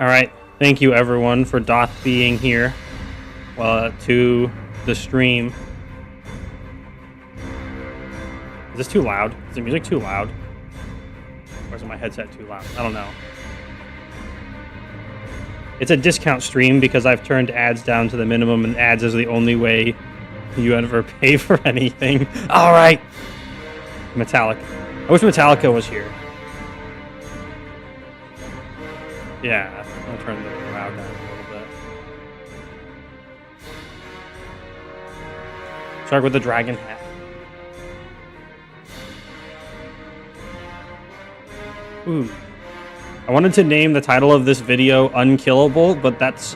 All right. Thank you, everyone, for being here to the stream. Is this too loud? Is the music too loud? Or is my headset too loud? I don't know. It's a discount stream because I've turned ads down to the minimum, and ads is the only way you ever pay for anything. All right. Metallica. I wish Metallica was here. Yeah, I'm gonna turn the loud down a little bit. Start with the dragon hat. Ooh. I wanted to name the title of this video Unkillable, but that's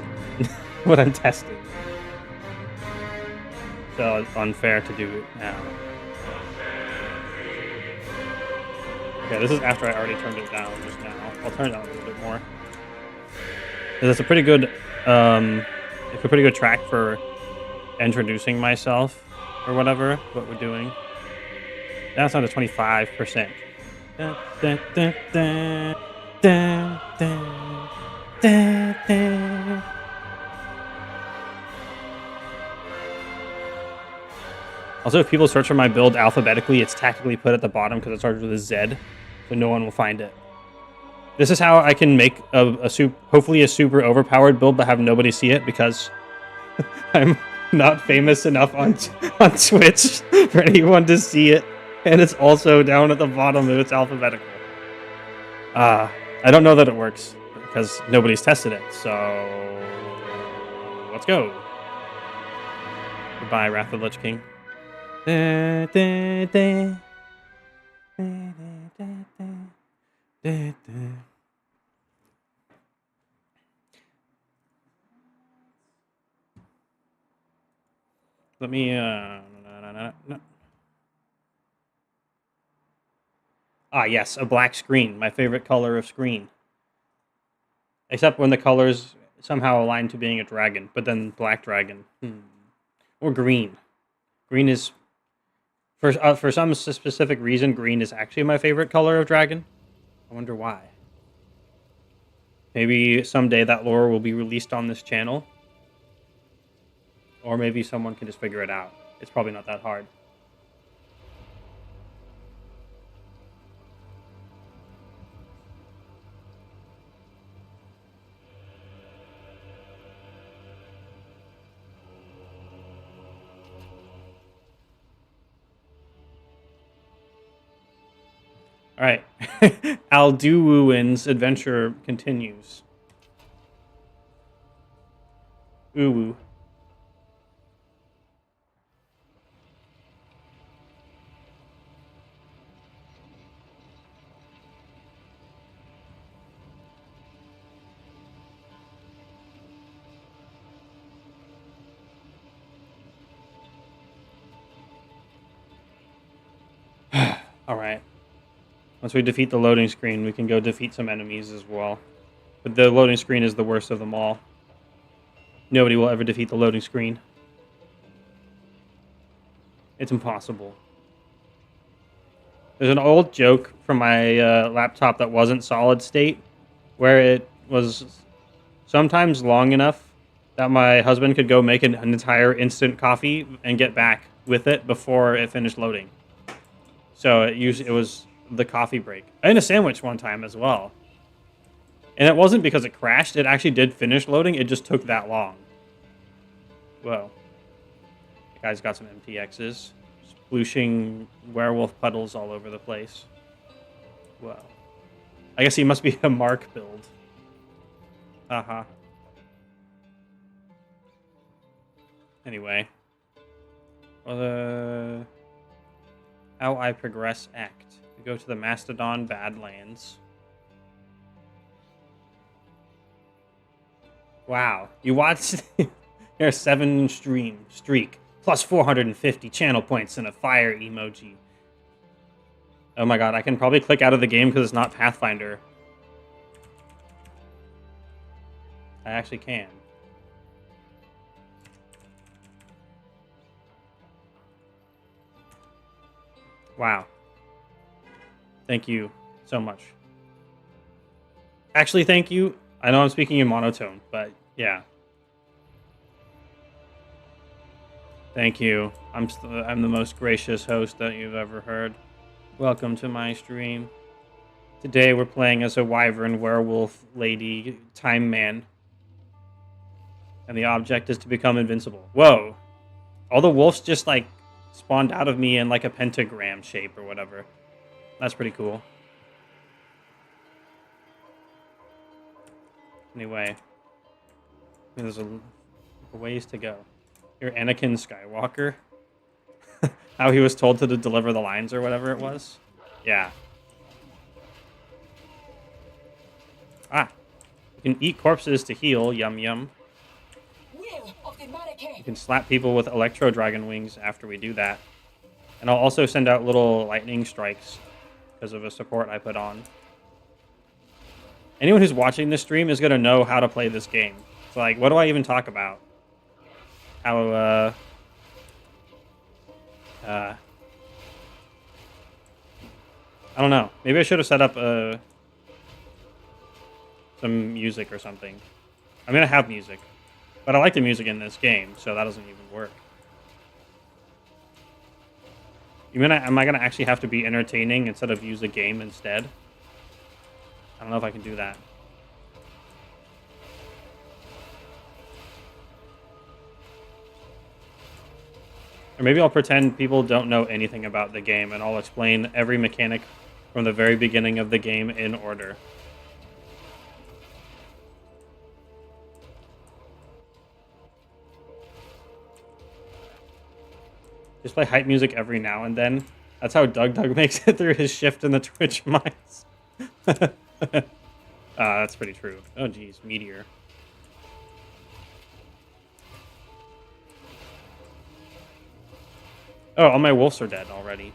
what I'm testing. So it's unfair to do it now. Okay, this is after I already turned it down just now. I'll turn it down a little bit more. It's a pretty good, it's a pretty good track for introducing myself or whatever. What we're doing. Now it's down to 25%. Dun, dun, dun, dun, dun, dun, dun, dun. Also, if people search for my build alphabetically, it's tactically put at the bottom because it starts with a Z, so no one will find it. This is how I can make hopefully a super overpowered build but have nobody see it, because I'm not famous enough on Twitch for anyone to see it, and it's also down at the bottom if it's alphabetical. I don't know that it works because nobody's tested it, so let's go. Goodbye, Wrath of the Lich King. Da, da, da. Da, da, da, da, da. Let me no. Ah, yes, a black screen. My favorite color of screen. Except when the colors somehow align to being a dragon, but then black dragon. Or green. Green is for some specific reason, green is actually my favorite color of dragon. I wonder why. Maybe someday that lore will be released on this channel. Or maybe someone can just figure it out. It's probably not that hard. All right. Alduin's adventure continues. Uwu. All right. Once we defeat the loading screen, we can go defeat some enemies as well. But the loading screen is the worst of them all. Nobody will ever defeat the loading screen. It's impossible. There's an old joke from my laptop that wasn't solid state, where it was sometimes long enough that my husband could go make an entire instant coffee and get back with it before it finished loading. So it was the coffee break. I had a sandwich one time as well. And it wasn't because it crashed. It actually did finish loading. It just took that long. Whoa. The guy's got some MTXs. Splooshing werewolf puddles all over the place. Whoa. I guess he must be a Mark build. Haha. Anyway. How I progress act. We go to the Mastodon Badlands. Wow. You watched your 7 streak. Plus 450 channel points and a fire emoji. Oh my god, I can probably click out of the game because it's not Pathfinder. I actually can. Wow. Thank you so much. Actually, thank you. I know I'm speaking in monotone, but yeah. Thank you. I'm the most gracious host that you've ever heard. Welcome to my stream. Today we're playing as a wyvern werewolf lady time man. And the object is to become invincible. Whoa. All the wolves just like spawned out of me in like a pentagram shape or whatever. That's pretty cool. Anyway. There's a ways to go. You're Anakin Skywalker. How he was told to deliver the lines or whatever it was. Yeah. Ah. You can eat corpses to heal. Yum yum. You can slap people with electro dragon wings after we do that. And I'll also send out little lightning strikes because of a support I put on. Anyone who's watching this stream is going to know how to play this game. So, like, what do I even talk about? How, I don't know. Maybe I should have set up some music or something. I'm going to have music. But I like the music in this game, so that doesn't even work. Am I going to actually have to be entertaining instead of use a game instead? I don't know if I can do that. Or maybe I'll pretend people don't know anything about the game, and I'll explain every mechanic from the very beginning of the game in order. Just play hype music every now and then. That's how Doug makes it through his shift in the Twitch mines. That's pretty true. Oh, geez. Meteor. Oh, all my wolves are dead already.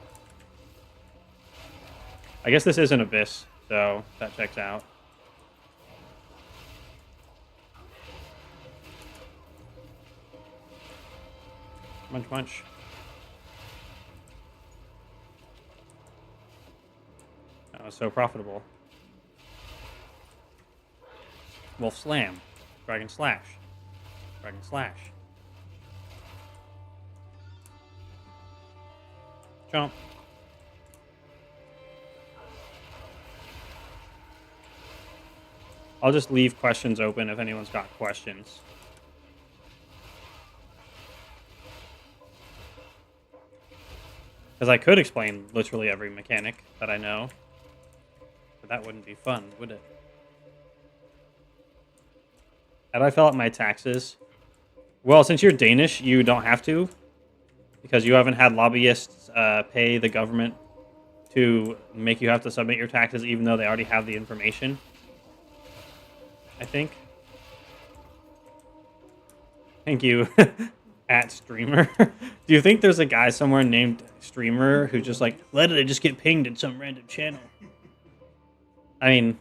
I guess this is an abyss, so that checks out. Munch, munch. That was so profitable. Wolf slam. Dragon slash. Dragon slash. Jump. I'll just leave questions open if anyone's got questions. Because I could explain literally every mechanic that I know. But that wouldn't be fun, would it? How do I fill out my taxes? Well, since you're Danish, you don't have to. Because you haven't had lobbyists pay the government to make you have to submit your taxes even though they already have the information. I think. Thank you, at Streamer. Do you think there's a guy somewhere named Streamer who just like, let it just get pinged in some random channel? I mean,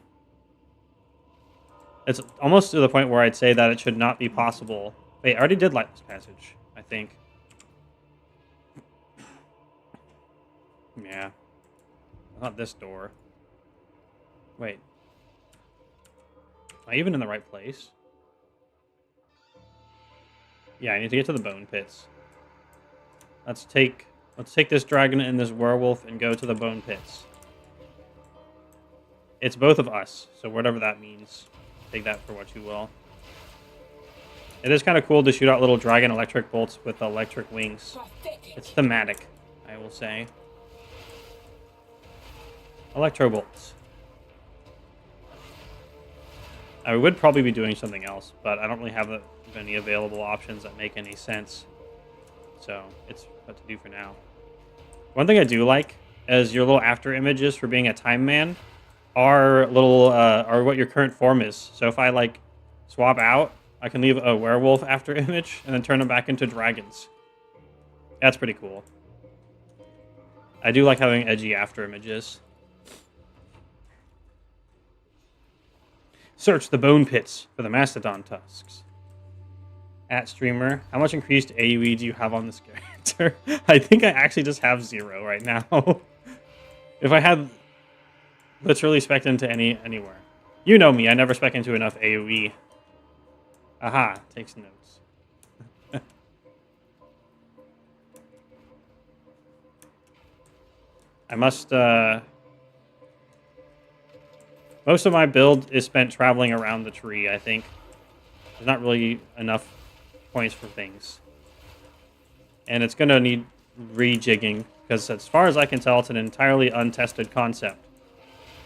it's almost to the point where I'd say that it should not be possible. Wait, I already did light this passage, I think. Yeah. Not this door. Wait. Am I even in the right place? Yeah, I need to get to the bone pits. Let's take this dragon and this werewolf and go to the bone pits. It's both of us, so whatever that means, take that for what you will. It is kind of cool to shoot out little dragon electric bolts with electric wings. It's thematic, I will say. Electro bolts. I would probably be doing something else, but I don't really have any available options that make any sense. So it's what to do for now. One thing I do like is your little after images for being a time man are what your current form is. So if I like swap out, I can leave a werewolf after image and then turn them back into dragons. That's pretty cool. I do like having edgy after images. Search the bone pits for the mastodon tusks. At Streamer, how much increased AoE do you have on this character? I think I actually just have 0 right now. If I had literally spec'd into anywhere. You know me, I never spec into enough AoE. Aha, takes notes. I must, most of my build is spent traveling around the tree, I think. There's not really enough points for things. And it's going to need rejigging, because as far as I can tell, it's an entirely untested concept,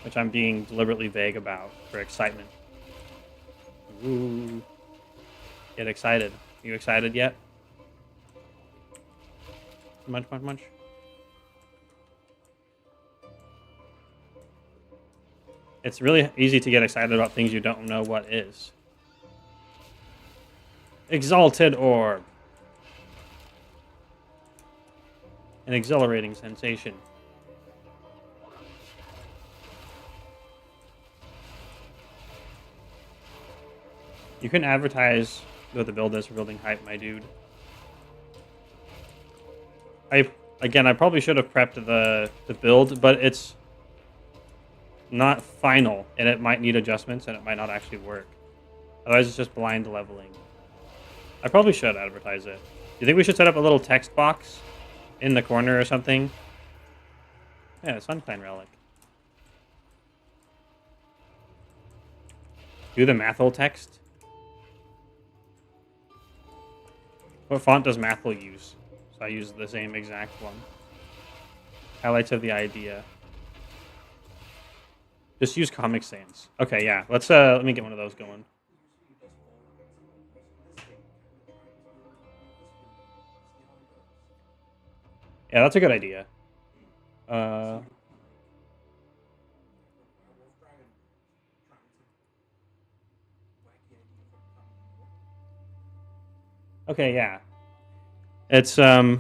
which I'm being deliberately vague about for excitement. Ooh. Get excited. You excited yet? Munch, munch, munch. It's really easy to get excited about things you don't know what is. Exalted Orb. An exhilarating sensation. You can advertise what the build is for building hype, my dude. Again, I probably should have prepped the build, but it's not final, and it might need adjustments, and it might not actually work. Otherwise, it's just blind leveling. I probably should advertise it. Do you think we should set up a little text box in the corner or something? Yeah, Sunclan Relic. Do the Mathel text? What font does Mathel use? So I use the same exact one. Highlights of the idea. Just use Comic Sans. Okay, yeah. Let me get one of those going. Yeah, that's a good idea. Okay, yeah. It's yeah.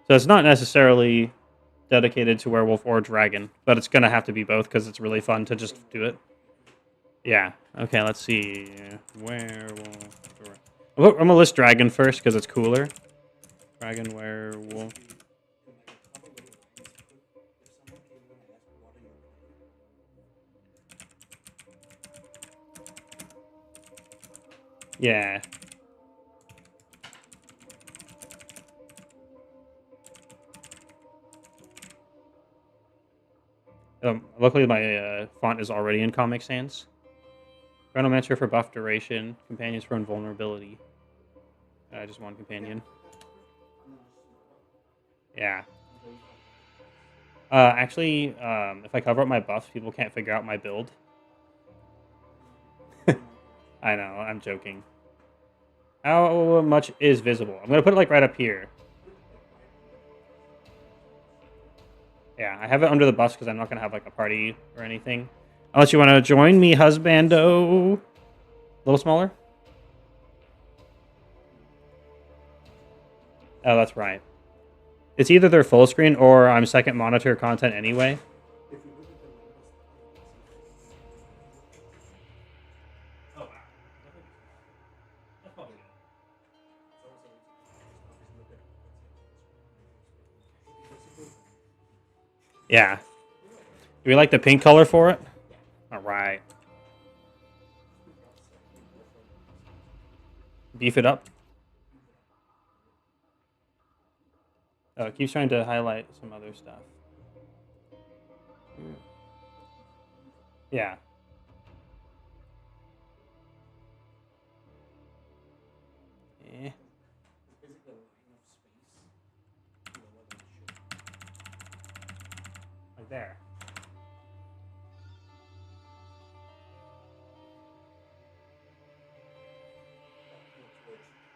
So it's not necessarily dedicated to Werewolf or Dragon, but it's gonna have to be both because it's really fun to just do it. Yeah. Okay, let's see. Werewolf. I'm gonna list Dragon first because it's cooler. Dragon, Werewolf. Yeah. Luckily, my font is already in Comic Sans. Chronomancer for buff duration. Companions for invulnerability. Just one companion. Yeah. Actually, if I cover up my buffs, people can't figure out my build. I know, I'm joking. How much is visible? I'm going to put it like right up here. Yeah, I have it under the bus because I'm not going to have like a party or anything. Unless you want to join me, husbando. A little smaller? Oh, that's right. It's either their full screen or I'm second monitor content anyway. Yeah. Do we like the pink color for it? All right. Beef it up. Oh, it keeps trying to highlight some other stuff. Yeah. Eh. Like there.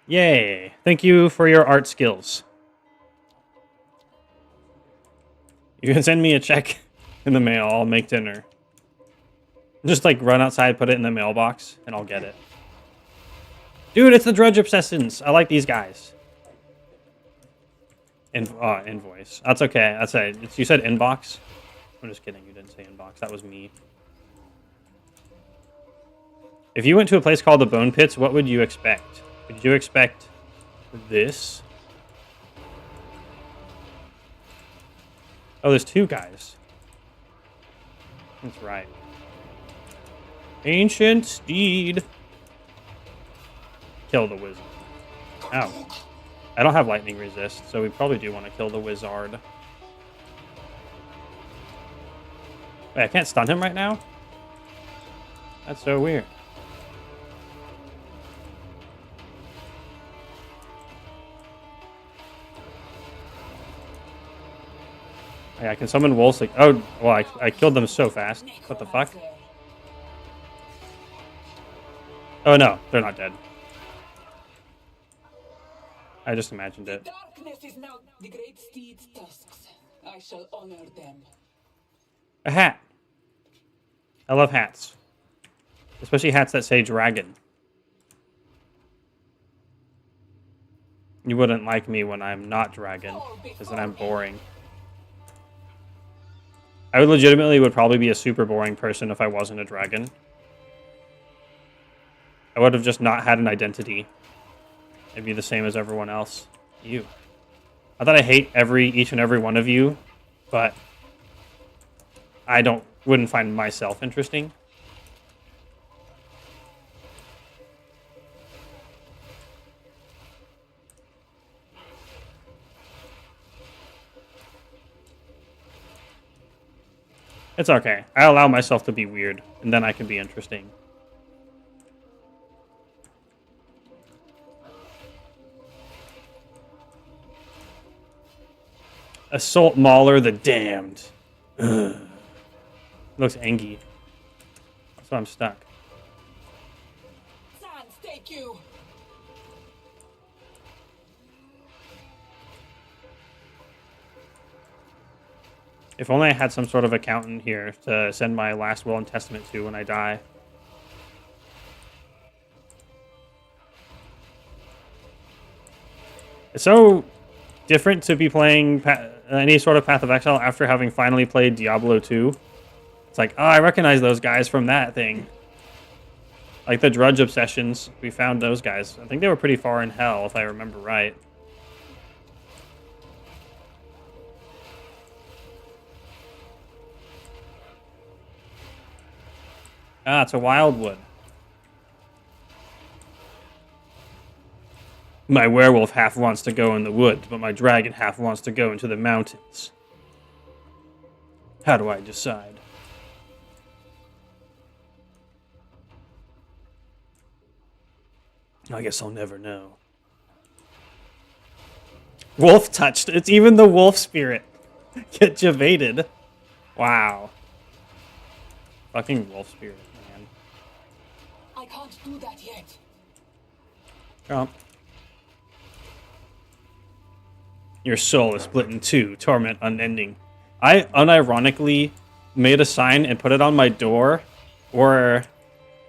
Yay. Thank you for your art skills. You can send me a check in the mail. I'll make dinner. Just like run outside, put it in the mailbox, and I'll get it. Dude, it's the Drudge Obsessions. I like these guys. Invoice. That's okay. That's it. You said inbox? I'm just kidding. You didn't say inbox. That was me. If you went to a place called the Bone Pits, what would you expect? Would you expect this? Oh, there's two guys. That's right. Ancient steed. Kill the wizard. Ow. I don't have lightning resist, so we probably do want to kill the wizard. Wait, I can't stun him right now? That's so weird. Yeah, I can summon wolves. Like, oh, well, I killed them so fast. What the fuck? Oh no, they're not dead. I just imagined it. Darkness is now the great steed's tusks. I shall honor them. A hat. I love hats. Especially hats that say dragon. You wouldn't like me when I'm not dragon, because then I'm boring. I would probably be a super boring person if I wasn't a dragon. I would have just not had an identity. It'd be the same as everyone else. You. I thought I hate each and every one of you, but I wouldn't find myself interesting. It's okay. I allow myself to be weird, and then I can be interesting. Assault Mauler the Damned. Ugh. Looks angry. So I'm stuck. Sans, take you. If only I had some sort of accountant here to send my last will and testament to when I die. It's so different to be playing any sort of Path of Exile after having finally played Diablo 2. It's like, oh, I recognize those guys from that thing. Like the Drudge Obsessions, we found those guys. I think they were pretty far in hell, if I remember right. Ah, it's a wildwood. My werewolf half wants to go in the woods, but my dragon half wants to go into the mountains. How do I decide? I guess I'll never know. Wolf touched. It's even the wolf spirit. Get javated. Wow. Fucking wolf spirit, man. I can't do that yet. Trump. Your soul is split in two, torment unending. I unironically made a sign and put it on my door where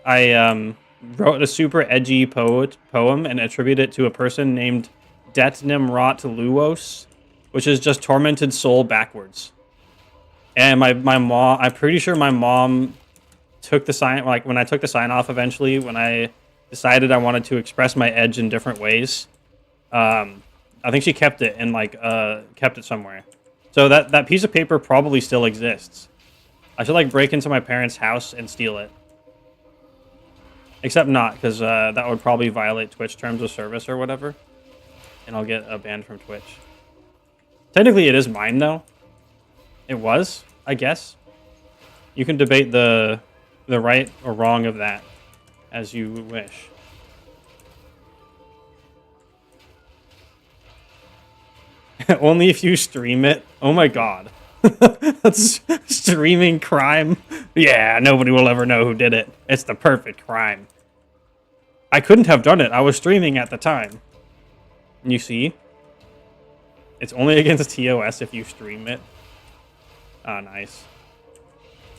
I wrote a super edgy poem and attributed it to a person named Detnemrot Luos, which is just tormented soul backwards. And my mom, I'm pretty sure my mom took the sign, like when I took the sign off eventually, when I decided I wanted to express my edge in different ways, I think she kept it and like kept it somewhere. So that piece of paper probably still exists. I should like break into my parents' house and steal it. Except not, because that would probably violate Twitch terms of service or whatever. And I'll get banned from Twitch. Technically it is mine though. It was, I guess. You can debate the right or wrong of that as you wish. Only if you stream it. Oh my god. That's streaming crime. Yeah, nobody will ever know who did it. It's the perfect crime. I couldn't have done it. I was streaming at the time. You see? It's only against TOS if you stream it. Ah, nice.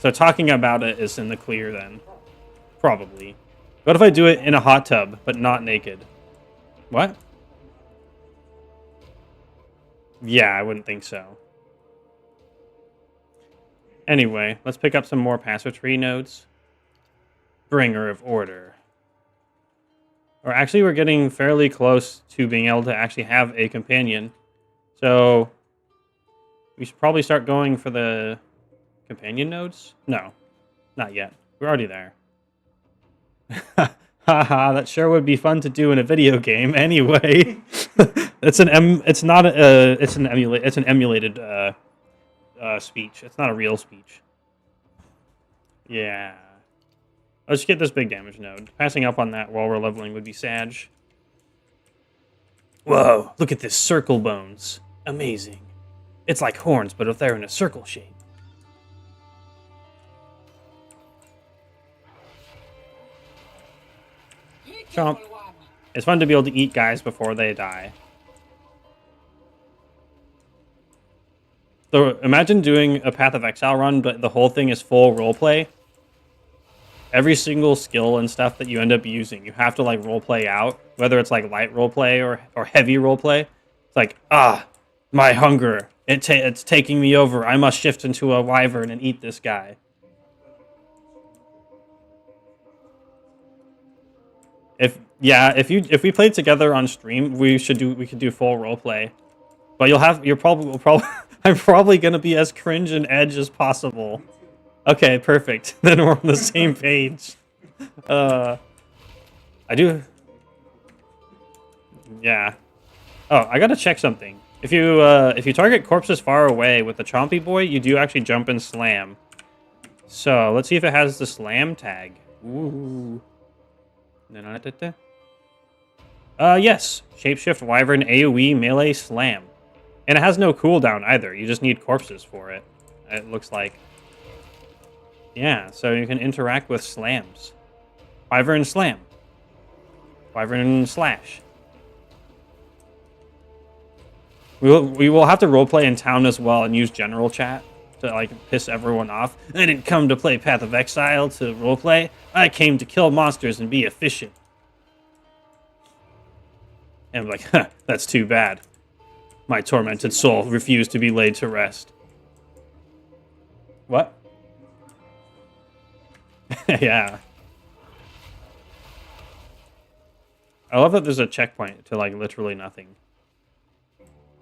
So talking about it is in the clear then. Probably. What if I do it in a hot tub, but not naked? What? Yeah, I wouldn't think so. Anyway, let's pick up some more password nodes. Bringer of Order. Or actually, we're getting fairly close to being able to actually have a companion. So, We should probably start going for the companion nodes. No, not yet. We're already there. Haha, that sure would be fun to do in a video game. Anyway, it's an emulated speech. It's not a real speech. Yeah. Let's get this big damage node. Passing up on that while we're leveling would be sad. Whoa, look at this circle bones. Amazing. It's like horns, but if they're in a circle shape. Chomp. It's fun to be able to eat guys before they die. So imagine doing a Path of Exile run, but the whole thing is full roleplay. Every single skill and stuff that you end up using, you have to like roleplay out, whether it's like light roleplay or heavy roleplay. It's like, my hunger, it's taking me over. I must shift into a wyvern and eat this guy. If we played together on stream, we could do full roleplay. But I'm probably gonna be as cringe and edge as possible. Okay, perfect. Then we're on the same page. I do. Yeah. Oh, I gotta check something. If you target corpses far away with the Chompy Boy, you do actually jump and slam. So let's see if it has the slam tag. Ooh. Yes. Shapeshift Wyvern AoE melee slam. And it has no cooldown either. You just need corpses for it. It looks like. Yeah, so you can interact with slams. Wyvern slam. Wyvern slash. We will have to roleplay in town as well and use general chat to like piss everyone off. I didn't come to play Path of Exile to roleplay. I came to kill monsters and be efficient. And I'm like, that's too bad. My tormented soul refused to be laid to rest. What? Yeah. I love that there's a checkpoint to like literally nothing.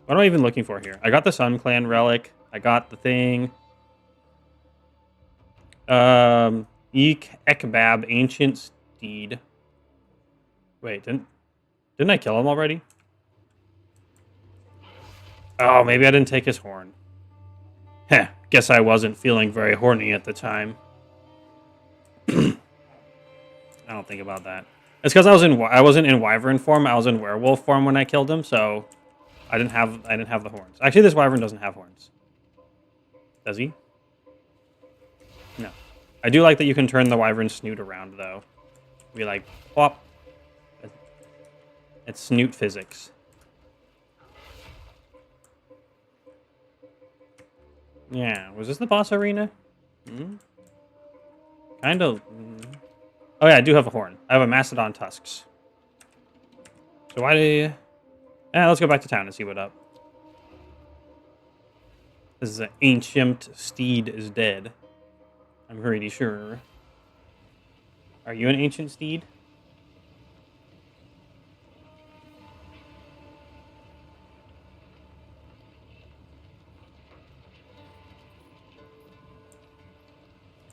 What am I even looking for here? I got the Sun Clan relic. I got the thing. Ekbab, Ancient Steed. Wait, didn't I kill him already? Oh, maybe I didn't take his horn. Heh, guess I wasn't feeling very horny at the time. I don't think about that. It's because I wasn't in wyvern form. I was in werewolf form when I killed him, so I didn't have the horns. Actually, this wyvern doesn't have horns. Does he? No. I do like that you can turn the wyvern snoot around though. Be like, plop. It's snoot physics. Yeah, was this the boss arena? Kind of. Oh yeah, I do have a horn. I have a Mastodon tusks. So why do you... let's go back to town and see what's up. This is an ancient steed is dead. I'm pretty sure. Are you an ancient steed?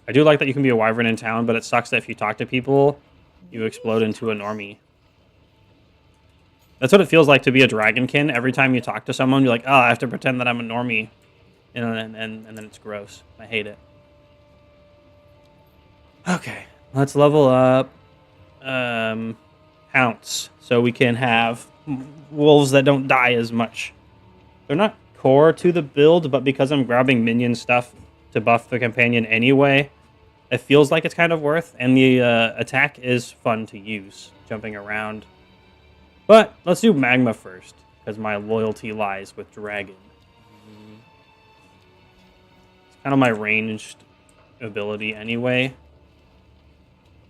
I do like that you can be a wyvern in town, but it sucks that if you talk to people, you explode into a normie. That's what it feels like to be a dragonkin. Every time you talk to someone, you're like, oh, I have to pretend that I'm a normie. And then it's gross. I hate it. Okay, let's level up Pounce so we can have wolves that don't die as much. They're not core to the build, but because I'm grabbing minion stuff to buff the companion anyway, it feels like it's kind of worth, and the attack is fun to use, jumping around. But let's do Magma first, because my loyalty lies with Dragon. It's kind of my ranged ability anyway.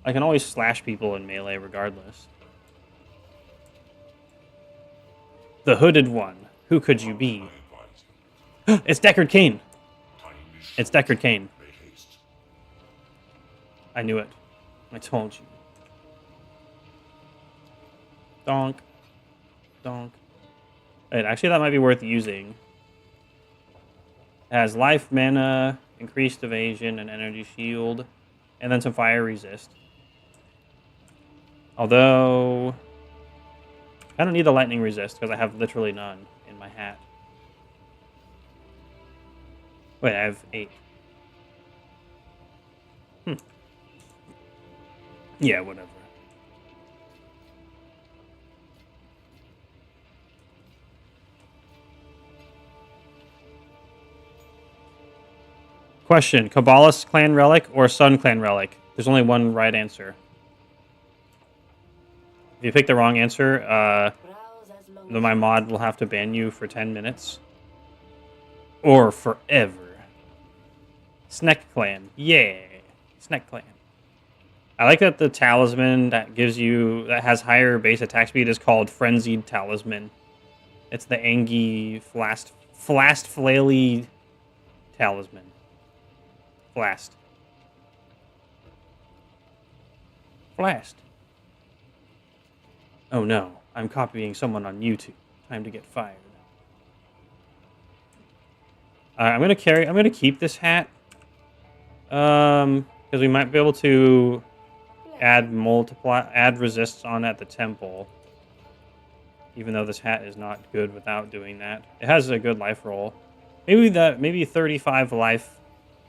I can always slash people in melee regardless. The Hooded One. Who could you be? It's Deckard Cain. It's Deckard Cain. I knew it. I told you. Donk. Donk. Wait, actually that might be worth using. It has life, mana, increased evasion, and energy shield, and then some fire resist. Although, I don't need the lightning resist because I have literally none in my hat. Wait, I have 8. Yeah, whatever. Question, Kabbalist clan relic or Sun clan relic? There's only one right answer. If you pick the wrong answer, then my mod will have to ban you for 10 minutes. Or forever. Snack clan. Yeah. Snack clan. I like that the talisman that has higher base attack speed is called Frenzied Talisman. It's the Angie Flast Flaily Talisman. Blast. Oh no, I'm copying someone on YouTube. Time to get fired. I'm gonna keep this hat. Because we might be able to add resists on at the temple. Even though this hat is not good without doing that. It has a good life roll. Maybe 35 life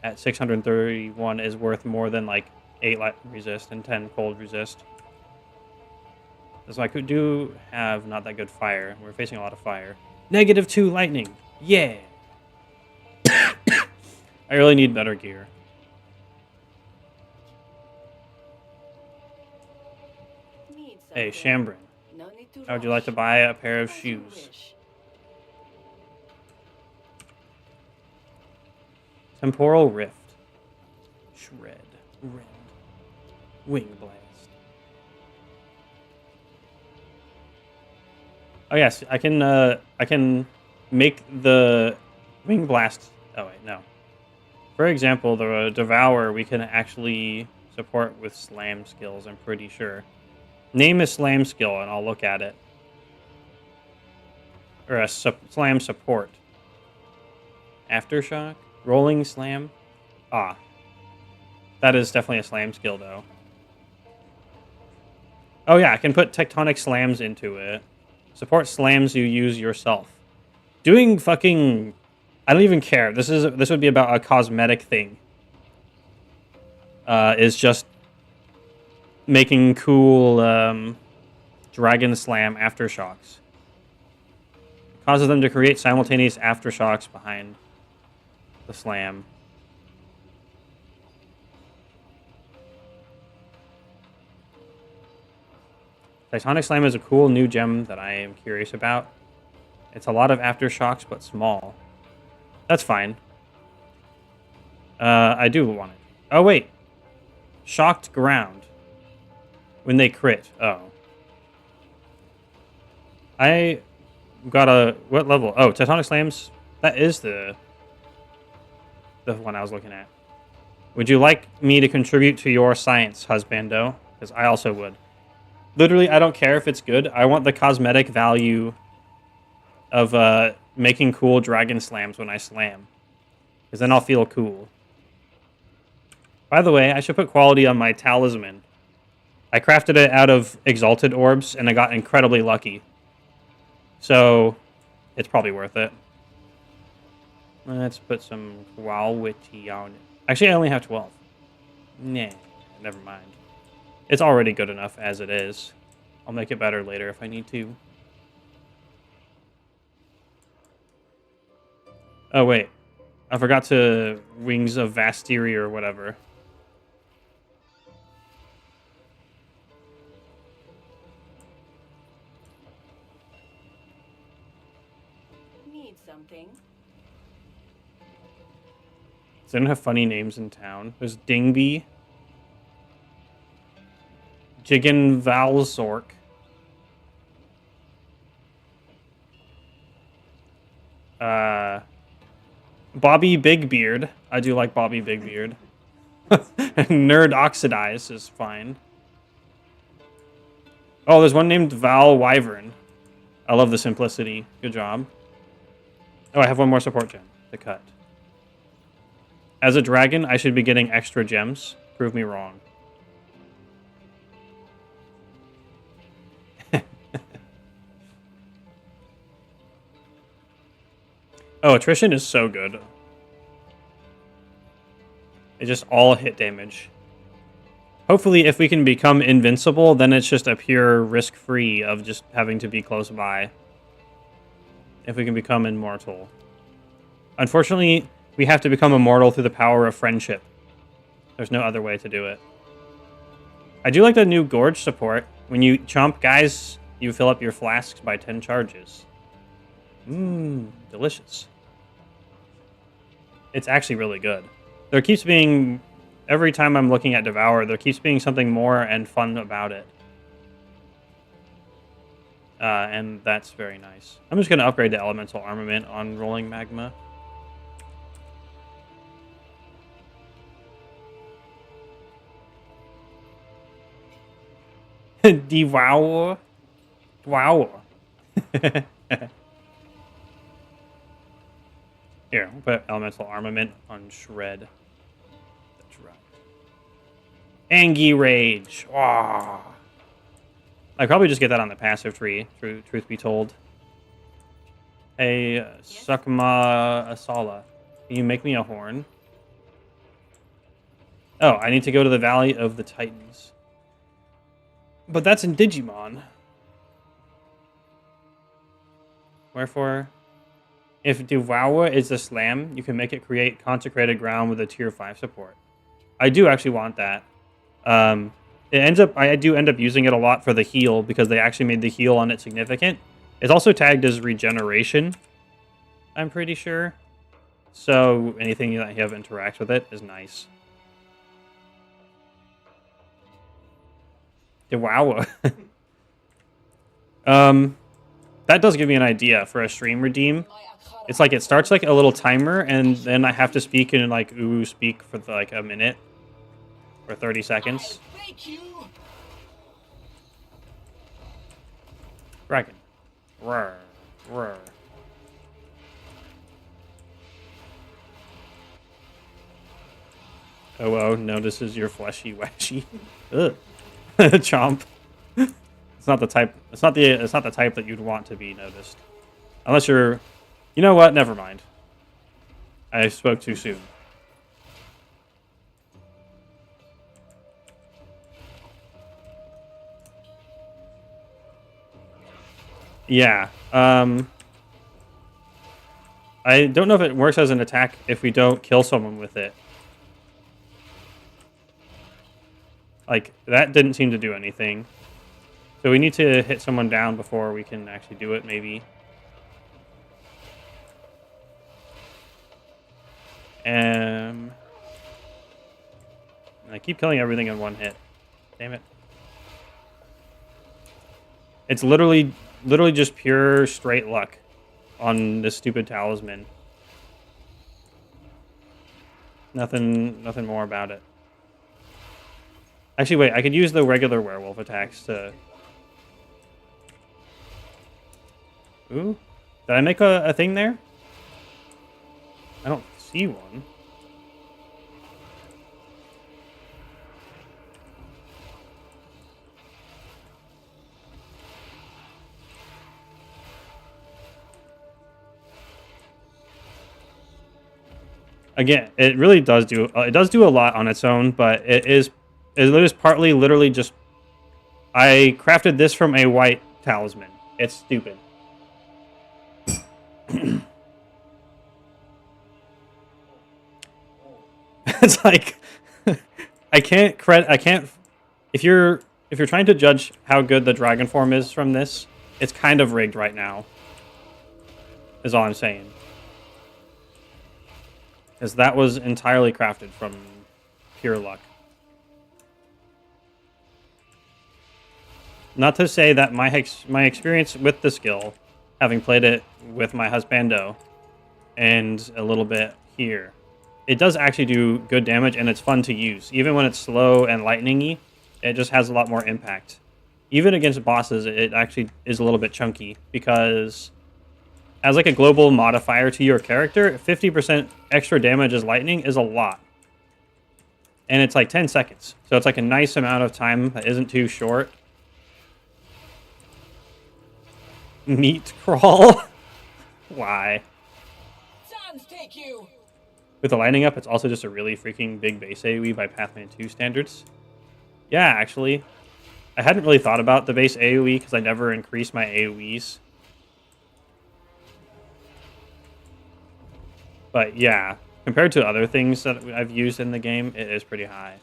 at 631 is worth more than like 8 light resist and 10 cold resist. So I do have not that good fire. We're facing a lot of fire. -2 lightning. Yeah. I really need better gear. Hey, Shambrin. How would you like to buy a pair of shoes? Temporal Rift. Shred. Rend. Wing Blast. Oh yes, I can make the Wing Blast. Oh wait, no. For example, the Devour we can actually support with slam skills, I'm pretty sure. Name a slam skill and I'll look at it. Or a slam support. Aftershock? Rolling slam? Ah. That is definitely a slam skill, though. Oh yeah, I can put tectonic slams into it. Support slams you use yourself. Doing fucking... I don't even care. This would be about a cosmetic thing. Is just making cool Dragon Slam aftershocks. Causes them to create simultaneous aftershocks behind the slam. Tectonic Slam is a cool new gem that I am curious about. It's a lot of aftershocks, but small. That's fine. I do want it. Oh, wait. Shocked ground. When they crit. Oh. I got a... What level? Oh, Tectonic Slams. That is the one I was looking at. Would you like me to contribute to your science, husbando? Because I also would. Literally, I don't care if it's good. I want the cosmetic value of making cool dragon slams when I slam. Because then I'll feel cool. By the way, I should put quality on my talisman. I crafted it out of exalted orbs, and I got incredibly lucky. So, it's probably worth it. Let's put some quality on it. Actually, I only have 12. Nah, never mind. It's already good enough as it is. I'll make it better later if I need to. Oh, wait. I forgot to Wings of Vastiri or whatever. Need something? Does anyone have funny names in town? There's Dingby. Jigen Valzork. Bobby Bigbeard. I do like Bobby Bigbeard. Nerd Oxidize is fine. Oh, there's one named Val Wyvern. I love the simplicity. Good job. Oh, I have one more support gem to cut. As a dragon, I should be getting extra gems. Prove me wrong. Oh, attrition is so good. It's just all hit damage. Hopefully, if we can become invincible, then it's just a pure risk-free of just having to be close by. If we can become immortal. Unfortunately, we have to become immortal through the power of friendship. There's no other way to do it. I do like the new Gorge support. When you chomp guys, you fill up your flasks by 10 charges. Mmm, delicious. It's actually really good. There keeps being... Every time I'm looking at Devour, there keeps being something more and fun about it. And that's very nice. I'm just going to upgrade the Elemental Armament on Rolling Magma. Devour. Wow. Here, we'll put Elemental Armament on Shred. That's right. Angie Rage. Wow. I probably just get that on the passive tree, truth be told. Hey, Sukma Asala, can you make me a horn? Oh, I need to go to the Valley of the Titans. But that's in Digimon. Wherefore, if Devour is a slam, you can make it create consecrated ground with a tier 5 support. I do actually want that. I do end up using it a lot for the heal because they actually made the heal on it significant. It's also tagged as regeneration, I'm pretty sure. So anything that you have interact with it is nice. Wow. That does give me an idea for a stream redeem. It's like it starts like a little timer, and then I have to speak in like speak for like a minute or 30 seconds. Dragon. Roar. Roar. Oh, notices your fleshy washy. Ugh. Chomp. It's not the type. It's not the type that you'd want to be noticed, unless you're. You know what? Never mind. I spoke too soon. Yeah. I don't know if it works as an attack if we don't kill someone with it. Like, that didn't seem to do anything. So we need to hit someone down before we can actually do it, maybe. I keep killing everything in one hit. Damn it. It's literally just pure straight luck on this stupid talisman. Nothing more about it. Actually, wait, I could use the regular werewolf attacks to... Ooh. Did I make a thing there? I don't see one. Again, it really does do a lot on its own, but it is partly literally just I crafted this from a white talisman. It's stupid. It's like I can't if you're trying to judge how good the dragon form is from this, it's kind of rigged right now. Is all I'm saying. Because that was entirely crafted from pure luck. Not to say that my experience with the skill, having played it with my husbando, and a little bit here, it does actually do good damage, and it's fun to use. Even when it's slow and lightning-y, it just has a lot more impact. Even against bosses, it actually is a little bit chunky, because as like a global modifier to your character, 50% extra damage as lightning is a lot. And it's like 10 seconds. So it's like a nice amount of time that isn't too short. Meat crawl? Why? Sands take you. With the lightning up, it's also just a really freaking big base AoE by Pathman 2 standards. Yeah, actually. I hadn't really thought about the base AoE because I never increased my AoEs. But yeah, compared to other things that I've used in the game, it is pretty high.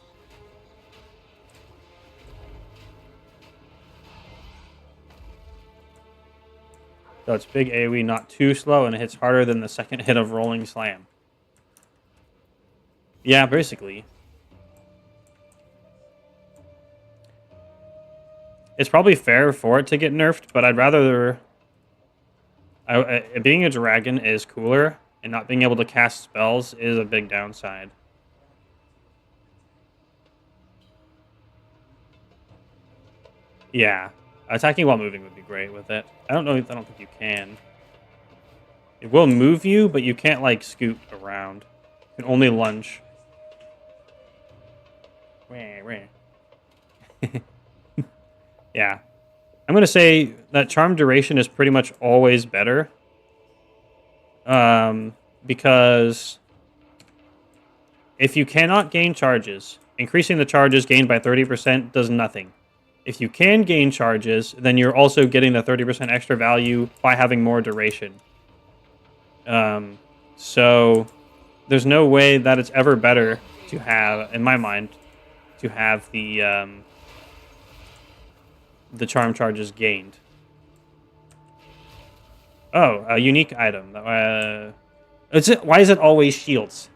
So it's big AoE, not too slow, and it hits harder than the second hit of Rolling Slam. Yeah, basically. It's probably fair for it to get nerfed, but I'd rather... being a dragon is cooler, and not being able to cast spells is a big downside. Yeah. Attacking while moving would be great with it. I don't think you can. It will move you, but you can't, like, scoot around. You can only lunge. Yeah. I'm going to say that charm duration is pretty much always better. Because if you cannot gain charges, increasing the charges gained by 30% does nothing. If you can gain charges, then you're also getting the 30% extra value by having more duration. So there's no way that it's ever better to have, in my mind, to have the charm charges gained. Oh, a unique item. Why is it always shields?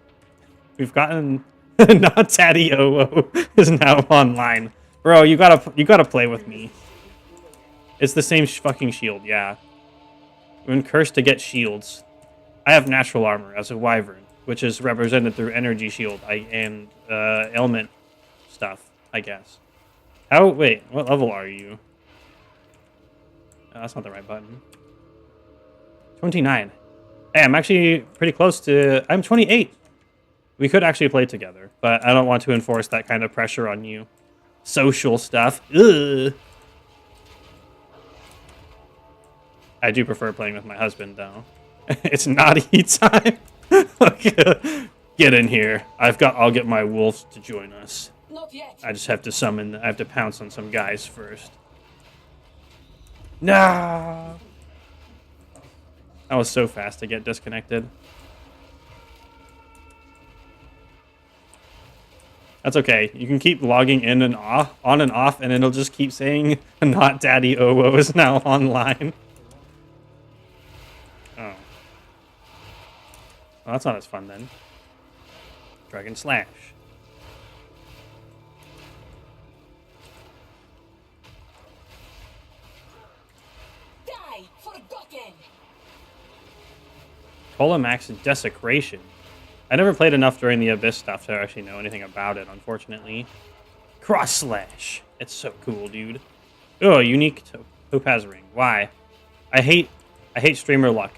We've gotten not Daddy OO is now online. Bro, you gotta play with me. It's the same fucking shield, yeah. We've been cursed to get shields. I have natural armor as a wyvern, which is represented through energy shield and ailment stuff, I guess. Wait, what level are you? Oh, that's not the right button. 29. Hey, I'm actually pretty close to... I'm 28. We could actually play together, but I don't want to enforce that kind of pressure on you. Social stuff. Ugh. I do prefer playing with my husband, though. It's naughty time. Get in here. I'll get my wolves to join us. Not yet. I just have to I have to pounce on some guys first. No. That was so fast to get disconnected. That's okay. You can keep logging in and off, on and off, and it'll just keep saying not Daddy OO is now online. Oh. Well, that's not as fun then. Dragon Slash. Die, forgotten. Polamax Desecration. I never played enough during the Abyss stuff to actually know anything about it, unfortunately. Cross Slash. It's so cool, dude. Oh, unique Topaz Ring. Why? I hate streamer luck.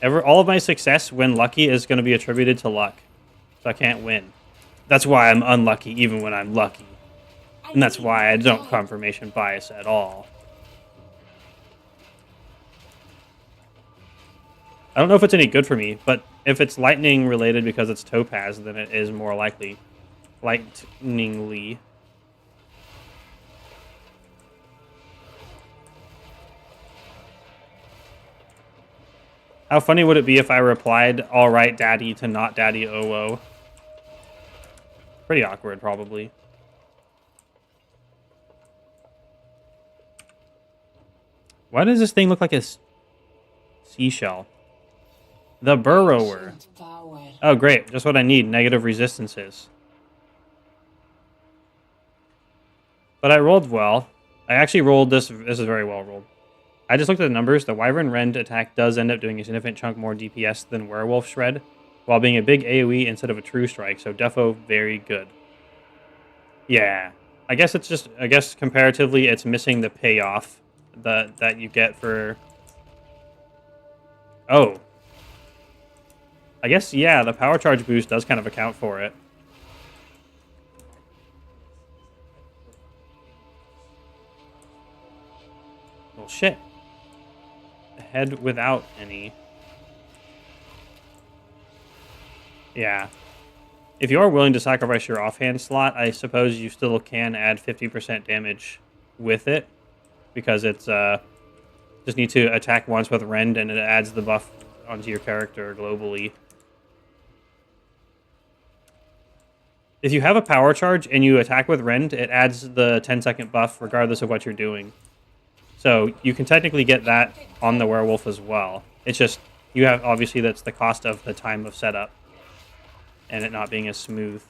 All of my success when lucky is going to be attributed to luck. So I can't win. That's why I'm unlucky even when I'm lucky. And that's why I don't confirmation bias at all. I don't know if it's any good for me, but if it's lightning related because it's topaz, then it is more likely. Lightningly. How funny would it be if I replied, "Alright, Daddy," to not Daddy OO? Pretty awkward, probably. Why does this thing look like a seashell? The Burrower. Oh, great. Just what I need. Negative resistances. But I rolled well. I actually rolled this. This is very well rolled. I just looked at the numbers. The Wyvern Rend attack does end up doing a significant chunk more DPS than Werewolf Shred, while being a big AoE instead of a true strike. So defo, very good. Yeah. I guess it's just... I guess comparatively, it's missing the payoff that you get for Oh. I guess, yeah, the power charge boost does kind of account for it. Well, shit. Head without any. Yeah. If you are willing to sacrifice your offhand slot, I suppose you still can add 50% damage with it. Because it's, just need to attack once with Rend, and it adds the buff onto your character globally. If you have a power charge and you attack with Rend, it adds the 10-second buff regardless of what you're doing. So you can technically get that on the Werewolf as well. It's just, you have, obviously, that's the cost of the time of setup and it not being as smooth.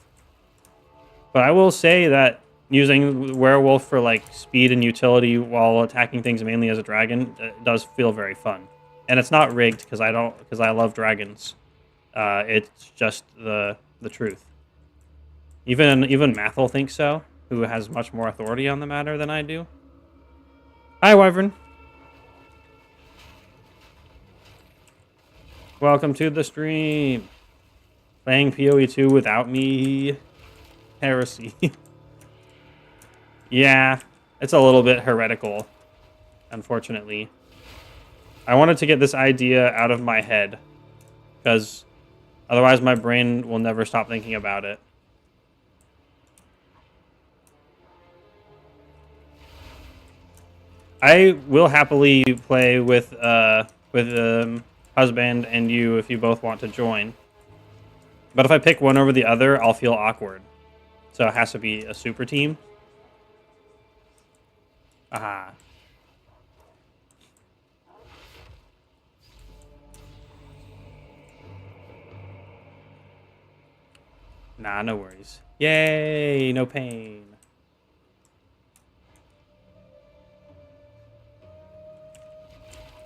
But I will say that using Werewolf for like speed and utility while attacking things mainly as a dragon does feel very fun. And it's not rigged because I love dragons. It's just the truth. Even Mathel thinks so, who has much more authority on the matter than I do. Hi, Wyvern. Welcome to the stream. Playing PoE 2 without me. Heresy. Yeah, it's a little bit heretical, unfortunately. I wanted to get this idea out of my head, because otherwise my brain will never stop thinking about it. I will happily play with husband and you if you both want to join. But if I pick one over the other, I'll feel awkward. So it has to be a super team. Aha. Nah, no worries. Yay, no pain.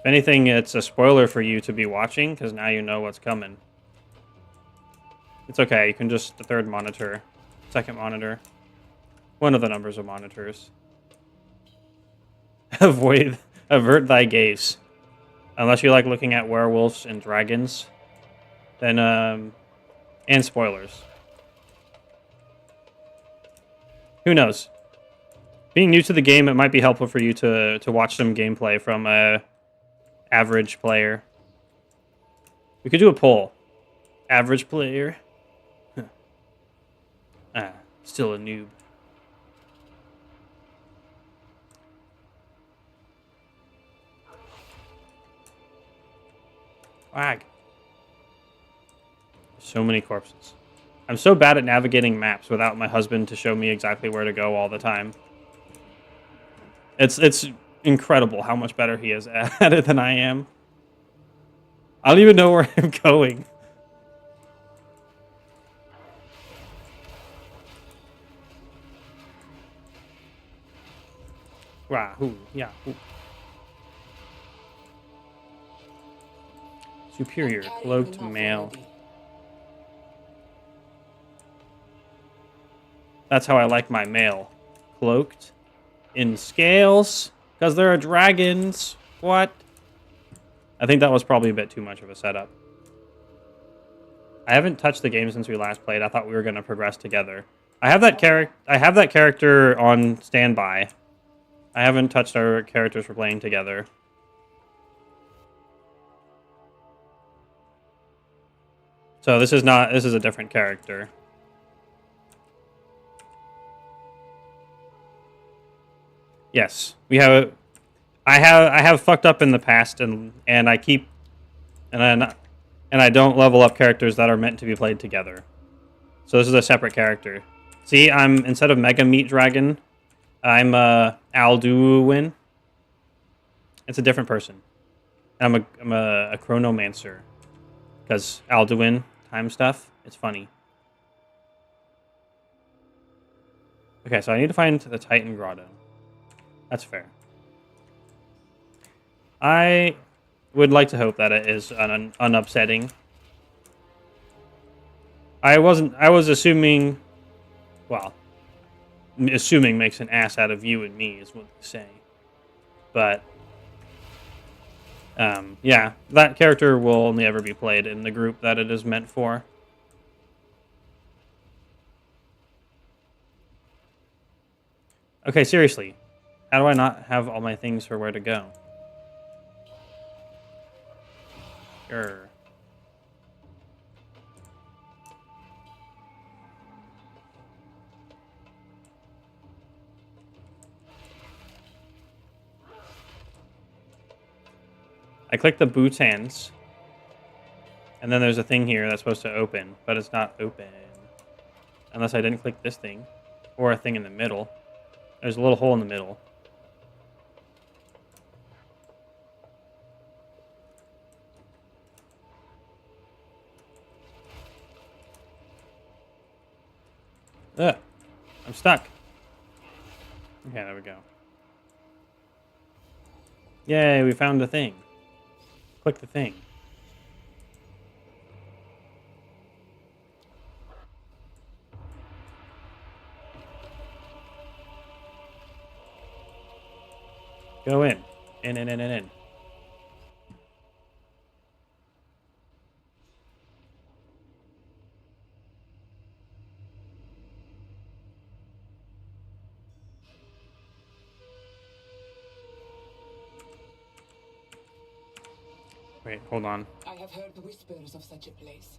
If anything, it's a spoiler for you to be watching, because now you know what's coming. It's okay, you can just the third monitor, second monitor. One of the numbers of monitors. Avert thy gaze. Unless you like looking at werewolves and dragons. Then, and spoilers. Who knows? Being new to the game, it might be helpful for you to watch some gameplay from a average player. We could do a poll. Average player. Huh. Still a noob. Wag. So many corpses. I'm so bad at navigating maps without my husband to show me exactly where to go all the time. It's incredible how much better he is at it than I am. I don't even know where I'm going. Wahoo, yahoo. Superior, cloaked male. That's how I like my mail. Cloaked. In scales. Because there are dragons. What? I think that was probably a bit too much of a setup. I haven't touched the game since we last played. I thought we were going to progress together. I have that character on standby. I haven't touched our characters for playing together. So this is a different character. Yes, we have. I have fucked up in the past, and I keep, and I don't level up characters that are meant to be played together. So this is a separate character. See, I'm instead of Mega Meat Dragon, I'm Alduin. It's a different person. I'm a Chronomancer, because Alduin time stuff. It's funny. Okay, so I need to find the Titan Grotto. That's fair. I would like to hope that it is unupsetting. I was assuming, well, assuming makes an ass out of you and me is what they say. But Yeah, that character will only ever be played in the group that it is meant for. Okay, seriously. How do I not have all my things for where to go? Sure. I click the bootans. And then there's a thing here that's supposed to open, but it's not open. Unless I didn't click this thing. Or a thing in the middle. There's a little hole in the middle. Ugh. I'm stuck. Okay, there we go. Yay, we found the thing. Click the thing. Go in. In. Wait, hold on. I have heard whispers of such a place,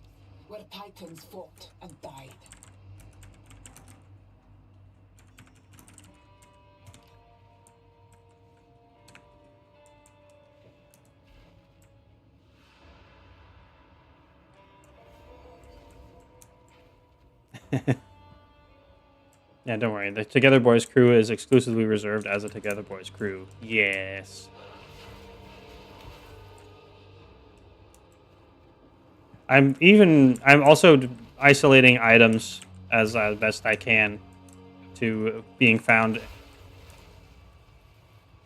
where titans fought and died. Yeah, don't worry. The Together Boys crew is exclusively reserved as a Together Boys crew. Yes. I'm also isolating items as best I can to being found.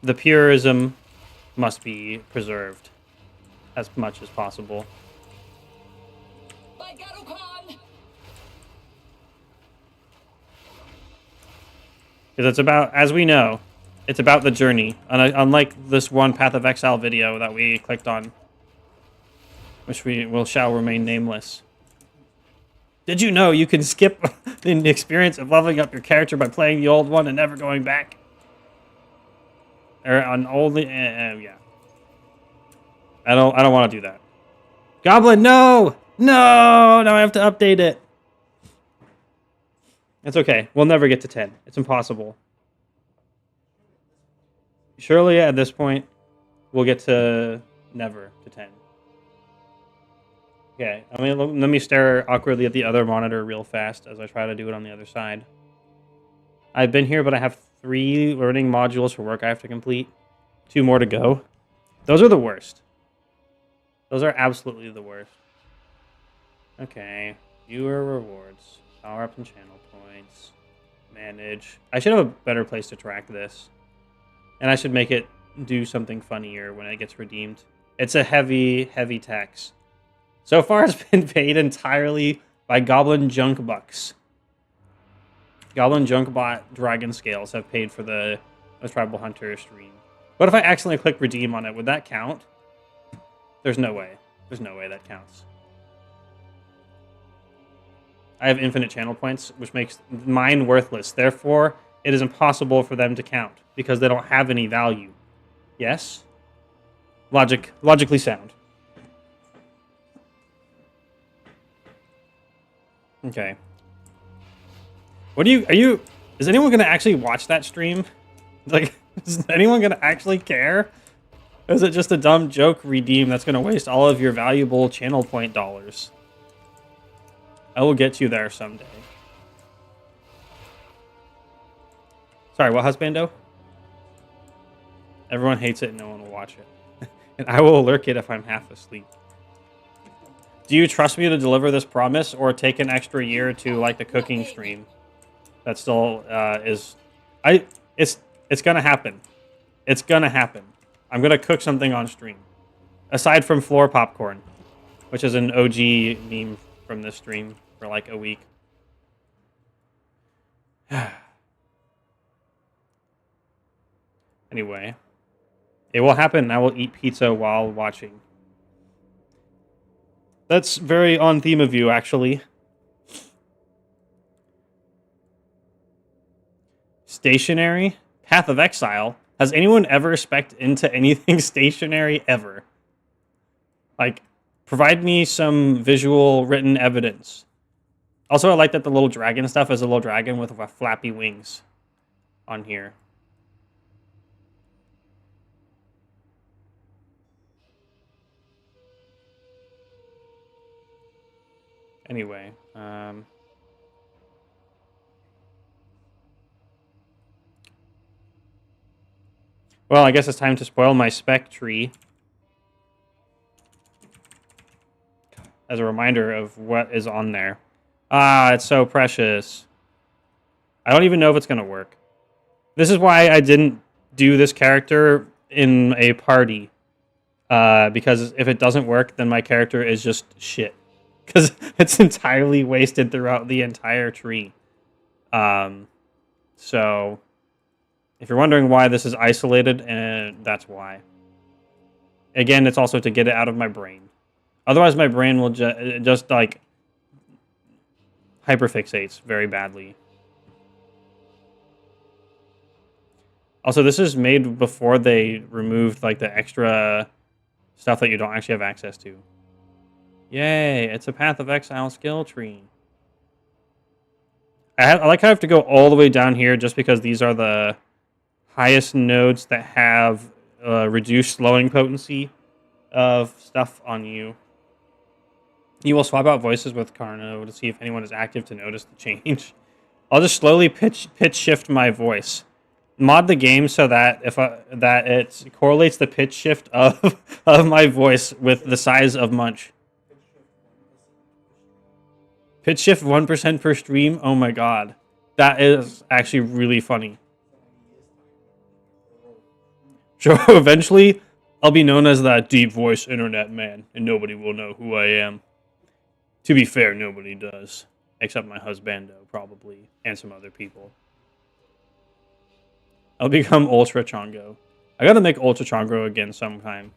The purism must be preserved as much as possible. By Garukan! Because it's about, as we know, it's about the journey. Unlike this one Path of Exile video that we clicked on, which shall remain nameless. Did you know you can skip the experience of leveling up your character by playing the old one and never going back? Or on only, yeah. I don't want to do that. Goblin, no! No! Now I have to update it. It's okay. We'll never get to 10. It's impossible. Surely at this point, we'll get to never to 10. Okay, let me stare awkwardly at the other monitor real fast as I try to do it on the other side. I've been here, but I have 3 learning modules for work I have to complete. 2 more to go. Those are the worst. Those are absolutely the worst. Okay, viewer rewards, power-ups and channel points, manage. I should have a better place to track this. And I should make it do something funnier when it gets redeemed. It's a heavy, heavy tax. So far, it's been paid entirely by Goblin Junk Bucks. Goblin Junk Bot Dragon Scales have paid for the Tribal Hunter stream. What if I accidentally click redeem on it? Would that count? There's no way. There's no way that counts. I have infinite channel points, which makes mine worthless. Therefore, it is impossible for them to count because they don't have any value. Yes? Logically sound. Okay. Is anyone going to actually watch that stream? Like, is anyone going to actually care? Or is it just a dumb joke redeem that's going to waste all of your valuable channel point dollars? I will get you there someday. Sorry, what husbando? Everyone hates it and no one will watch it. And I will lurk it if I'm half asleep. Do you trust me to deliver this promise or take an extra year to like the cooking stream? That still is... It's gonna happen. It's gonna happen. I'm gonna cook something on stream. Aside from floor popcorn, which is an OG meme from this stream for like a week. Anyway. It will happen. I will eat pizza while watching. That's very on theme of you, actually. Stationary? Path of Exile? Has anyone ever spec'd into anything stationary ever? Like, provide me some visual written evidence. Also, I like that the little dragon stuff is a little dragon with flappy wings on here. Anyway, well, I guess it's time to spoil my spec tree. As a reminder of what is on there. Ah, it's so precious. I don't even know if it's going to work. This is why I didn't do this character in a party. Because if it doesn't work, then my character is just shit. Because it's entirely wasted throughout the entire tree. So, if you're wondering why this is isolated, that's why. Again, it's also to get it out of my brain. Otherwise, my brain will just like hyperfixates very badly. Also, this is made before they removed like the extra stuff that you don't actually have access to. Yay! It's a Path of Exile skill tree. I like how I have to go all the way down here just because these are the highest nodes that have reduced slowing potency of stuff on you. You will swap out voices with Carno to see if anyone is active to notice the change. I'll just slowly pitch shift my voice. Mod the game so that that it correlates the pitch shift of my voice with the size of Munch. Pitch shift 1% per stream? Oh my god. That is actually really funny. So eventually, I'll be known as that deep voice internet man, and nobody will know who I am. To be fair, nobody does. Except my husbando, probably, and some other people. I'll become Ultra Chongo. I gotta make Ultra Chongo again sometime.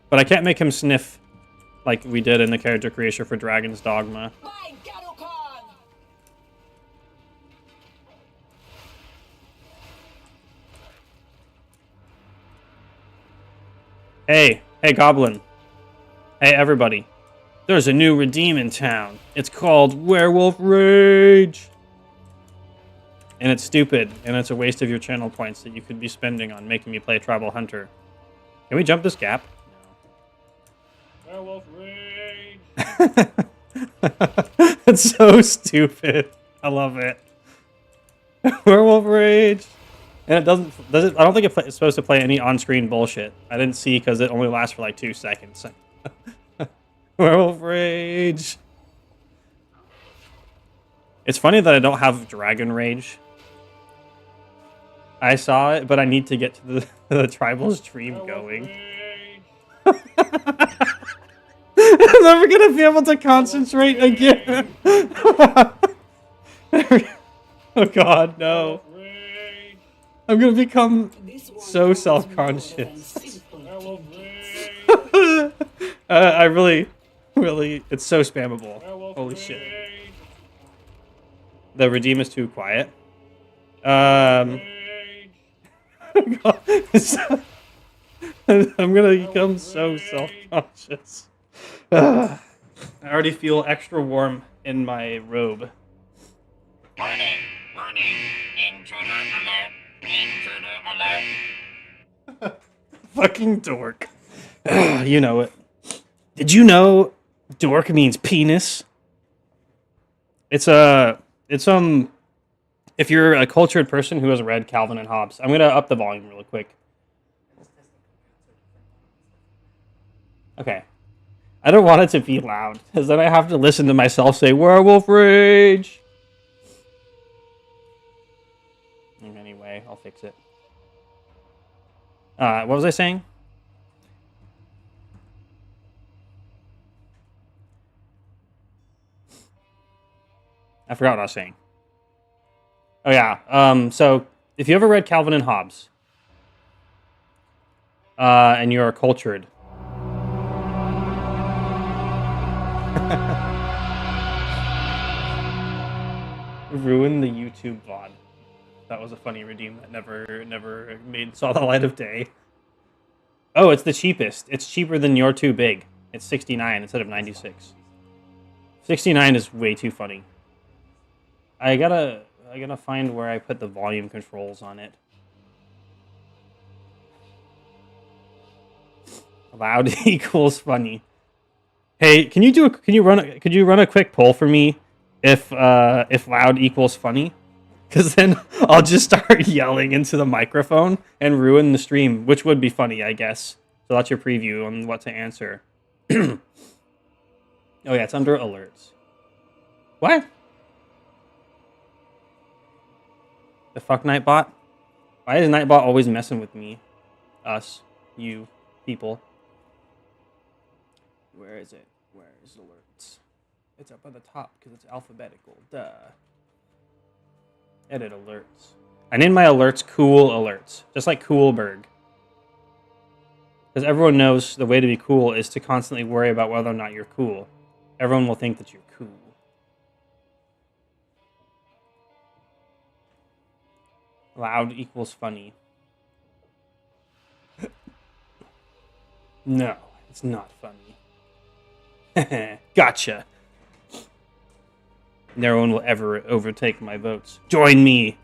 But I can't make him sniff like we did in the character creation for Dragon's Dogma. Hey, Goblin. Hey, everybody. There's a new redeem in town. It's called Werewolf Rage. And it's stupid, and it's a waste of your channel points that you could be spending on making me play Tribal Hunter. Can we jump this gap? No. Werewolf Rage! It's so stupid. I love it. Werewolf Rage! And it doesn't I don't think it's supposed to play any on-screen bullshit. I didn't see because it only lasts for like 2 seconds. Werewolf Rage! It's funny that I don't have Dragon Rage. I saw it, but I need to get to the tribal stream going. I'm never gonna be able to concentrate again. Oh god, no. I'm gonna become so self-conscious. I really, it's so spammable. Holy shit. The redeem is too quiet. I'm gonna become so self-conscious. I already feel extra warm in my robe. Warning, intruder alert, intruder alert. Fucking dork. You know it. Did you know dork means penis? If you're a cultured person who has read Calvin and Hobbes, I'm gonna up the volume really quick. Okay. I don't want it to be loud, because then I have to listen to myself say Werewolf Rage. Anyway, I'll fix it. What was I saying? I forgot what I was saying. Oh yeah. So if you ever read Calvin and Hobbes, And you're cultured. Ruin the YouTube VOD. That was a funny redeem that never saw the light of day. Oh, it's the cheapest. It's cheaper than You're Too Big. It's 69 instead of 96. 69 is way too funny. I gotta find where I put the volume controls on it. Loud equals funny. Hey, could you run a quick poll for me if loud equals funny? Because then I'll just start yelling into the microphone and ruin the stream, which would be funny, I guess. So that's your preview on what to answer. Oh yeah, it's under alerts. What? The fuck Nightbot? Why is Nightbot always messing with me? Us. You. People. Where is it? Where is alerts? It's up at the top because it's alphabetical. Duh. Edit alerts. I named my alerts cool alerts. Just like Coolberg. Because everyone knows the way to be cool is to constantly worry about whether or not you're cool. Everyone will think that you're cool. Loud equals funny. No, it's not funny. Gotcha. No one will ever overtake my votes. Join me.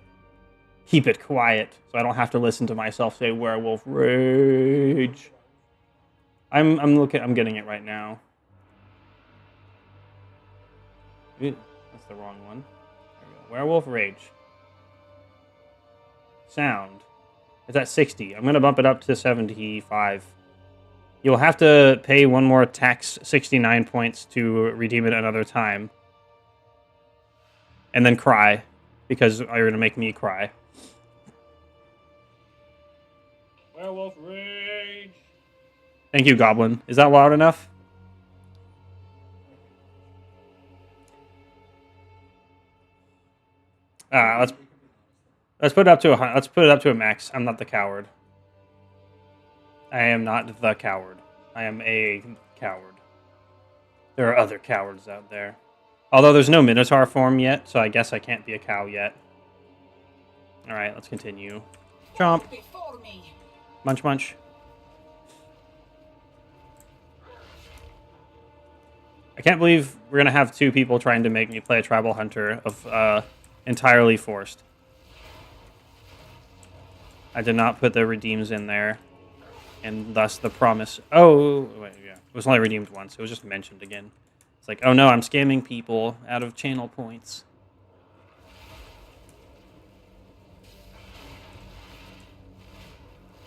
Keep it quiet, so I don't have to listen to myself say werewolf rage. I'm getting it right now. Ooh, that's the wrong one. There we go. Werewolf rage. Sound. It's at 60. I'm gonna bump it up to 75. You'll have to pay one more tax 69 points to redeem it another time. And then cry, because you're going to make me cry. Werewolf rage! Thank you, Goblin. Is that loud enough? Let's put it up to a max. I'm not the coward. I am not the coward. I am a coward. There are other cowards out there. Although there's no Minotaur form yet, so I guess I can't be a cow yet. Alright, let's continue. Chomp. Munch, munch. I can't believe we're going to have two people trying to make me play a tribal hunter of entirely forced. I did not put the redeems in there. And thus the promise... Oh, wait, yeah. It was only redeemed once. It was just mentioned again. It's like, oh no, I'm scamming people out of channel points.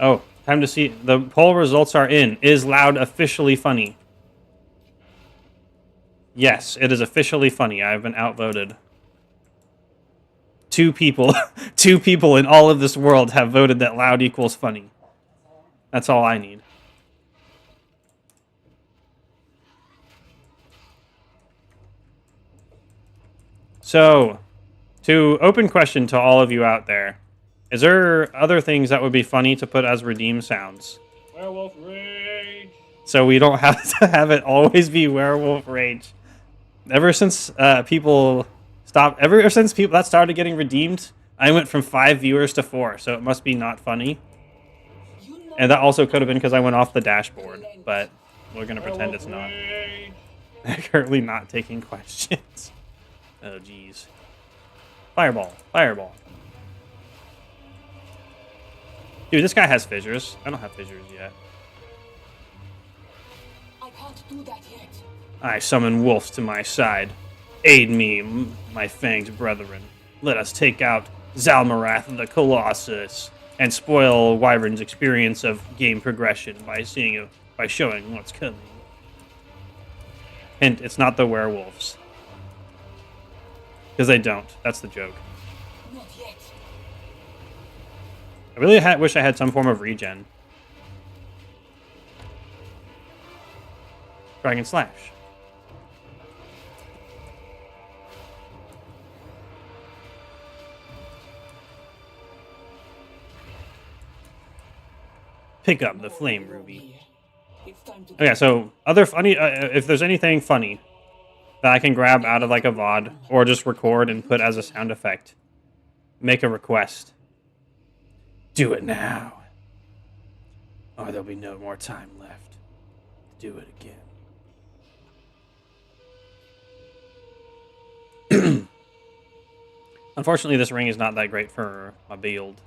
Oh, time to see. The poll results are in. Is Loud officially funny? Yes, it is officially funny. I have been outvoted. Two people in all of this world have voted that Loud equals funny. That's all I need. So, to open question to all of you out there, is there other things that would be funny to put as redeem sounds? Werewolf rage! So we don't have to have it always be werewolf rage. Ever since people that started getting redeemed, I went from 5 viewers to 4, so it must be not funny. And that also could have been because I went off the dashboard, but we're going to pretend it's not. I'm currently not taking questions. Oh, jeez. Fireball. Fireball. Dude, this guy has fissures. I don't have fissures yet. I can't do that yet. I summon wolves to my side. Aid me, my fanged brethren. Let us take out Zalmarath the Colossus and spoil Wyvern's experience of game progression by showing what's coming. Hint, it's not the werewolves. Because they don't. That's the joke. Not yet. I really wish I had some form of regen. Dragon Slash. Pick up the flame ruby. It's time to Okay, so other funny, if there's anything funny that I can grab out of like a VOD or just record and put as a sound effect, make a request. Do it now, or there'll be no more time left to do it again. Unfortunately, this ring is not that great for my build.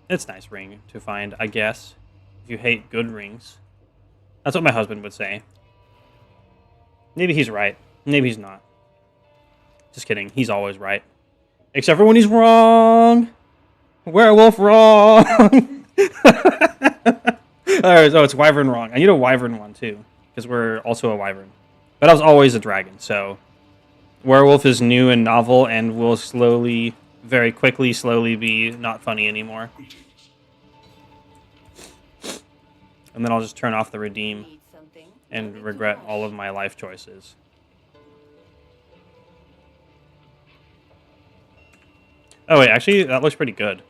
It's a nice ring to find, I guess, if you hate good rings. That's what my husband would say. Maybe he's right. Maybe he's not. Just kidding. He's always right. Except for when he's wrong. Werewolf wrong. Alright, so it's wyvern wrong. I need a wyvern one, too. Because we're also a wyvern. But I was always a dragon, so... Werewolf is new and novel and will slowly, very quickly, slowly be not funny anymore. And then I'll just turn off the redeem and regret all of my life choices. Oh wait, actually, that looks pretty good.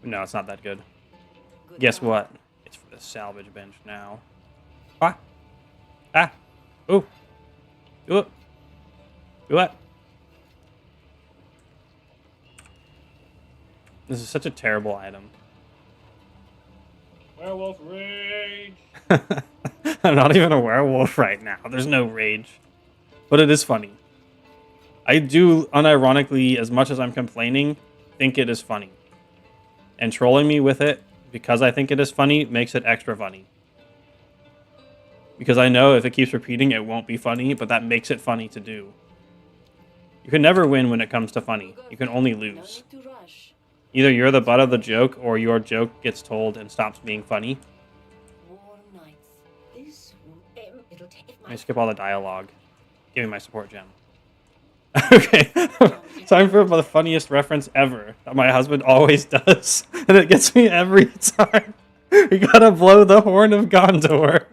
No, it's not that good. Guess what? It's for the salvage bench now. Ah! Ah! Ooh! Ooh! What? This is such a terrible item. Werewolf rage! I'm not even a werewolf right now. There's no rage. But it is funny. I do, unironically, as much as I'm complaining, think it is funny. And trolling me with it, because I think it is funny, makes it extra funny. Because I know if it keeps repeating, it won't be funny, but that makes it funny to do. You can never win when it comes to funny. You can only lose. Either you're the butt of the joke, or your joke gets told and stops being funny. Let me skip all the dialogue. Give me my support gem. Okay. Time for the funniest reference ever that my husband always does. And it gets me every time. We gotta blow the horn of Gondor.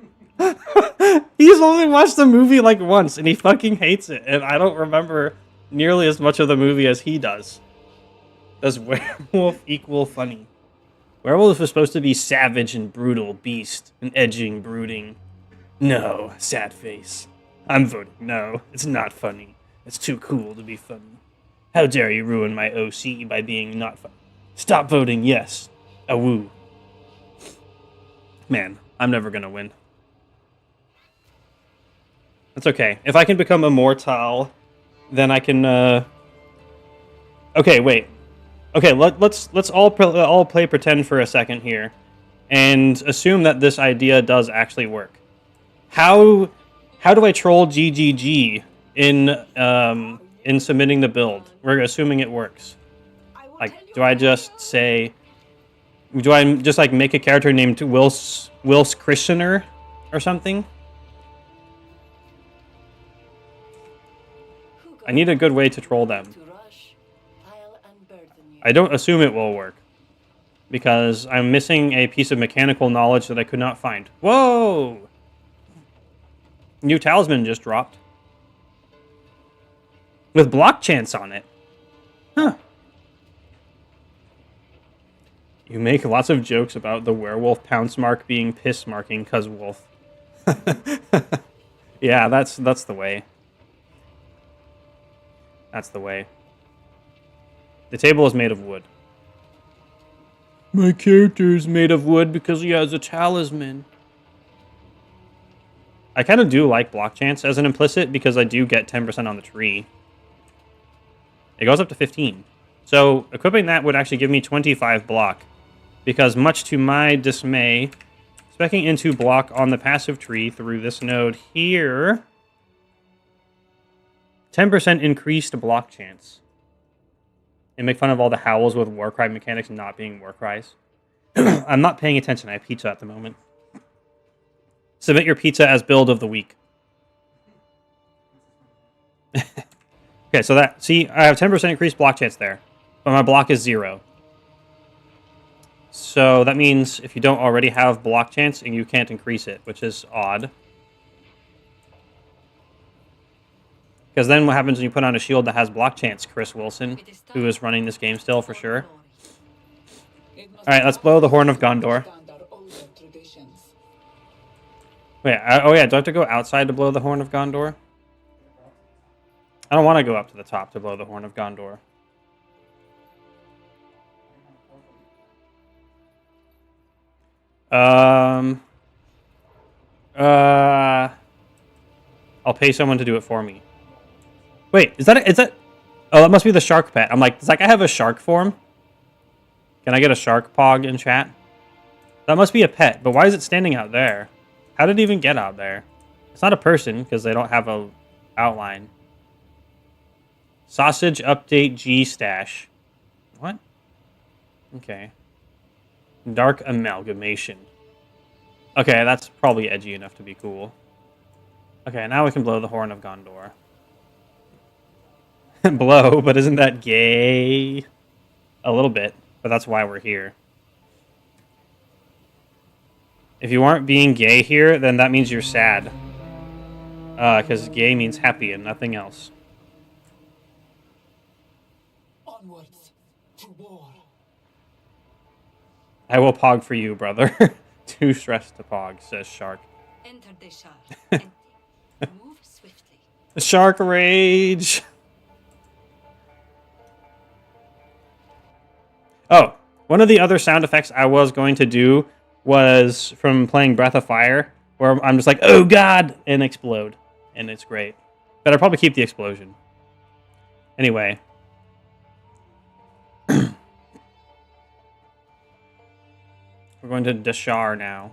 He's only watched the movie like once, and he fucking hates it. And I don't remember nearly as much of the movie as he does. Does werewolf equal funny? Werewolf is supposed to be savage and brutal beast, and edging, brooding. No, sad face. I'm voting no. It's not funny. It's too cool to be funny. How dare you ruin my OC by being not funny? Stop voting yes. A woo. Man, I'm never gonna win. That's okay. If I can become immortal, then I can. Okay, wait. Okay, let's all play pretend for a second here, and assume that this idea does actually work. How do I troll GGG in submitting the build? We're assuming it works. Like, do I just say? Do I just like make a character named Wills Christianer or something? I need a good way to troll them. I don't assume it will work, because I'm missing a piece of mechanical knowledge that I could not find. Whoa! New talisman just dropped. With block chance on it. Huh. You make lots of jokes about the werewolf pounce mark being piss marking cuz wolf. Yeah, that's the way. That's the way. The table is made of wood. My character is made of wood because he has a talisman. I kind of do like block chance as an implicit because I do get 10% on the tree. It goes up to 15. So equipping that would actually give me 25 block. Because much to my dismay, speccing into block on the passive tree through this node here, 10% increased block chance. And make fun of all the howls with Warcry mechanics not being Warcries. I'm not paying attention. I have pizza at the moment. Submit your pizza as build of the week. Okay, so that... See, I have 10% increased block chance there. But my block is 0. So that means if you don't already have block chance, and you can't increase it, which is odd. Because then what happens when you put on a shield that has block chance, Chris Wilson, who is running this game still for sure? Alright, let's blow the Horn of Gondor. Wait, oh yeah, do I have to go outside to blow the Horn of Gondor? I don't want to go up to the top to blow the Horn of Gondor. I'll pay someone to do it for me. Wait, is that... Oh, that must be the shark pet. I'm like, does that guy have a shark form? Can I get a shark pog in chat? That must be a pet, but why is it standing out there? How did it even get out there? It's not a person, because they don't have a outline. Sausage update G stash. What? Okay. Dark amalgamation. Okay, that's probably edgy enough to be cool. Okay, now we can blow the Horn of Gondor. Blow, but isn't that gay? A little bit, but that's why we're here. If you aren't being gay here, then that means you're sad. Because gay means happy and nothing else. Onwards to war. I will pog for you, brother. Too stressed to pog, says Shark. Enter the shark. And move swiftly. Shark rage! Oh, one of the other sound effects I was going to do was from playing Breath of Fire, where I'm just like, oh god, and explode. And it's great. But I'll probably keep the explosion. Anyway. We're going to Dashar now.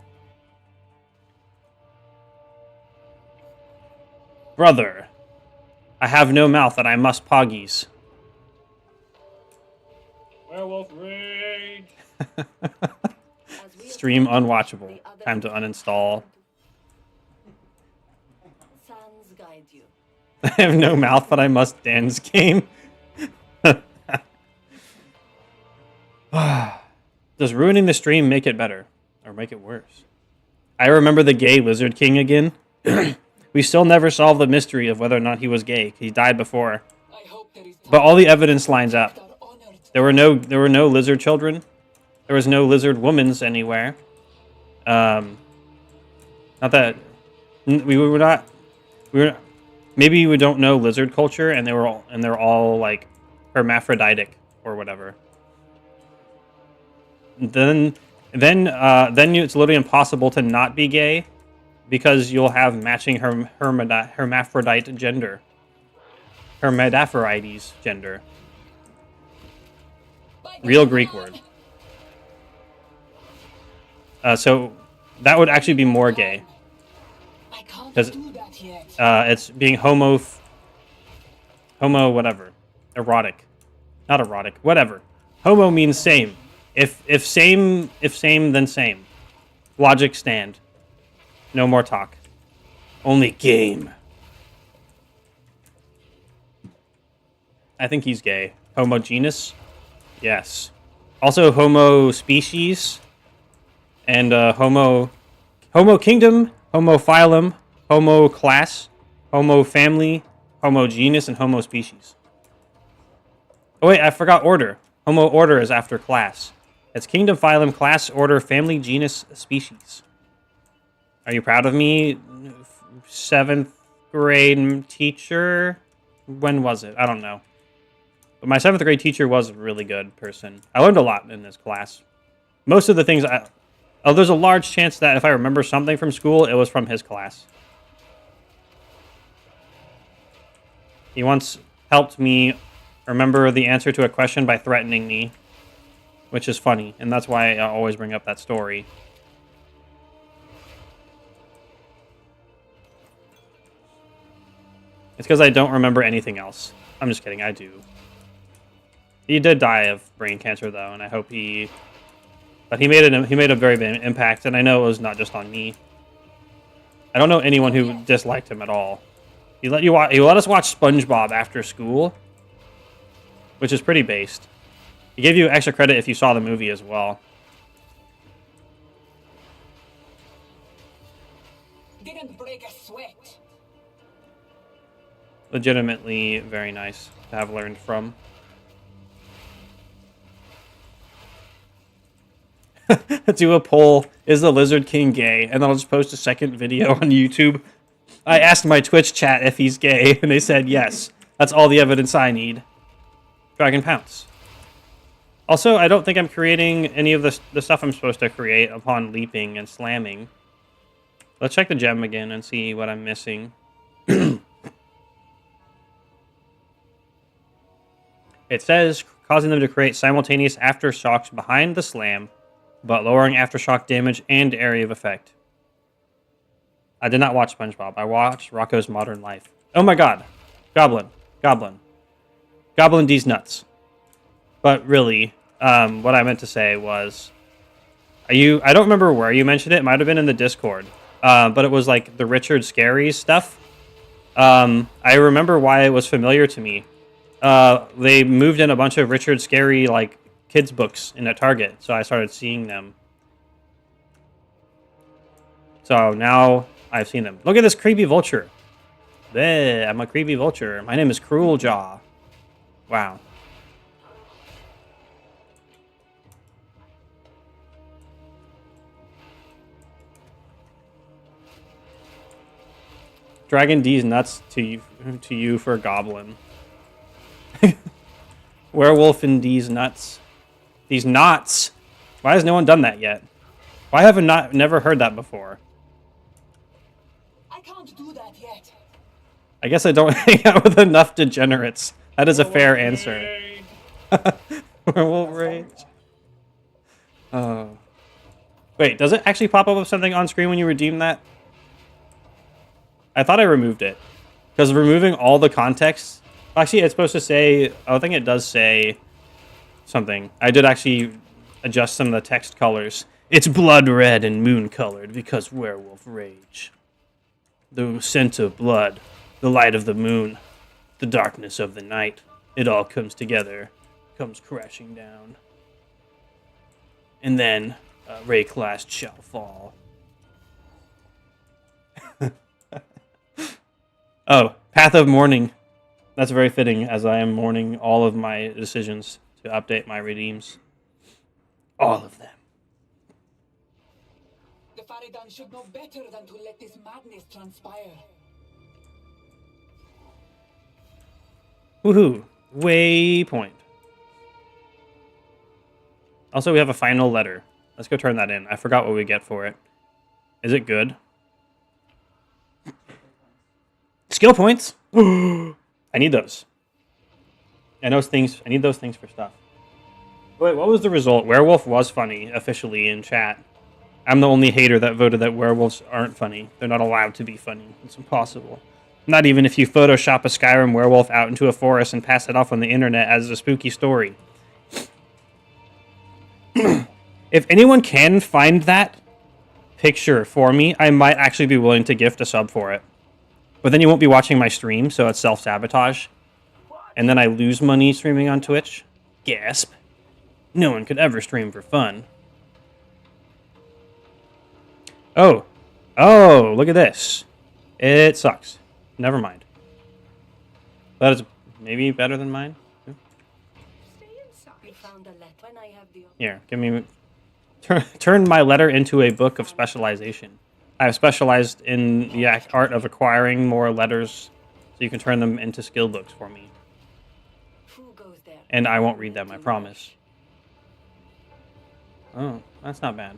Brother, I have no mouth and I must poggies. Werewolf rage! Stream unwatchable. Time to uninstall. Sans guide you. I have no mouth, but I must dance game. Does ruining the stream make it better? Or make it worse? I remember the gay Lizard King again. We still never solved the mystery of whether or not he was gay. He died before. But all the evidence lines up. There were no lizard children. There was no lizard womans anywhere. Not that we were not. Maybe we don't know lizard culture, and they're all like hermaphroditic or whatever. Then it's literally impossible to not be gay, because you'll have matching hermaphrodite gender, hermaphrodites gender. Real Greek word. So that would actually be more gay, because it's being homo whatever, erotic, not erotic, whatever. Homo means same. If same, then same. Logic stand. No more talk. Only game. I think he's gay. Homo genus? Yes. Also homo species. And homo kingdom, homo phylum, homo class, homo family, homo genus, and homo species. Oh wait, I forgot order. Homo order is after class. It's kingdom, phylum, class, order, family, genus, species. Are you proud of me, 7th grade teacher? When was it? I don't know. But my 7th grade teacher was a really good person. I learned a lot in this class. Most of the things there's a large chance that if I remember something from school, it was from his class. He once helped me remember the answer to a question by threatening me, which is funny, and that's why I always bring up that story. It's because I don't remember anything else. I'm just kidding, I do. He did die of brain cancer, though, and I hope But he made a very big impact, and I know it was not just on me. I don't know anyone who disliked him at all. He let us watch SpongeBob after school, which is pretty based. He gave you extra credit if you saw the movie as well. Didn't break a sweat. Legitimately very nice to have learned from. do a poll, is the Lizard King gay? And then I'll just post a second video on YouTube. I asked my Twitch chat if he's gay, and they said yes. That's all the evidence I need. Dragon Pounce. Also, I don't think I'm creating any of the stuff I'm supposed to create upon leaping and slamming. Let's check the gem again and see what I'm missing. It says, causing them to create simultaneous aftershocks behind the slam, but lowering aftershock damage and area of effect. I did not watch SpongeBob. I watched Rocko's Modern Life. Oh my god. Goblin. Goblin D's nuts. But really, what I meant to say was, I don't remember where you mentioned it. It might have been in the Discord. But it was like the Richard Scarry stuff. I remember why it was familiar to me. They moved in a bunch of Richard Scarry, like, kids' books in a Target, so I started seeing them. So now I've seen them. Look at this creepy vulture. Bleh, I'm a creepy vulture. My name is Cruel Jaw. Wow. Dragon D's nuts to you for a goblin. Werewolf in D's nuts. These knots. Why has no one done that yet? Why have I never heard that before? I can't do that yet. I guess I don't hang out with enough degenerates. That is a fair answer. Werewolf rage. Oh. Wait, does it actually pop up with something on screen when you redeem that? I thought I removed it. Because removing all the context... Actually, it's supposed to say... I think it does say something. I did actually adjust some of the text colors. It's blood red and moon colored because werewolf rage. The scent of blood, the light of the moon, the darkness of the night. It all comes together, comes crashing down. And then Rayclast shall fall. Oh, Path of Mourning. That's very fitting, as I am mourning all of my decisions to update my redeems. All of them. The Faridan should know better than to let this madness transpire. Woohoo. Waypoint. Also, we have a final letter. Let's go turn that in. I forgot what we get for it. Is it good? Skill points? I need those. I need those things for stuff. Wait, what was the result? Werewolf was funny, officially, in chat. I'm the only hater that voted that werewolves aren't funny. They're not allowed to be funny. It's impossible. Not even if you Photoshop a Skyrim werewolf out into a forest and pass it off on the internet as a spooky story. If anyone can find that picture for me, I might actually be willing to gift a sub for it. But then you won't be watching my stream, so it's self-sabotage. And then I lose money streaming on Twitch. Gasp. No one could ever stream for fun. Oh. Oh, look at this. It sucks. Never mind. That is maybe better than mine. Stay inside. You found a letter when I have the... Here, give me... Turn my letter into a book of specialization. I've specialized in the art of acquiring more letters so you can turn them into skill books for me. Who goes there? And I won't read them, I promise. Oh, that's not bad.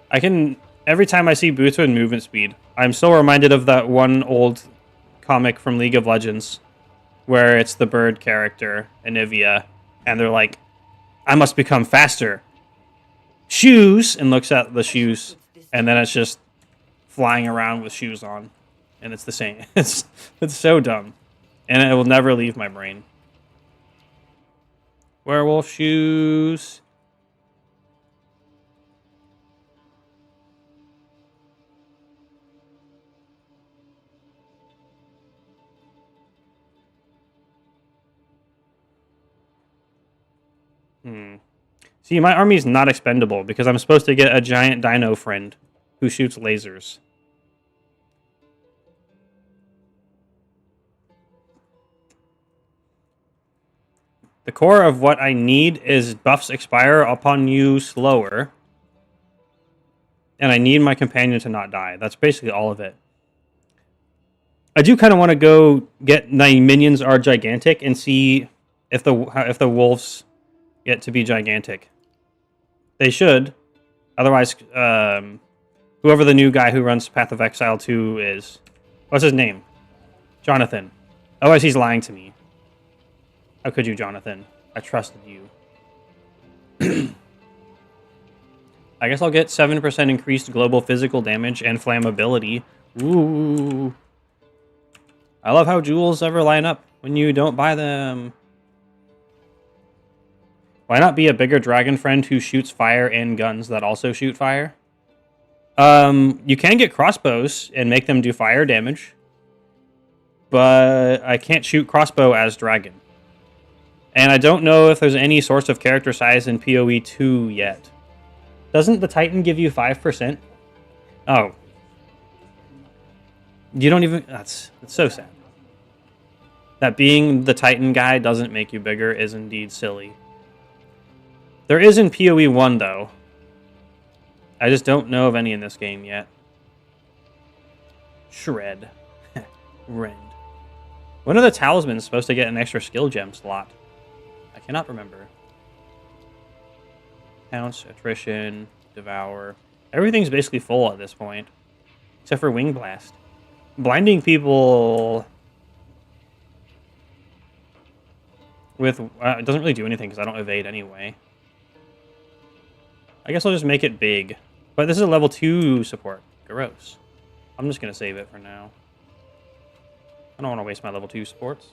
I can... Every time I see boots with movement speed, I'm still reminded of that one old comic from League of Legends where it's the bird character, Anivia, and they're like, I must become faster. Shoes! And looks at the shoes, and then it's just flying around with shoes on. And it's the same. It's so dumb. And it will never leave my brain. Werewolf shoes. See, my army's not expendable because I'm supposed to get a giant dino friend who shoots lasers. The core of what I need is buffs expire upon you slower. And I need my companion to not die. That's basically all of it. I do kind of want to go get my minions are gigantic and see if the wolves get to be gigantic. They should. Otherwise, whoever the new guy who runs Path of Exile 2 is. What's his name? Jonathan. Otherwise, he's lying to me. How could you, Jonathan? I trusted you. I guess I'll get 7% increased global physical damage and flammability. Ooh. I love how jewels ever line up when you don't buy them. Why not be a bigger dragon friend who shoots fire and guns that also shoot fire? You can get crossbows and make them do fire damage. But I can't shoot crossbow as dragon. And I don't know if there's any source of character size in PoE 2 yet. Doesn't the Titan give you 5%? Oh. You don't even... That's so sad. That being the Titan guy doesn't make you bigger is indeed silly. There is in PoE 1, though. I just don't know of any in this game yet. Shred. Rend. When are the talismans supposed to get an extra skill gem slot? I cannot remember. Pounce, attrition, devour. Everything's basically full at this point. Except for Wing Blast. Blinding people... with... it doesn't really do anything because I don't evade anyway. I guess I'll just make it big. But this is a level 2 support. Gross. I'm just going to save it for now. I don't want to waste my level 2 supports.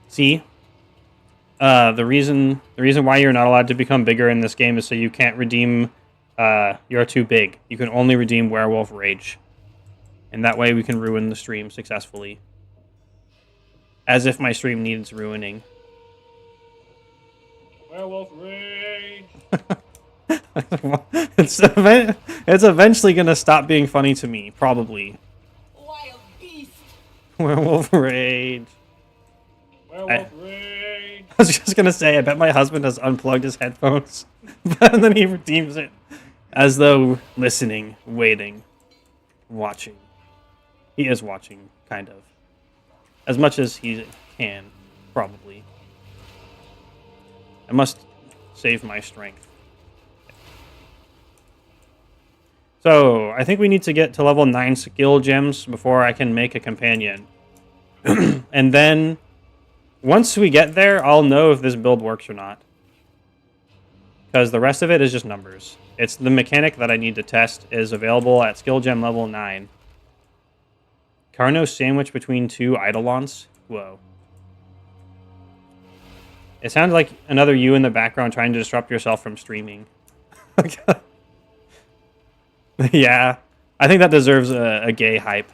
See? The reason why you're not allowed to become bigger in this game is so you can't redeem you're too big. You can only redeem Werewolf Rage. And that way we can ruin the stream successfully. As if my stream needs ruining. Werewolf Rage! It's eventually going to stop being funny to me, probably. Wild beast. Werewolf Rage. Werewolf Rage. I was just going to say, I bet my husband has unplugged his headphones. And then he redeems it. As though listening, waiting, watching. He is watching, kind of. As much as he can, probably. I must save my strength. So, I think we need to get to level 9 skill gems before I can make a companion. And then, once we get there, I'll know if this build works or not. Because the rest of it is just numbers. It's the mechanic that I need to test is available at skill gem level 9. Carno sandwich between 2 Eidolons? Whoa. It sounds like another you in the background trying to disrupt yourself from streaming. Yeah, I think that deserves a gay hype.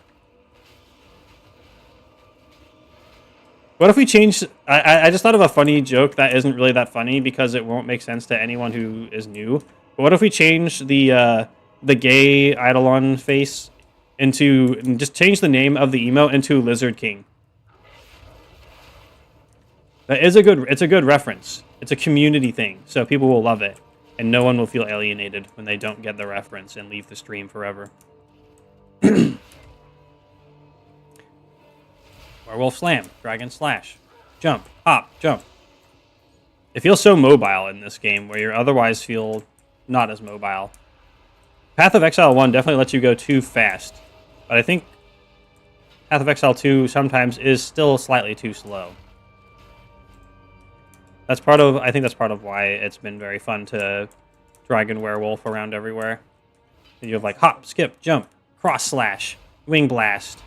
What if we change... I just thought of a funny joke that isn't really that funny because it won't make sense to anyone who is new. But what if we change the gay Eidolon face into... Just change the name of the emote into Lizard King. That is it's a good reference. It's a community thing, so people will love it. And no one will feel alienated when they don't get the reference and leave the stream forever. Werewolf Slam, Dragon Slash, jump, hop, jump. It feels so mobile in this game where you otherwise feel not as mobile. Path of Exile 1 definitely lets you go too fast. But I think Path of Exile 2 sometimes is still slightly too slow. I think that's part of why it's been very fun to Dragon Werewolf around everywhere. And you have like hop, skip, jump, cross slash, wing blast.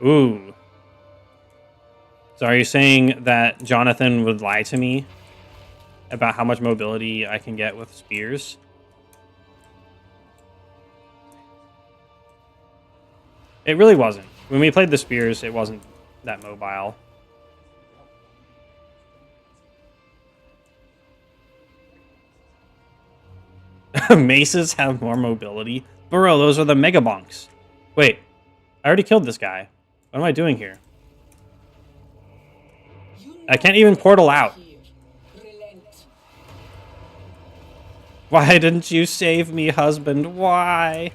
Ooh. So are you saying that Jonathan would lie to me about how much mobility I can get with spears? It really wasn't. When we played the spears, it wasn't that mobile. Maces have more mobility. Bro, those are the mega bonks. Wait, I already killed this guy. What am I doing here? I can't even portal out. Why didn't you save me, husband? Why?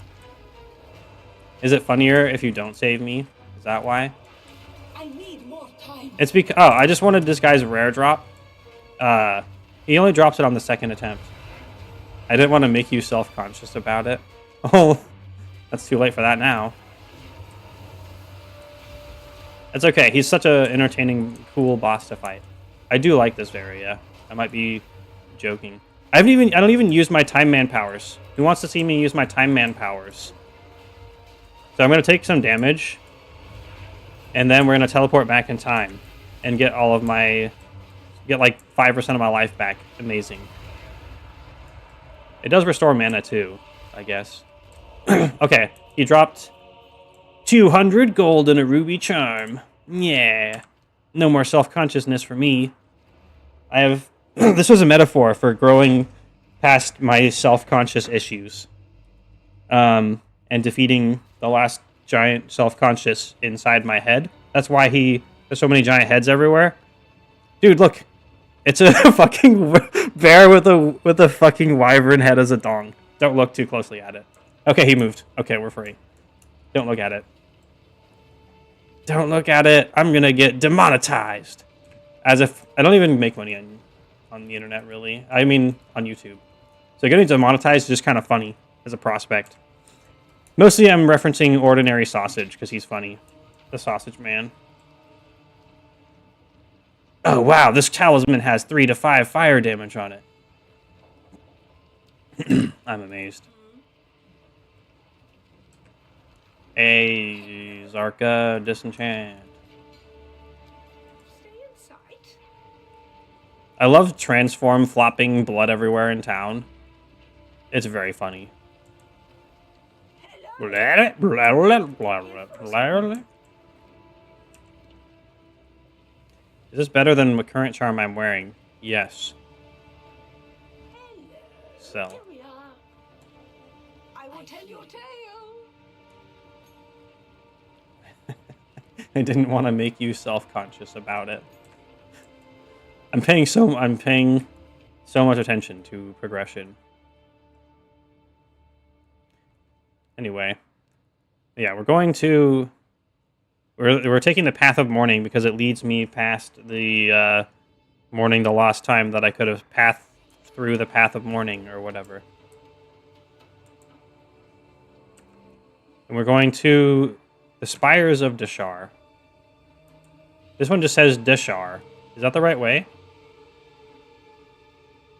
Is it funnier if you don't save me? Is that why? I need more time. It's because... Oh, I just wanted this guy's rare drop. He only drops it on the second attempt. I didn't want to make you self-conscious about it. Oh, that's too late for that now. It's okay. He's such a entertaining, cool boss to fight. I do like this area. I might be joking. I don't even use my time man powers. Who wants to see me use my time man powers? So I'm going to take some damage. And then we're going to teleport back in time. And get all of my... Get like 5% of my life back. Amazing. It does restore mana too, I guess. Okay, he dropped 200 gold and a ruby charm. Yeah. No more self-consciousness for me. I have... This was a metaphor for growing past my self-conscious issues. And defeating the last giant self-conscious inside my head. That's why there's so many giant heads everywhere. Dude, look. It's a fucking bear with a fucking wyvern head as a dong. Don't look too closely at it. Okay, he moved. Okay, we're free. Don't look at it. Don't look at it. I'm gonna get demonetized. As if I don't even make money on the internet, really. I mean, on YouTube. So getting demonetized is just kind of funny as a prospect. Mostly I'm referencing Ordinary Sausage because he's funny. The Sausage Man. Oh, wow, this talisman has 3 to 5 fire damage on it. I'm amazed. Hey, Zarka, disenchant. Stay inside. I love transform flopping blood everywhere in town. It's very funny. Is this better than the current charm I'm wearing? Yes. Sell. Here we are. I will tell your tale. I didn't want to make you self-conscious about it. I'm paying so much attention to progression. Anyway, yeah, we're taking the path of mourning because it leads me past the mourning the lost time that I could have passed through the path of mourning or whatever. And we're going to the Spires of Dashar. This one just says Dashar. Is that the right way?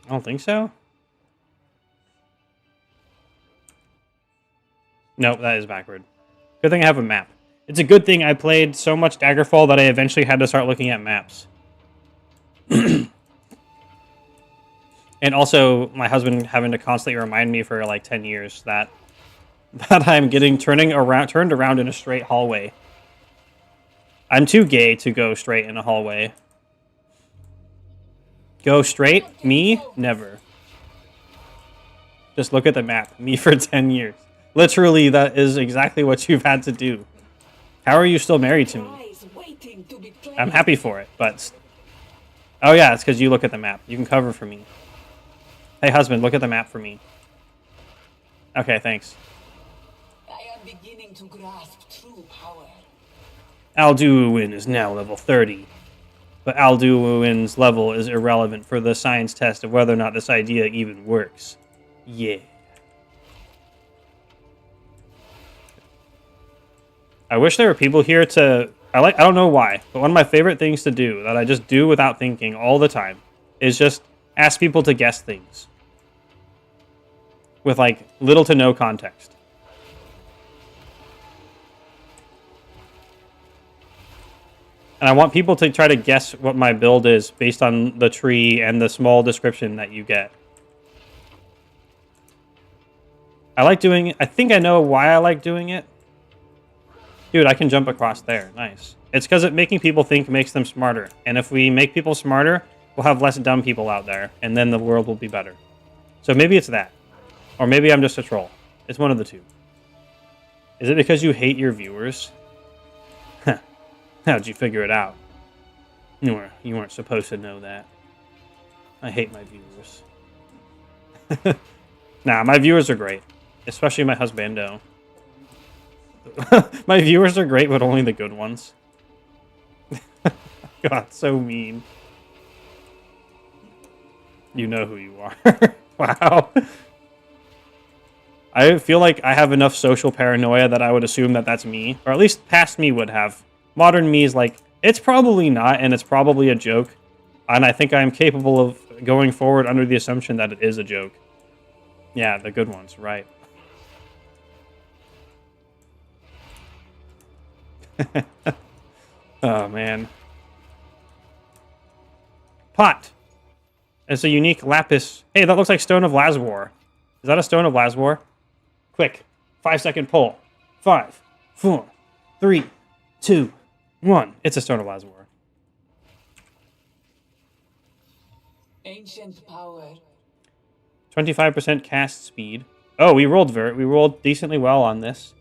I don't think so. Nope, that is backward. Good thing I have a map. It's a good thing I played so much Daggerfall that I eventually had to start looking at maps. And also, my husband having to constantly remind me for like 10 years that I'm getting turned around in a straight hallway. I'm too gay to go straight in a hallway. Go straight? Me? Never. Just look at the map. Me for 10 years. Literally, that is exactly what you've had to do. How are you still married to me? I'm happy for it, but... Oh yeah, it's because you look at the map. You can cover for me. Hey, husband, look at the map for me. Okay, thanks. I am beginning to grasp true power. Alduin is now level 30. But Alduin's level is irrelevant for the science test of whether or not this idea even works. Yeah. I wish there were people here to... I don't know why, but one of my favorite things to do that I just do without thinking all the time is just ask people to guess things. With, like, little to no context. And I want people to try to guess what my build is based on the tree and the small description that you get. I like doing it. I think I know why I like doing it. Dude, I can jump across there. Nice. It's because making people think makes them smarter. And if we make people smarter, we'll have less dumb people out there. And then the world will be better. So maybe it's that. Or maybe I'm just a troll. It's one of the two. Is it because you hate your viewers? How'd you figure it out? You weren't supposed to know that. I hate my viewers. Nah, my viewers are great. Especially my husbando. My viewers are great, but only the good ones. God, so mean. You know who you are. Wow. I feel like I have enough social paranoia that I would assume that that's me. Or at least past me would have. Modern me is like, it's probably not, and it's probably a joke. And I think I'm capable of going forward under the assumption that it is a joke. Yeah, the good ones, right. Oh, man. Pot. It's a unique lapis. Hey, that looks like Stone of Lazwar. Is that a Stone of Lazwar? Quick. 5-second poll. 5, 4, 3, 2, 1. It's a Stone of Lazwar. Ancient power. 25% cast speed. Oh, we rolled decently well on this.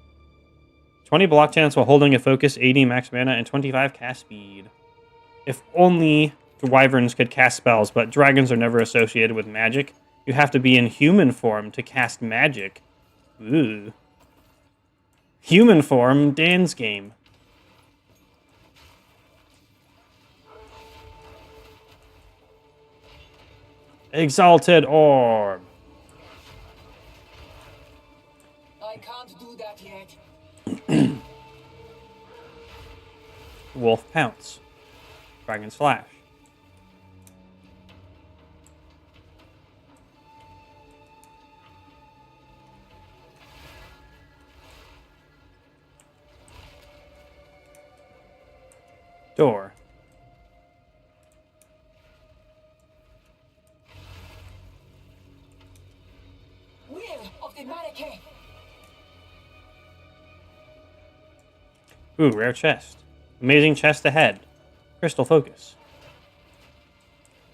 20 block chance while holding a focus, 80 max mana, and 25 cast speed. If only the wyverns could cast spells, but dragons are never associated with magic. You have to be in human form to cast magic. Ooh. Human form, Dan's game. Exalted Orb. I can't do that yet. Wolf Pounce. Dragon Slash. Door. Will of the Marike. Ooh, rare chest. Amazing chest ahead. Crystal focus.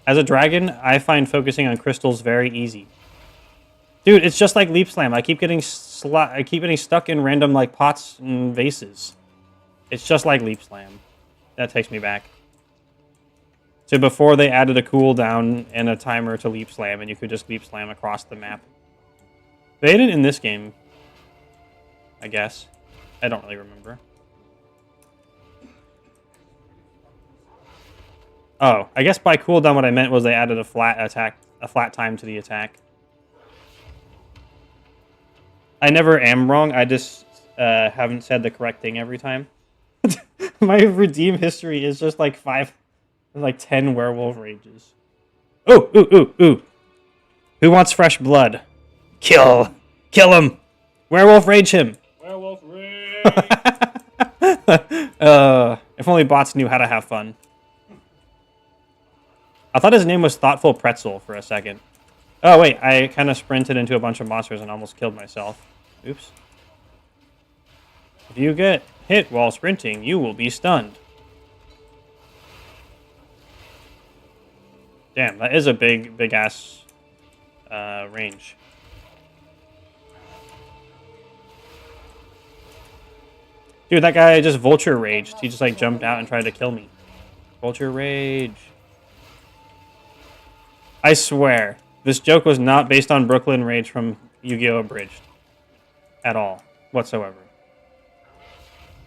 As a dragon, I find focusing on crystals very easy. Dude, it's just like Leap Slam. I keep getting stuck in random like pots and vases. It's just like Leap Slam. That takes me back to before they added a cooldown and a timer to Leap Slam, and you could just Leap Slam across the map. They did it in this game, I guess. I don't really remember. Oh, I guess by cooldown what I meant was they added a flat time to the attack. I never am wrong. I just haven't said the correct thing every time. My redeem history is just like 10 werewolf rages. Ooh, ooh, ooh, ooh. Who wants fresh blood? Kill him. Werewolf rage him. Werewolf rage. If only bots knew how to have fun. I thought his name was Thoughtful Pretzel for a second. Oh, wait. I kind of sprinted into a bunch of monsters and almost killed myself. Oops. If you get hit while sprinting, you will be stunned. Damn, that is a big-ass range. Dude, that guy just Vulture Raged. He just, like, jumped out and tried to kill me. Vulture Rage. I swear, this joke was not based on Brooklyn Rage from Yu-Gi-Oh! Abridged. At all. Whatsoever.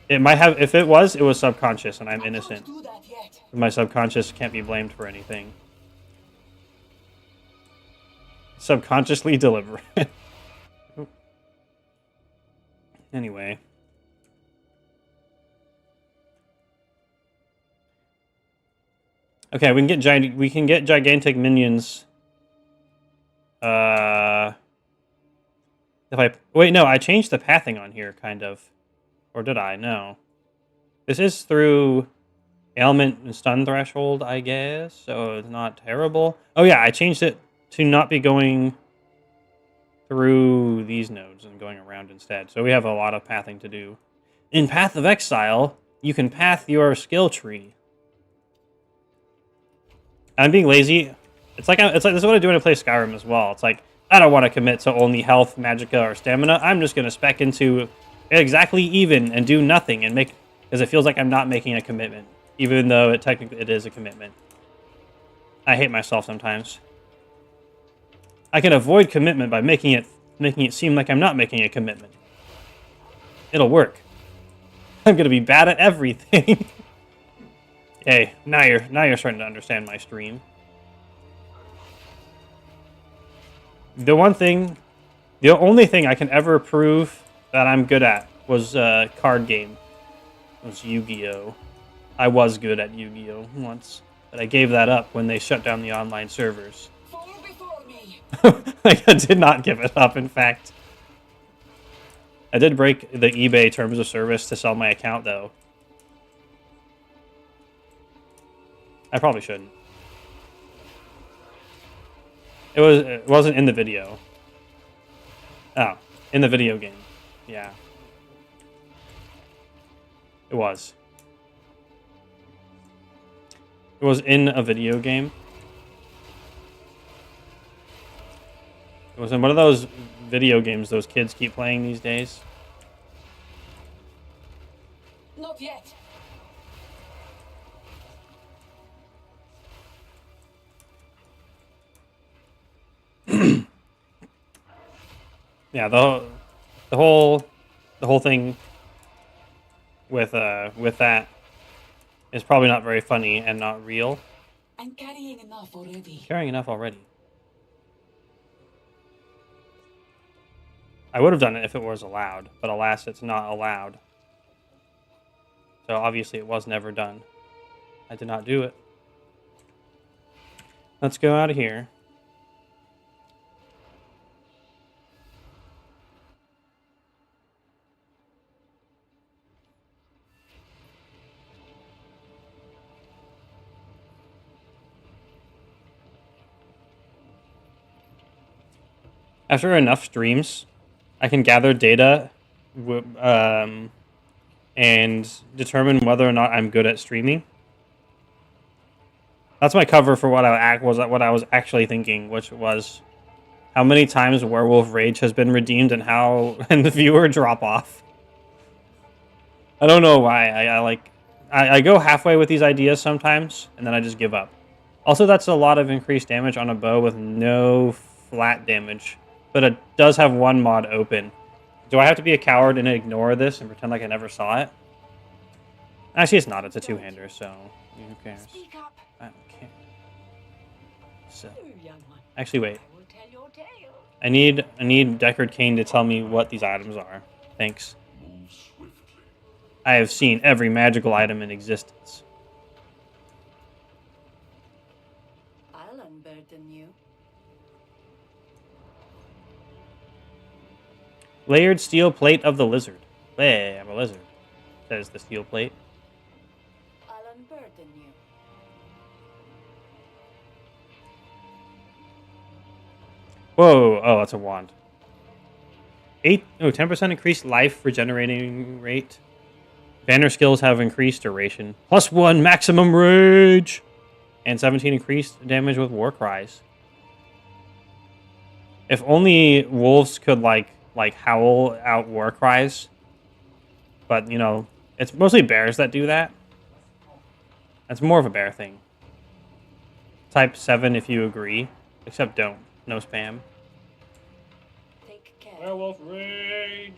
It might have... If it was subconscious, and I'm innocent. Do that yet. My subconscious can't be blamed for anything. Subconsciously deliberate. Anyway. Okay, we can get gigantic minions. Wait, no, I changed the pathing on here, kind of. Or did I? No. This is through ailment and stun threshold, I guess, so it's not terrible. Oh yeah, I changed it to not be going through these nodes and going around instead. So we have a lot of pathing to do. In Path of Exile, you can path your skill tree. I'm being lazy. It's like this is what I do when I play Skyrim as well. It's like I don't want to commit to only health, magicka, or stamina. I'm just gonna spec into exactly even and do nothing and make because it feels like I'm not making a commitment, even though technically it is a commitment. I hate myself sometimes. I can avoid commitment by making it seem like I'm not making a commitment. It'll work. I'm gonna be bad at everything. Hey, now you're starting to understand my stream. The only thing I can ever prove that I'm good at was card game. It was Yu-Gi-Oh. I was good at Yu-Gi-Oh once, but I gave that up when they shut down the online servers. Fall before me. Like, I did not give it up, in fact. I did break the eBay terms of service to sell my account, though. I probably shouldn't. It wasn't in the video. Oh, in the video game. Yeah. It was. It was in a video game. It was in one of those video games those kids keep playing these days. Not yet. Yeah, the whole thing with that is probably not very funny and not real. I'm carrying enough already. Carrying enough already. I would have done it if it was allowed, but alas, it's not allowed. So obviously it was never done. I did not do it. Let's go out of here. After enough streams, I can gather data and determine whether or not I'm good at streaming. That's my cover for what I was actually thinking, which was how many times Werewolf Rage has been redeemed and and the viewer drop off. I don't know why. I go halfway with these ideas sometimes, and then I just give up. Also, that's a lot of increased damage on a bow with no flat damage. But it does have one mod open. Do I have to be a coward and ignore this and pretend like I never saw it? Actually, it's not. It's a two-hander, so who cares? Speak up, I don't care. So, young one. actually, wait. I will tell your tale. I need Deckard Cain to tell me what these items are. Thanks. Move swiftly. I have seen every magical item in existence. I'll unburden you. Layered steel plate of the lizard. Hey, I'm a lizard, says the steel plate. I'll unburden you. Whoa, oh, that's a wand. 10% increased life regenerating rate. Banner skills have increased duration. +1 maximum rage. And 17 increased damage with war cries. If only wolves could like howl out war cries. But, you know, it's mostly bears that do that. That's more of a bear thing. Type 7 if you agree. Except don't. No spam. Take care. Werewolf rage.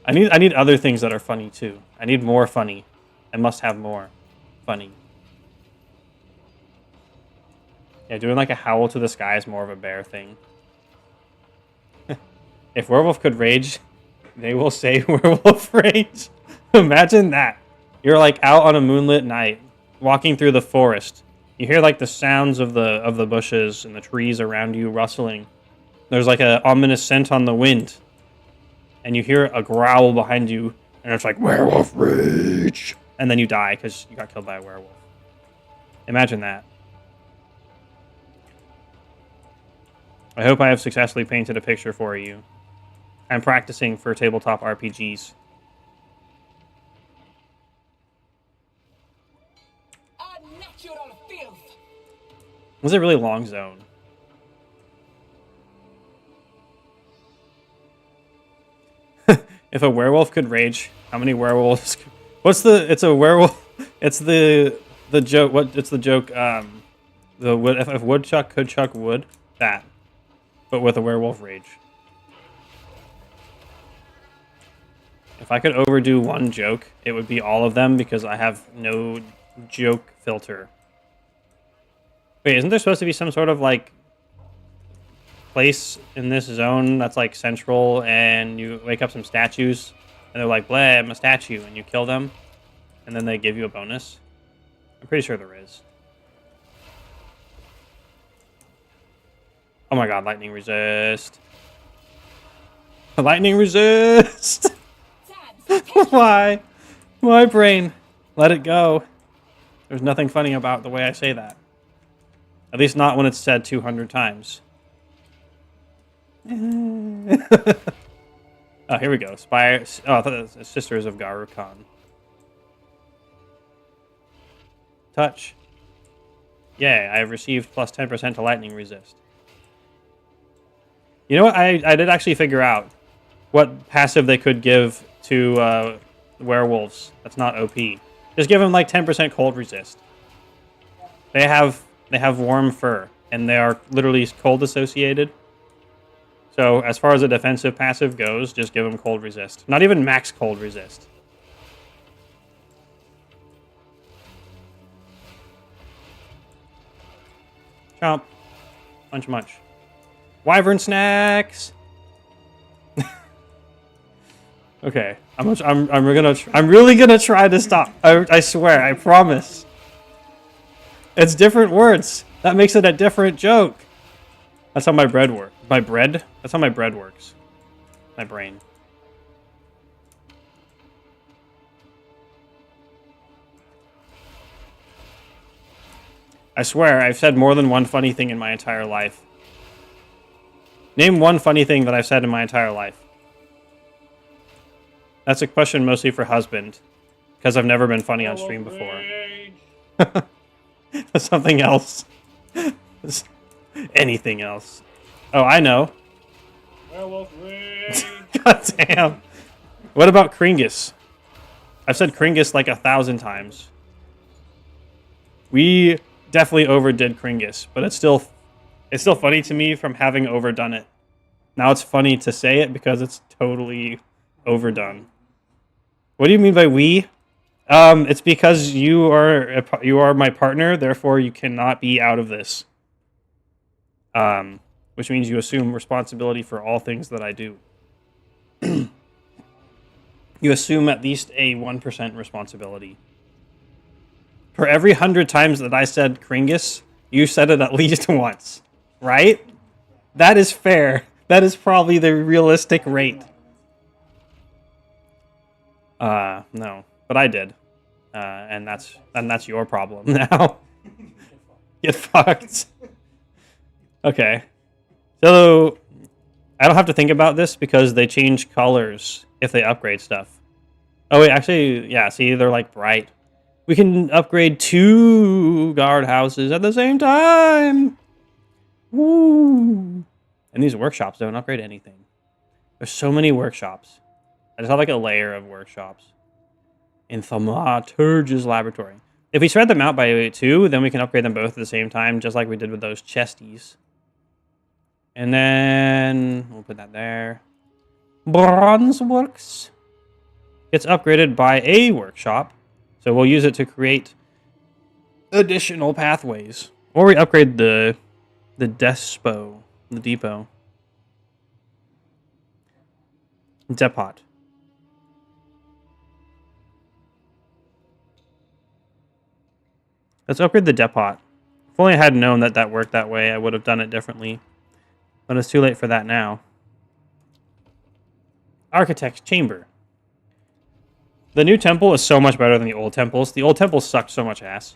I need other things that are funny too. I need more funny. I must have more funny. Yeah, doing like a howl to the sky is more of a bear thing. If Werewolf could rage, they will say Werewolf rage. Imagine that. You're like out on a moonlit night, walking through the forest. You hear like the sounds of the bushes and the trees around you rustling. There's like an ominous scent on the wind. And you hear a growl behind you, and it's like, Werewolf rage! And then you die because you got killed by a werewolf. Imagine that. I hope I have successfully painted a picture for you. I'm practicing for tabletop RPGs. Unnatural filth. It was a really long zone. If a werewolf could rage, how many werewolves? What's the? It's a werewolf. It's the joke. What? It's the joke. The wood. If woodchuck could chuck wood, that, but with a werewolf rage. If I could overdo one joke, it would be all of them because I have no joke filter. Wait, isn't there supposed to be some sort of like place in this zone that's like central, and you wake up some statues and they're like, "Blah, I'm a statue," and you kill them, and then they give you a bonus? I'm pretty sure there is. Oh my god, lightning resist. Lightning resist! Why? My brain. Let it go. There's nothing funny about the way I say that. At least not when it's said 200 times. Oh, here we go. Spire. Oh, I thought it was Sisters of Garukan. Touch. Yay, I have received plus 10% to lightning resist. You know what? I did actually figure out what passive they could give to werewolves. That's not OP. Just give them like 10% cold resist. They have warm fur, and they are literally cold associated. So as far as a defensive passive goes, just give them cold resist. Not even max cold resist. Chomp. Munch munch. Wyvern snacks. Okay, I'm really gonna try to stop. I swear, I promise. It's different words. That makes it a different joke. That's how my bread works. My bread? That's how my bread works. My brain. I swear, I've said more than one funny thing in my entire life. Name one funny thing that I've said in my entire life. That's a question mostly for husband, because I've never been funny on stream before. Something else. Anything else. Oh, I know. Werewolf rage. God damn. What about Kringus? I've said Kringus like 1,000 times. We definitely overdid Kringus, but it's still funny to me from having overdone it. Now it's funny to say it because it's totally overdone. What do you mean by we? It's because you are my partner, therefore you cannot be out of this. Which means you assume responsibility for all things that I do. You assume at least a 1% responsibility. For every 100 times that I said Kringus, you said it at least once. Right? That is fair. That is probably the realistic rate. No. But I did. And that's your problem now. Get fucked. Okay. So, I don't have to think about this because they change colors if they upgrade stuff. Oh wait, actually, yeah, see, they're like bright. We can upgrade 2 guardhouses at the same time! Woo! And these workshops don't upgrade anything. There's so many workshops. I just have like a layer of workshops. In Thaumaturge's laboratory. If we spread them out by 2, then we can upgrade them both at the same time, just like we did with those chesties. And then we'll put that there. Bronze works. It's upgraded by a workshop, so we'll use it to create additional pathways. Or we upgrade the depot. Depot. Let's upgrade the depot. If only I had known that worked that way, I would have done it differently. But it's too late for that now. Architect's Chamber. The new temple is so much better than the old temples. The old temples sucked so much ass.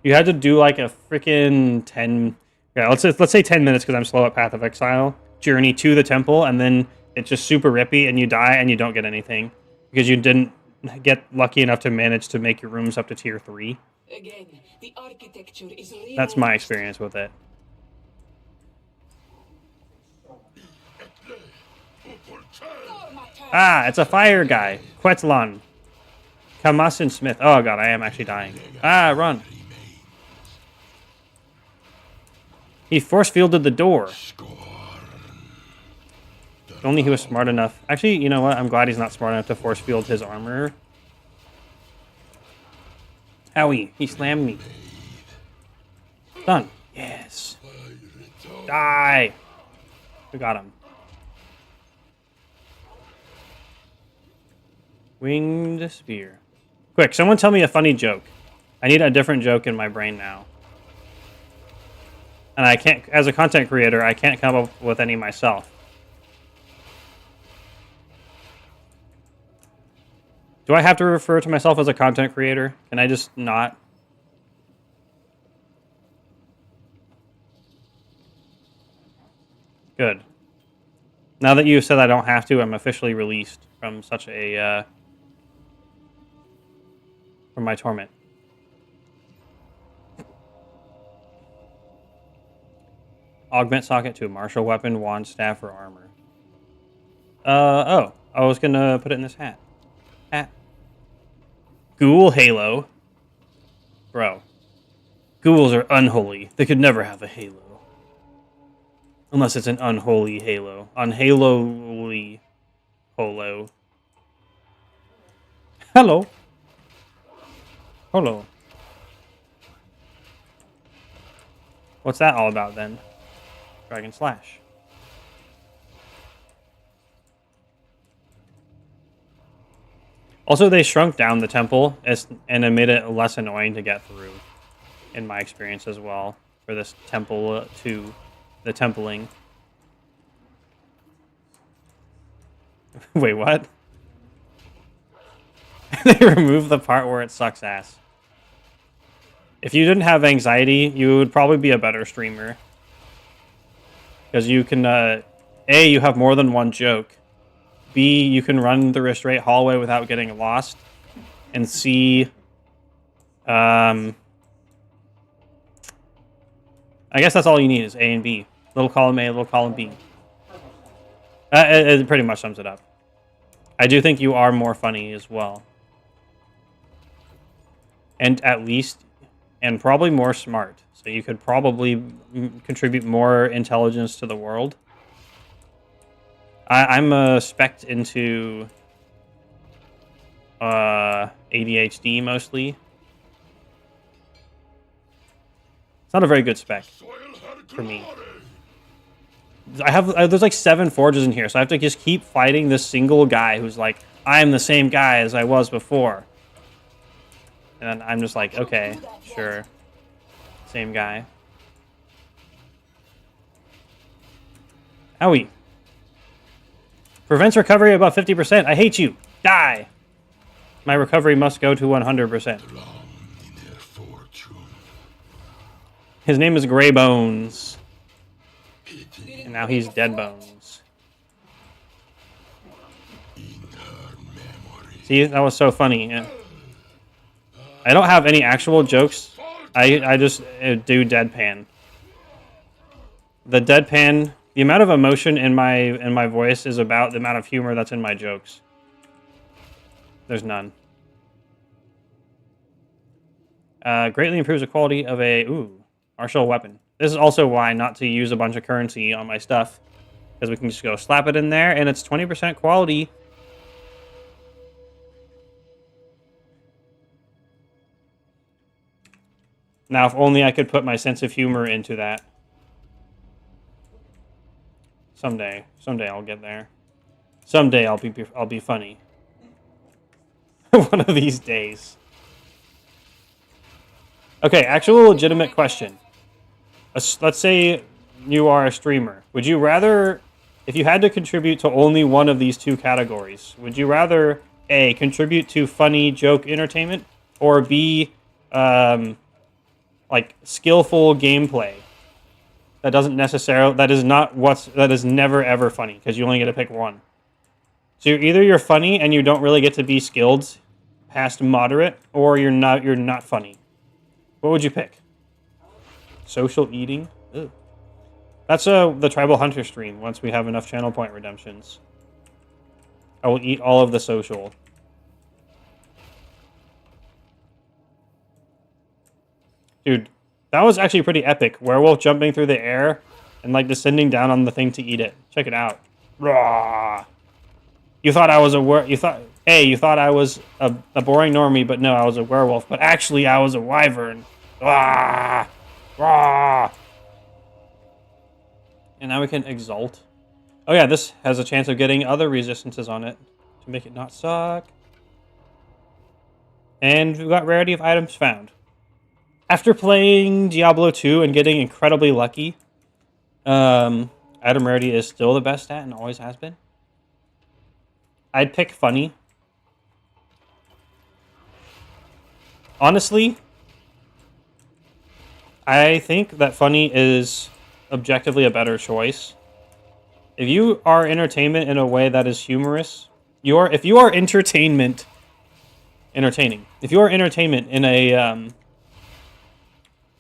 You had to do like a freaking 10... Yeah, let's say 10 minutes because I'm slow at Path of Exile. journey to the temple, and then it's just super rippy, and you die, and you don't get anything because you didn't get lucky enough to manage to make your rooms up to tier 3. Again, the architecture is really That's my experience with it. Ah, it's a fire guy. Quetzalon. Kamasin Smith. Oh god, I am actually dying. Ah, run. He force fielded the door. If only he was smart enough. Actually, you know what? I'm glad he's not smart enough to force field his armor. Howie, he slammed me. Done. Yes. Die. We got him. Winged spear. Quick, someone tell me a funny joke. I need a different joke in my brain now. And I can't, as a content creator, I can't come up with any myself. Do I have to refer to myself as a content creator? Can I just not? Good. Now that you said I don't have to, I'm officially released from such a, from my torment. Augment socket to a martial weapon, wand, staff, or armor. Oh. I was gonna put it in this hat. Ghoul halo. Bro. Ghouls are unholy. They could never have a halo. Unless it's an unholy halo. Unhalo-ly holo. Hello. Hello. What's that all about then? Dragon Slash. Also, they shrunk down the temple and it made it less annoying to get through, in my experience as well, for this temple to the templing. Wait, what? They removed the part where it sucks ass. If you didn't have anxiety, you would probably be a better streamer. Because you can, A, you have more than one joke. B, you can run the restraint hallway without getting lost. And C, I guess that's all you need is A and B. Little column A, little column B. It pretty much sums it up. I do think you are more funny as well. And at least, and probably more smart. So you could probably contribute more intelligence to the world. I'm a spec into ADHD mostly. It's not a very good spec for me. There's like 7 forges in here, so I have to just keep fighting this single guy who's like, I'm the same guy as I was before. And I'm just like, okay, sure. Same guy. Owie. Prevents recovery about 50%. I hate you. Die. My recovery must go to 100%. His name is Grey Bones. And now he's Dead Bones. See, that was so funny. Yeah. I don't have any actual jokes. I just do deadpan. The deadpan, the amount of emotion in my voice is about the amount of humor that's in my jokes. There's none. Greatly improves the quality of a martial weapon. This is also why not to use a bunch of currency on my stuff, because we can just go slap it in there and it's 20% quality. Now, if only I could put my sense of humor into that. Someday I'll get there. Someday I'll be funny. One of these days. Okay, actual legitimate question. Let's say you are a streamer. Would you rather, if you had to contribute to only one of these 2 categories, would you rather A, contribute to funny joke entertainment, or B, like skillful gameplay? that doesn't necessarily, that is never ever funny, because you only get to pick one. So you're funny and you don't really get to be skilled past moderate, or you're not funny. What would you pick? Social eating? Ew. That's the Tribal Hunter stream, once we have enough channel point redemptions. I will eat all of the social. Dude, that was actually pretty epic. Werewolf jumping through the air and like descending down on the thing to eat it. Check it out. Raw. You thought I was you thought I was a boring normie, but no, I was a werewolf. But actually, I was a wyvern. Rah. Rah. And now we can exalt. Oh yeah, this has a chance of getting other resistances on it to make it not suck. And we got rarity of items found. After playing Diablo 2 and getting incredibly lucky, item rarity is still the best stat and always has been. I'd pick funny. Honestly, I think that funny is objectively a better choice. If you are entertainment in a way that is humorous, if you are entertainment in a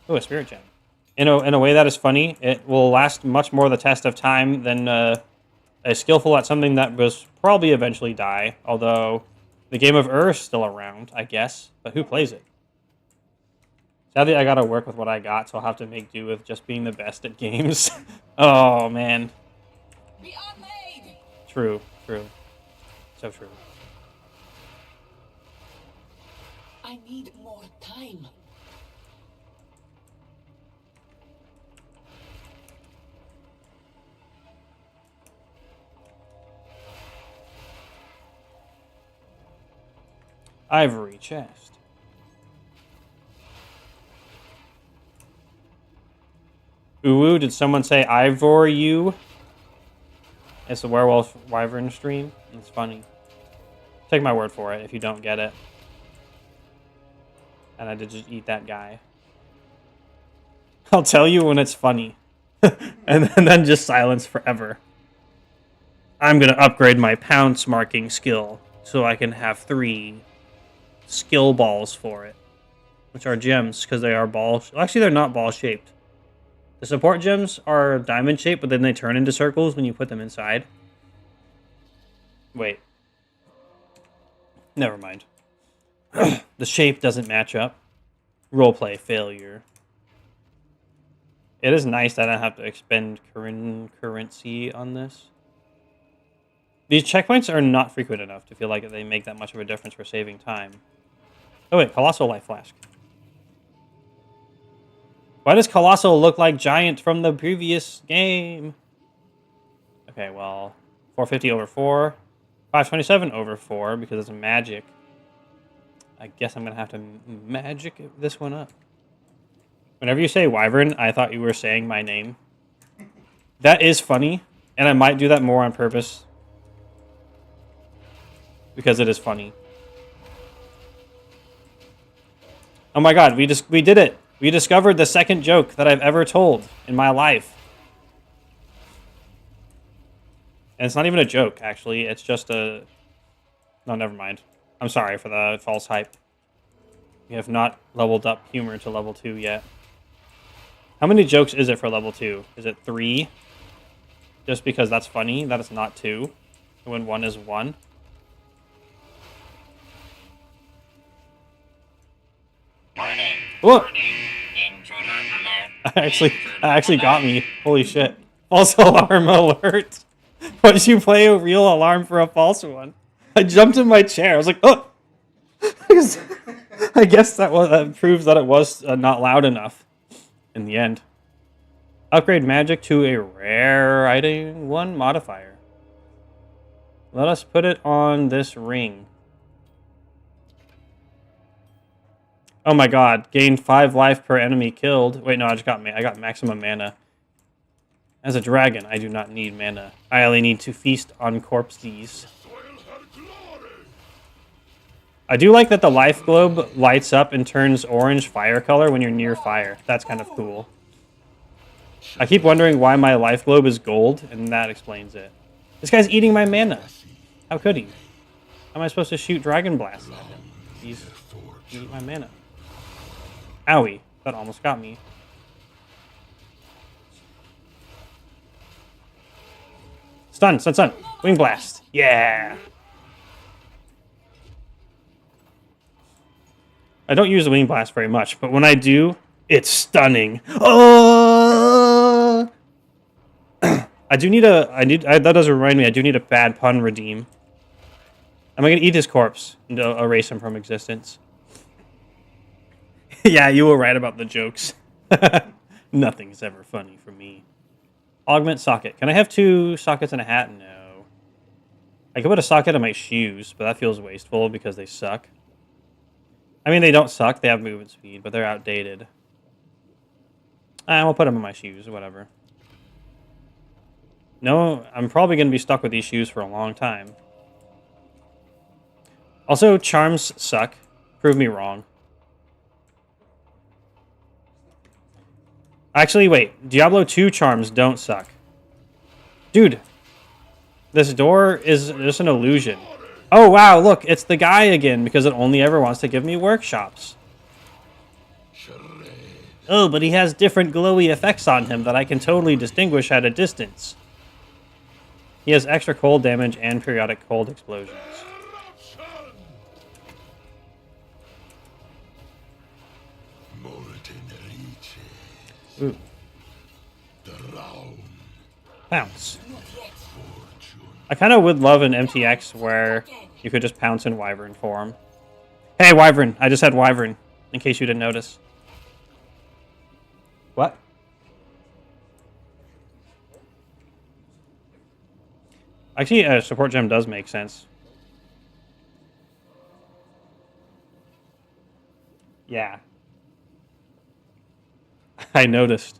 a spirit gem. In a way that is funny, it will last much more the test of time than a skillful at something that was probably eventually die. Although the game of is still around, I guess. But who plays it? Sadly, I gotta work with what I got, so I'll have to make do with just being the best at games. Oh man. True. So true. I need more time. Ivory chest. Ooh, did someone say Ivor you? It's a werewolf wyvern stream. It's funny. Take my word for it if you don't get it. And I did just eat that guy. I'll tell you when it's funny. and then just silence forever. I'm going to upgrade my pounce marking skill so I can have 3 skill balls for it. Which are gems because they are ball... Actually, they're not ball-shaped. The support gems are diamond-shaped, but then they turn into circles when you put them inside. Wait. Never mind. The shape doesn't match up. Roleplay failure. It is nice that I don't have to expend currency on this. These checkpoints are not frequent enough to feel like they make that much of a difference for saving time. Oh wait, Colossal Life Flask. Why does Colossal look like Giant from the previous game? Okay, well, 450 over 4. 527 over 4 because it's magic. I guess I'm going to have to magic this one up. Whenever you say Wyvern, I thought you were saying my name. That is funny, and I might do that more on purpose. Because it is funny. Oh my god, we did it! We discovered the second joke that I've ever told in my life. And it's not even a joke, actually. It's just a... No, never mind. I'm sorry for the false hype. We have not leveled up humor to level 2 yet. How many jokes is it for level 2? Is it 3? Just because that's funny, that it's not 2. When 1 is 1. Whoa! That actually got me. Holy shit. False alarm alert. Why did you play a real alarm for a false one? I jumped in my chair. I was like, oh! I guess that proves that it was not loud enough in the end. Upgrade magic to a rare item 1 modifier. Let us put it on this ring. Oh my god, gained 5 life per enemy killed. Wait, no, I got maximum mana. As a dragon, I do not need mana. I only need to feast on corpses. I do like that the life globe lights up and turns orange fire color when you're near fire. That's kind of cool. I keep wondering why my life globe is gold, and that explains it. This guy's eating my mana. How could he? How am I supposed to shoot Dragon Blast at him? He's eating my mana. Owie. That almost got me. Stun, stun, stun. Wing Blast. Yeah. I don't use the Wing Blast very much, but when I do, it's stunning. Oh! I do need a... that does remind me, I do need a bad pun redeem. Am I going to eat his corpse and erase him from existence? Yeah, you were right about the jokes. Nothing's ever funny for me. Augment socket. Can I have 2 sockets and a hat? No. I could put a socket on my shoes, but that feels wasteful because they suck. I mean, they don't suck. They have movement speed, but they're outdated. We'll put them on my shoes, whatever. No, I'm probably going to be stuck with these shoes for a long time. Also, charms suck. Prove me wrong. Actually, wait. Diablo 2 charms don't suck. Dude. This door is just an illusion. Oh, wow, look. It's the guy again because it only ever wants to give me workshops. Oh, but he has different glowy effects on him that I can totally distinguish at a distance. He has extra cold damage and periodic cold explosions. Ooh. Pounce. I kind of would love an MTX where you could just pounce in Wyvern form. Hey, Wyvern! I just had Wyvern, in case you didn't notice. What? Actually, a support gem does make sense. Yeah. I noticed.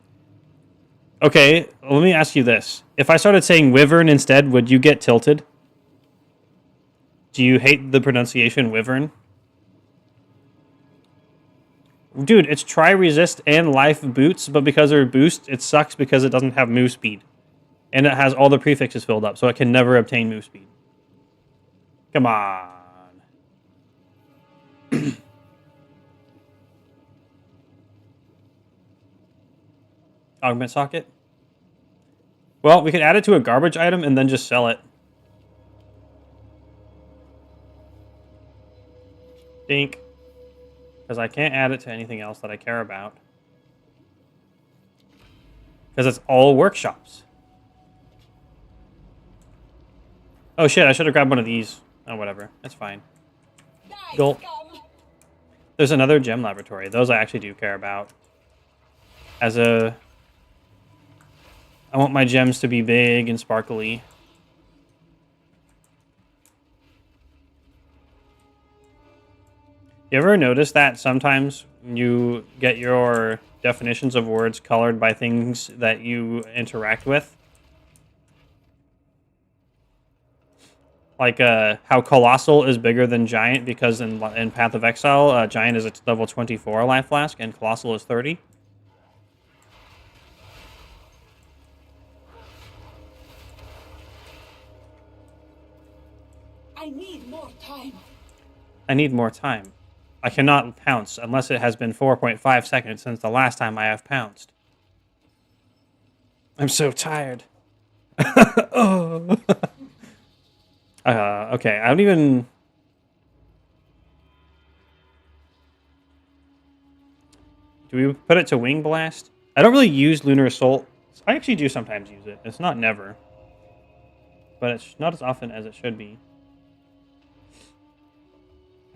Okay, let me ask you this. If I started saying Wyvern instead, would you get tilted? Do you hate the pronunciation Wyvern? Dude, it's try, resist, and life boots, but because they're boost, it sucks because it doesn't have move speed. And it has all the prefixes filled up, so it can never obtain move speed. Come on. Augment socket? Well, we could add it to a garbage item and then just sell it. Dink. Because I can't add it to anything else that I care about. Because it's all workshops. Oh shit, I should have grabbed one of these. Oh, whatever. That's fine. Gulp. There's another gem laboratory. Those I actually do care about. As a... I want my gems to be big and sparkly. You ever notice that sometimes you get your definitions of words colored by things that you interact with? Like how Colossal is bigger than Giant because in Path of Exile, Giant is a level 24 life flask and Colossal is 30. I need more time. I need more time. I cannot pounce unless it has been 4.5 seconds since the last time I have pounced. I'm so tired. Oh. Okay, I don't even... Do we put it to Wing Blast? I don't really use Lunar Assault. I actually do sometimes use it. It's not never. But it's not as often as it should be.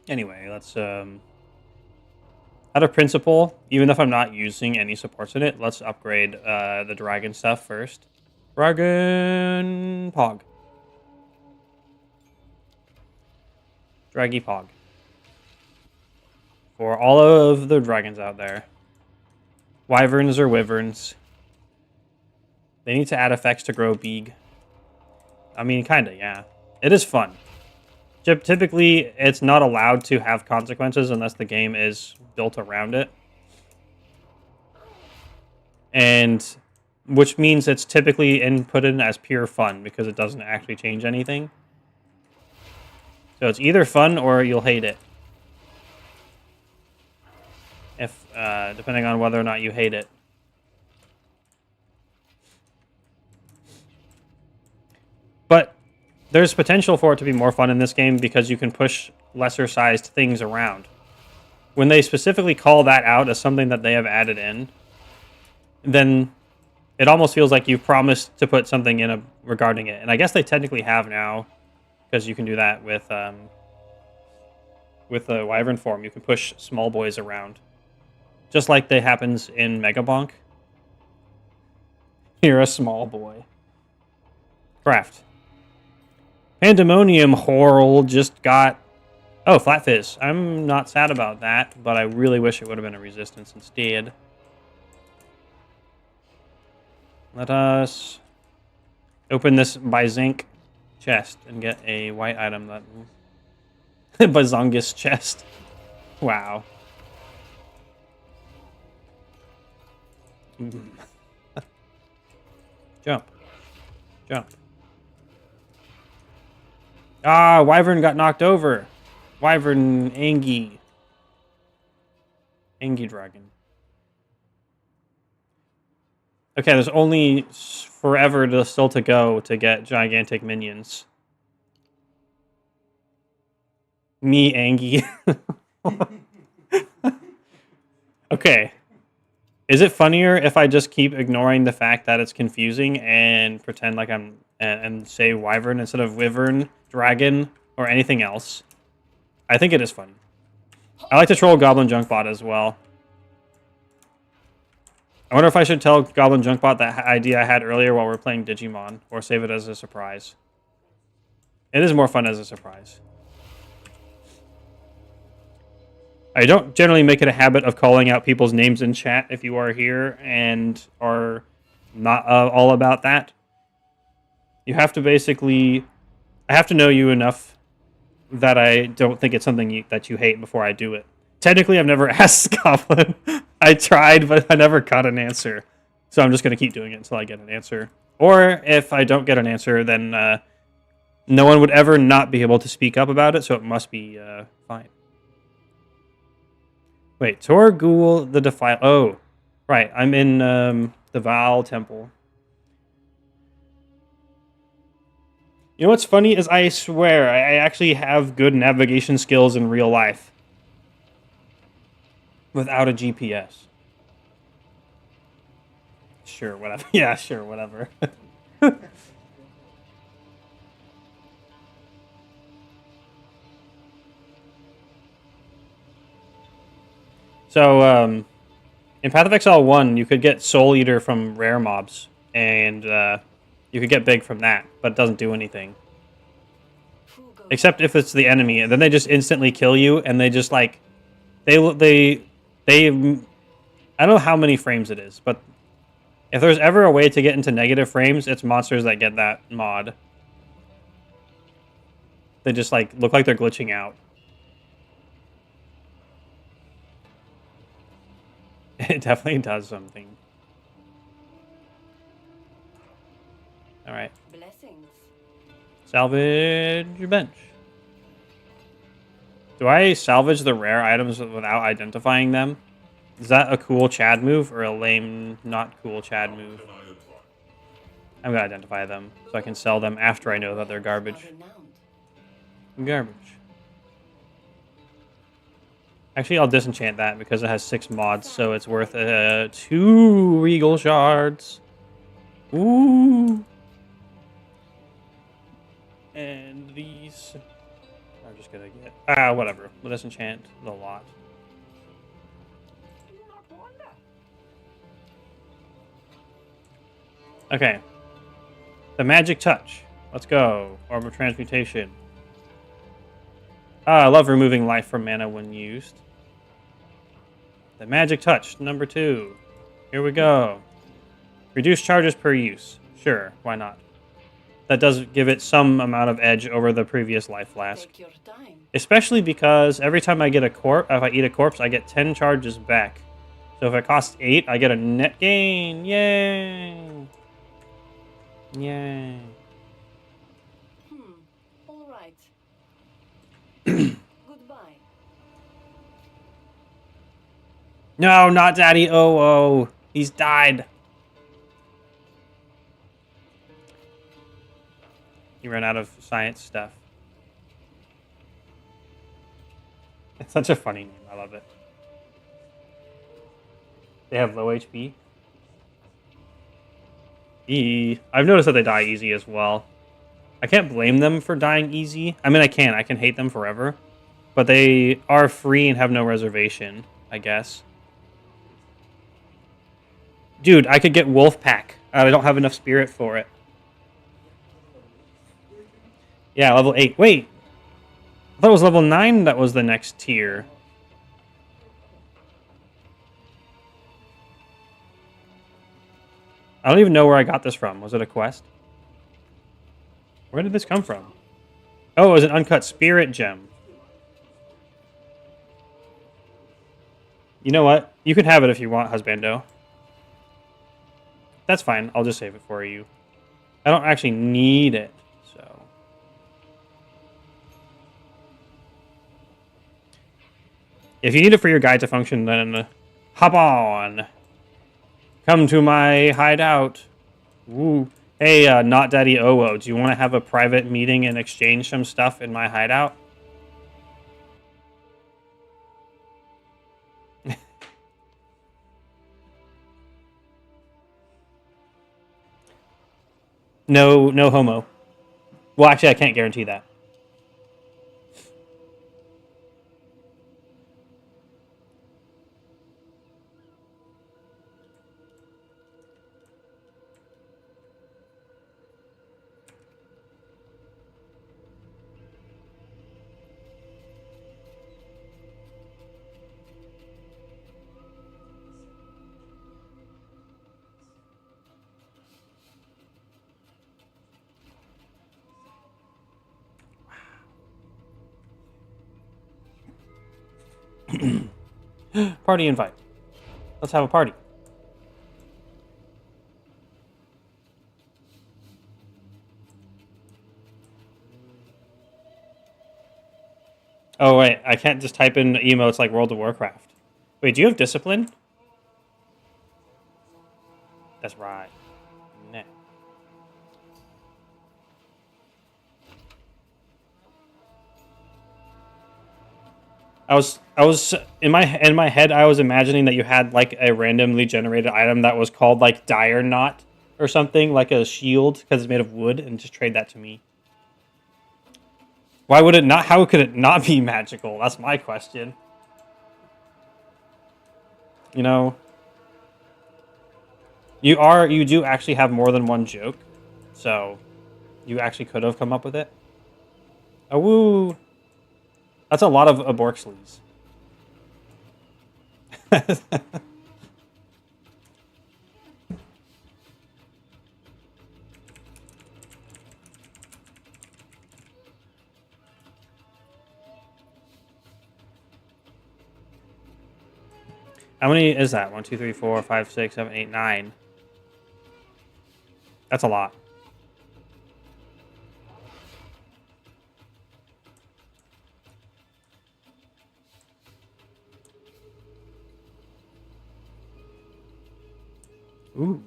Anyway, let's... Out of principle, even if I'm not using any supports in it, let's upgrade the dragon stuff first. Dragon Pog. Draggy Pog. For all of the dragons out there. Wyverns or Wyverns. They need to add effects to grow big. I mean, kinda, yeah. It is fun. Typically, it's not allowed to have consequences unless the game is built around it. And which means it's typically inputted as pure fun because it doesn't actually change anything. So it's either fun or you'll hate it. If depending on whether or not you hate it. But there's potential for it to be more fun in this game because you can push lesser-sized things around. When they specifically call that out as something that they have added in, then it almost feels like you've promised to put something in regarding it. And I guess they technically have now, because you can do that with the Wyvern form. You can push small boys around. Just like that happens in Mega Bonk. You're a small boy. Craft. Pandemonium Horror just got... Oh, Flat Fizz. I'm not sad about that, but I really wish it would have been a Resistance instead. Let us open this Byzink chest and get a white item that... Bazongus chest. Wow. Jump. Jump. Ah, Wyvern got knocked over. Wyvern Angie. Angie Dragon. Okay, there's only forever still to go to get gigantic minions. Me, Angie. Okay. Is it funnier if I just keep ignoring the fact that it's confusing and pretend like I'm... and say Wyvern instead of Wyvern, Dragon, or anything else? I think it is funny. I like to troll Goblin Junkbot as well. I wonder if I should tell Goblin Junkbot that idea I had earlier while we were playing Digimon, or save it as a surprise. It is more fun as a surprise. I don't generally make it a habit of calling out people's names in chat if you are here and are not all about that. You have to basically... I have to know you enough that I don't think it's something that you hate before I do it. Technically, I've never asked Goblin. I tried, but I never got an answer. So I'm just going to keep doing it until I get an answer. Or if I don't get an answer, then no one would ever not be able to speak up about it, so it must be fine. Wait, Torgul the Defile... Oh, right. I'm in the Val Temple. You know what's funny is I swear I actually have good navigation skills in real life. Without a GPS. Sure, whatever. Yeah, sure, whatever. So, in Path of Exile 1, you could get Soul Eater from rare mobs, and you could get big from that, but it doesn't do anything. Except if it's the enemy, and then they just instantly kill you, and they just, like, they I don't know how many frames it is, but if there's ever a way to get into negative frames, it's monsters that get that mod. They just, like, look like they're glitching out. It definitely does something. Alright. Blessings. Salvage your bench. Do I salvage the rare items without identifying them? Is that a cool Chad move or a lame, not cool Chad move? I'm gonna identify them so I can sell them after I know that they're garbage. Garbage. Actually, I'll disenchant that because it has 6 mods, so it's worth 2 Regal Shards. Ooh. And these... I'm just gonna get... whatever. We'll disenchant the lot. Okay. The Magic Touch. Let's go. Orb of Transmutation. I love removing life from mana when used. The Magic Touch, number 2. Here we go. Reduce charges per use. Sure, why not? That does give it some amount of edge over the previous life flask. Take your time. Especially because every time I get a corpse, if I eat a corpse, I get 10 charges back. So if it costs 8, I get a net gain. Yay! Yay. All right. Goodbye. No, not Daddy Oh. He's died. He ran out of science stuff. It's such a funny name. I love it. They have low HP. I've noticed that they die easy as well. I can't blame them for dying easy. I mean, I can. I can hate them forever. But they are free and have no reservation, I guess. Dude, I could get Wolf Pack. I don't have enough spirit for it. Yeah, level 8. Wait. I thought it was level 9 that was the next tier. I don't even know where I got this from. Was it a quest? Where did this come from? Oh, it was an uncut spirit gem. You know what? You can have it if you want, husbando. That's fine. I'll just save it for you. I don't actually need it, so... If you need it for your guide to function, then hop on. Come to my hideout. Woo. Hey, not Daddy Oh, do you want to have a private meeting and exchange some stuff in my hideout? No homo. Well, actually, I can't guarantee that. Party invite. Let's have a party. Oh, wait. I can't just type in emotes like World of Warcraft. Wait, do you have discipline? That's right. Nah. I was in my head. I was imagining that you had like a randomly generated item that was called like Dire Knot or something, like a shield because it's made of wood, and just trade that to me. Why would it not? How could it not be magical? That's my question. You know, you do actually have more than one joke, so you actually could have come up with it. Oh woo! That's a lot of aborksleys. How many is that? 1, 2, 3, 4, 5, 6, 7, 8, 9. That's a lot. Ooh.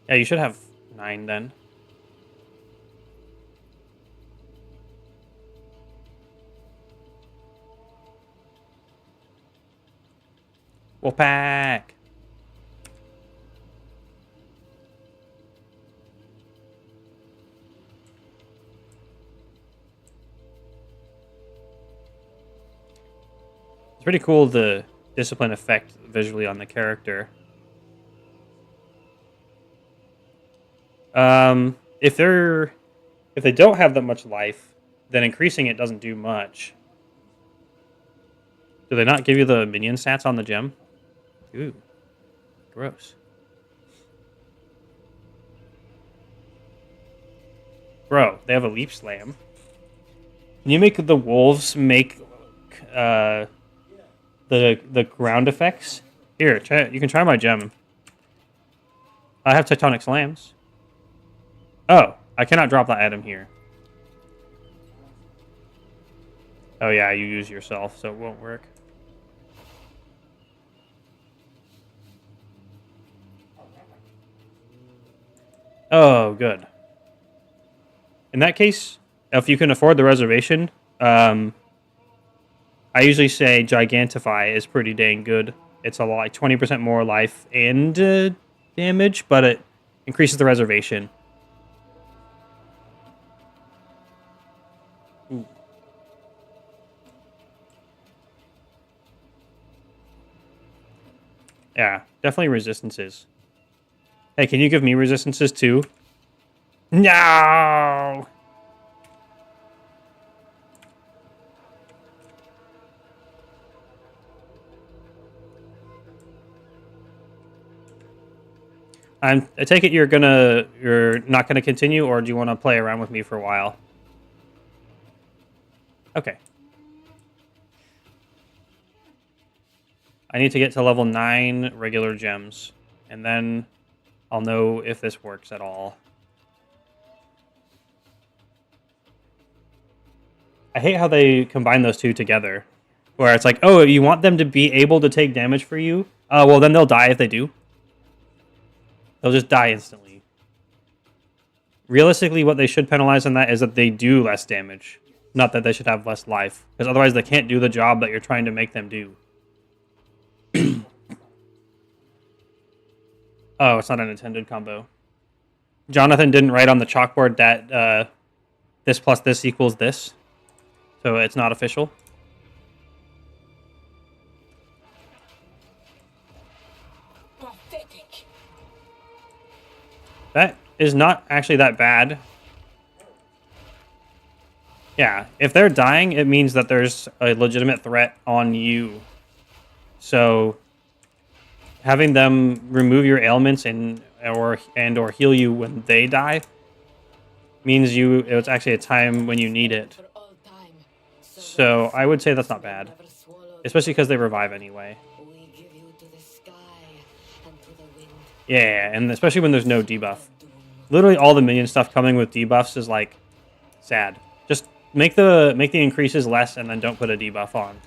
Yeah, you should have 9 then. Wolfpack. It's pretty cool, the discipline effect visually on the character. If they don't have that much life, then increasing it doesn't do much. Do they not give you the minion stats on the gem? Ooh, gross. Bro, they have a leap slam. Can you make the wolves make the ground effects Here, you can try my gem. I have tectonic slams. Oh, I cannot drop that item here. Oh yeah, you use yourself, so it won't work. Oh, good. In that case, if you can afford the reservation, I usually say Gigantify is pretty dang good. It's a lot, like 20% more life and damage, but it increases the reservation. Ooh. Yeah, definitely resistances. Hey, can you give me resistances too? No! I take it you're not gonna continue, or do you want to play around with me for a while? Okay. I need to get to level 9 regular gems, and then I'll know if this works at all. I hate how they combine those two together, where it's like, oh, you want them to be able to take damage for you? Well, then they'll die if they do. They'll just die instantly. Realistically, what they should penalize on that is that they do less damage. Not that they should have less life, because otherwise they can't do the job that you're trying to make them do. Oh, it's not an intended combo. Jonathan didn't write on the chalkboard that this plus this equals this. So it's not official. Pathetic. That is not actually that bad. Yeah, if they're dying, it means that there's a legitimate threat on you. So having them remove your ailments or heal you when they die means it's actually a time when you need it. So I would say that's not bad, especially because they revive anyway. Yeah, and especially when there's no debuff. Literally all the minion stuff coming with debuffs is like sad. Just make the increases less and then don't put a debuff on.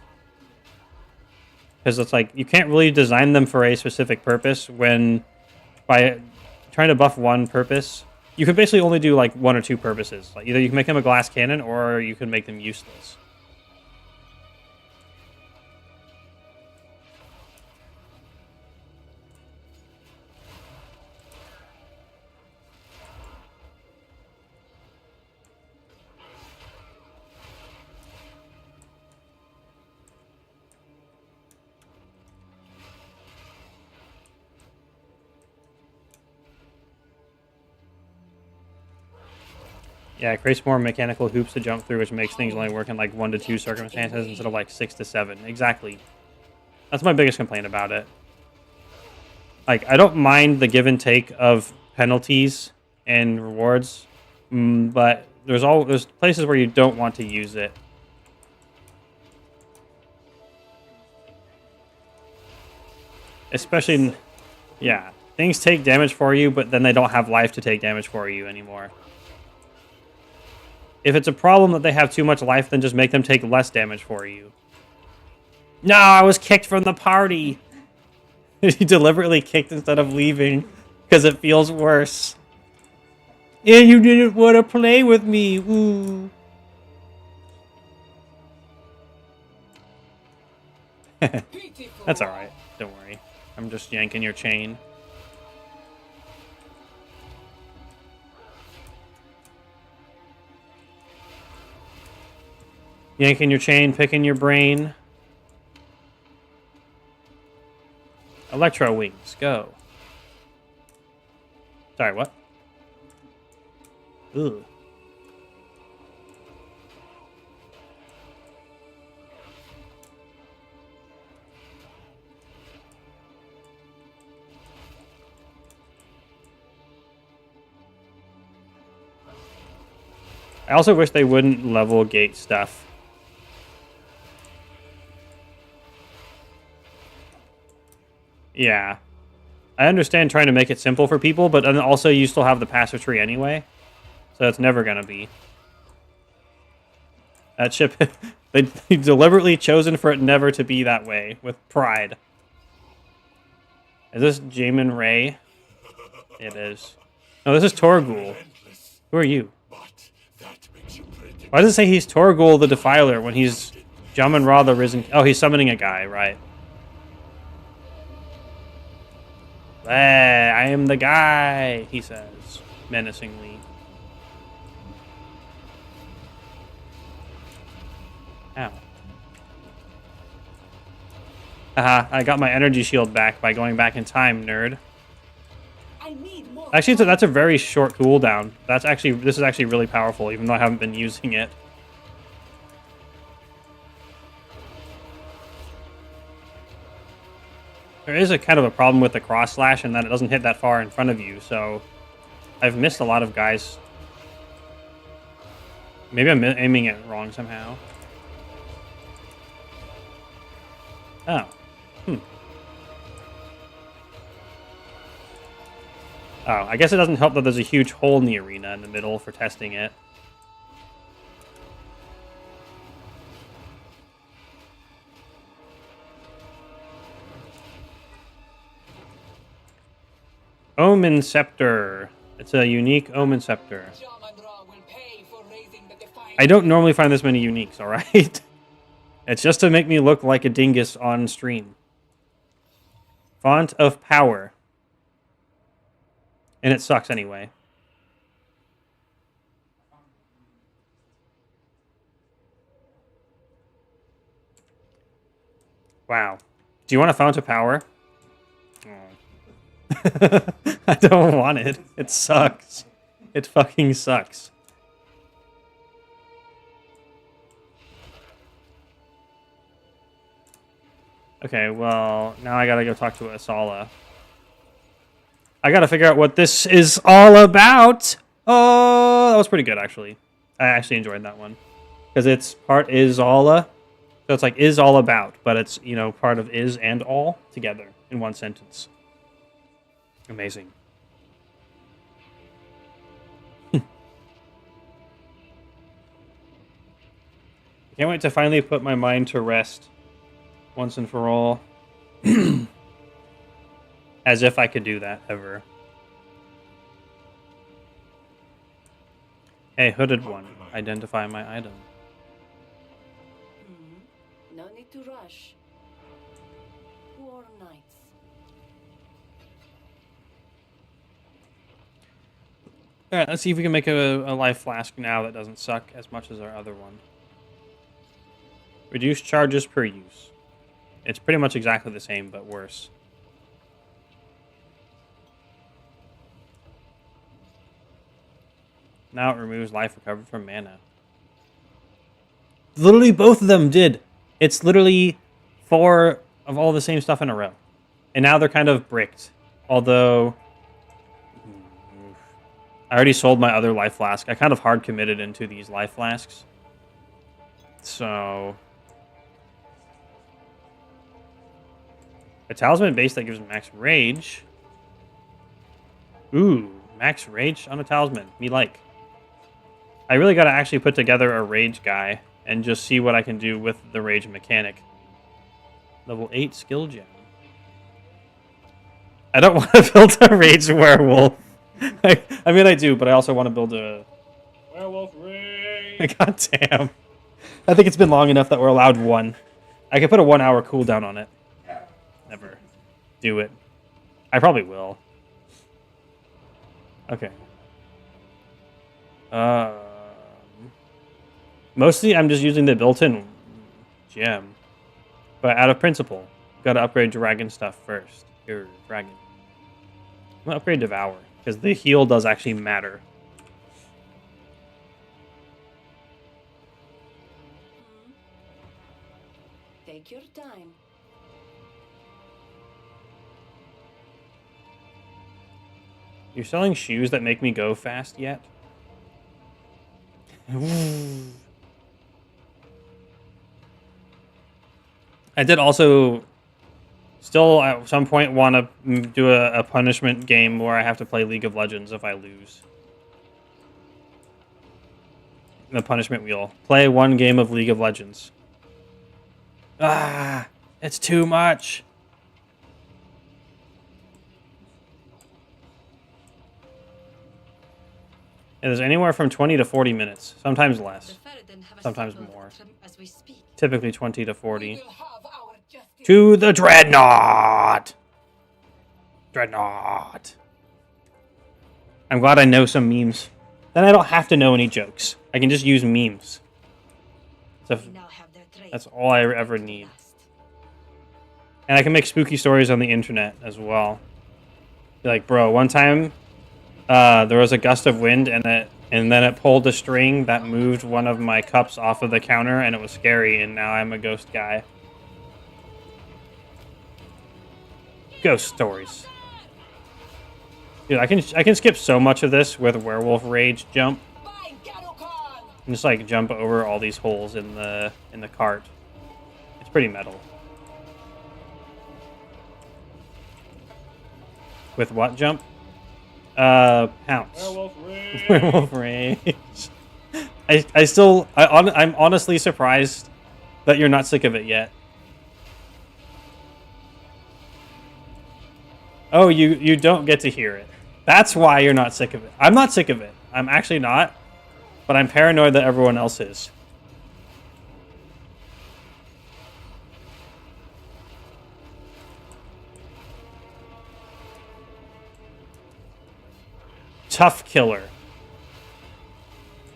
Because it's like, you can't really design them for a specific purpose when, by trying to buff one purpose, you can basically only do like one or two purposes. Like either you can make them a glass cannon or you can make them useless. Yeah, it creates more mechanical hoops to jump through, which makes things only work in like 1 to 2 circumstances instead of like 6 to 7. Exactly. That's my biggest complaint about it. Like, I don't mind the give and take of penalties and rewards, but there's places where you don't want to use it. Especially, yeah, things take damage for you, but then they don't have life to take damage for you anymore. If it's a problem that they have too much life, then just make them take less damage for you. No, I was kicked from the party. He deliberately kicked instead of leaving because it feels worse. And you didn't want to play with me. Ooh. That's alright. Don't worry. I'm just yanking your chain. Yanking your chain, picking your brain. Electro wings, go. Sorry, what? Ugh. I also wish they wouldn't level gate stuff. Yeah. I understand trying to make it simple for people, but then also you still have the passer tree anyway. So it's never going to be. That ship, they deliberately chosen for it never to be that way, with pride. Is this Jamin Ray? It is. No, this is Torgul. Who are you? Why does it say he's Torgul the Defiler when he's Jamin Ra the Risen? Oh, he's summoning a guy, right. I am the guy, he says, menacingly. Ow. Haha, I got my energy shield back by going back in time, nerd. I need more. Actually, that's a very short cooldown. This is actually really powerful, even though I haven't been using it. There is a kind of a problem with the cross slash in that it doesn't hit that far in front of you, so I've missed a lot of guys. Maybe I'm aiming it wrong somehow. Oh. Oh, I guess it doesn't help that there's a huge hole in the arena in the middle for testing it. Omen Scepter. It's a unique Omen Scepter. I don't normally find this many uniques, alright? It's just to make me look like a dingus on stream. Font of Power. And it sucks anyway. Wow. Do you want a Font of Power? I don't want it. It sucks. It fucking sucks. Okay, well, now I gotta go talk to Asala. I gotta figure out what this is all about. Oh, that was pretty good, actually. I actually enjoyed that one. Because it's part is alla. So it's like is all about, but it's, you know, part of is and all together in one sentence. Amazing. I can't wait to finally put my mind to rest once and for all. As if I could do that ever. Hey, hooded one. Identify my item. No need to rush. Poor knights. Alright, let's see if we can make a life flask now that doesn't suck as much as our other one. Reduce charges per use. It's pretty much exactly the same, but worse. Now it removes life recovered from mana. Literally both of them did. It's literally 4 of all the same stuff in a row. And now they're kind of bricked. Although I already sold my other life flask. I kind of hard committed into these life flasks. So a talisman base that gives max rage. Ooh, max rage on a talisman. Me like. I really got to actually put together a rage guy and just see what I can do with the rage mechanic. Level 8 skill gem. I don't want to build a rage werewolf. I mean, I do, but I also want to build a... Werewolf rage! God damn. I think it's been long enough that we're allowed one. I could put a 1 hour cooldown on it. Never do it. I probably will. Okay. Mostly I'm just using the built-in gem. But out of principle, gotta upgrade dragon stuff first. Here, dragon. I'm gonna upgrade Devour, because the heal does actually matter. Take your time. You're selling shoes that make me go fast yet? I did also Still, at some point, want to do a punishment game where I have to play League of Legends if I lose. The punishment wheel. Play one game of League of Legends. Ah, it's too much. It is anywhere from 20 to 40 minutes, sometimes less, sometimes more. Typically 20 to 40. We'll have our justice. To the Dreadnought! Dreadnought. I'm glad I know some memes. Then I don't have to know any jokes. I can just use memes. So that's all I ever need. And I can make spooky stories on the internet as well. Be like, bro, one time there was a gust of wind and then it pulled a string that moved one of my cups off of the counter and it was scary and now I'm a ghost guy. Ghost stories. Dude, I can skip so much of this with Werewolf Rage jump. By Garukan! And just like jump over all these holes in the cart. It's pretty metal. With what jump? Pounce. Werewolf Rage. Werewolf Rage. I'm honestly surprised that you're not sick of it yet. Oh, you don't get to hear it. That's why you're not sick of it. I'm not sick of it. I'm actually not. But I'm paranoid that everyone else is. Tough killer.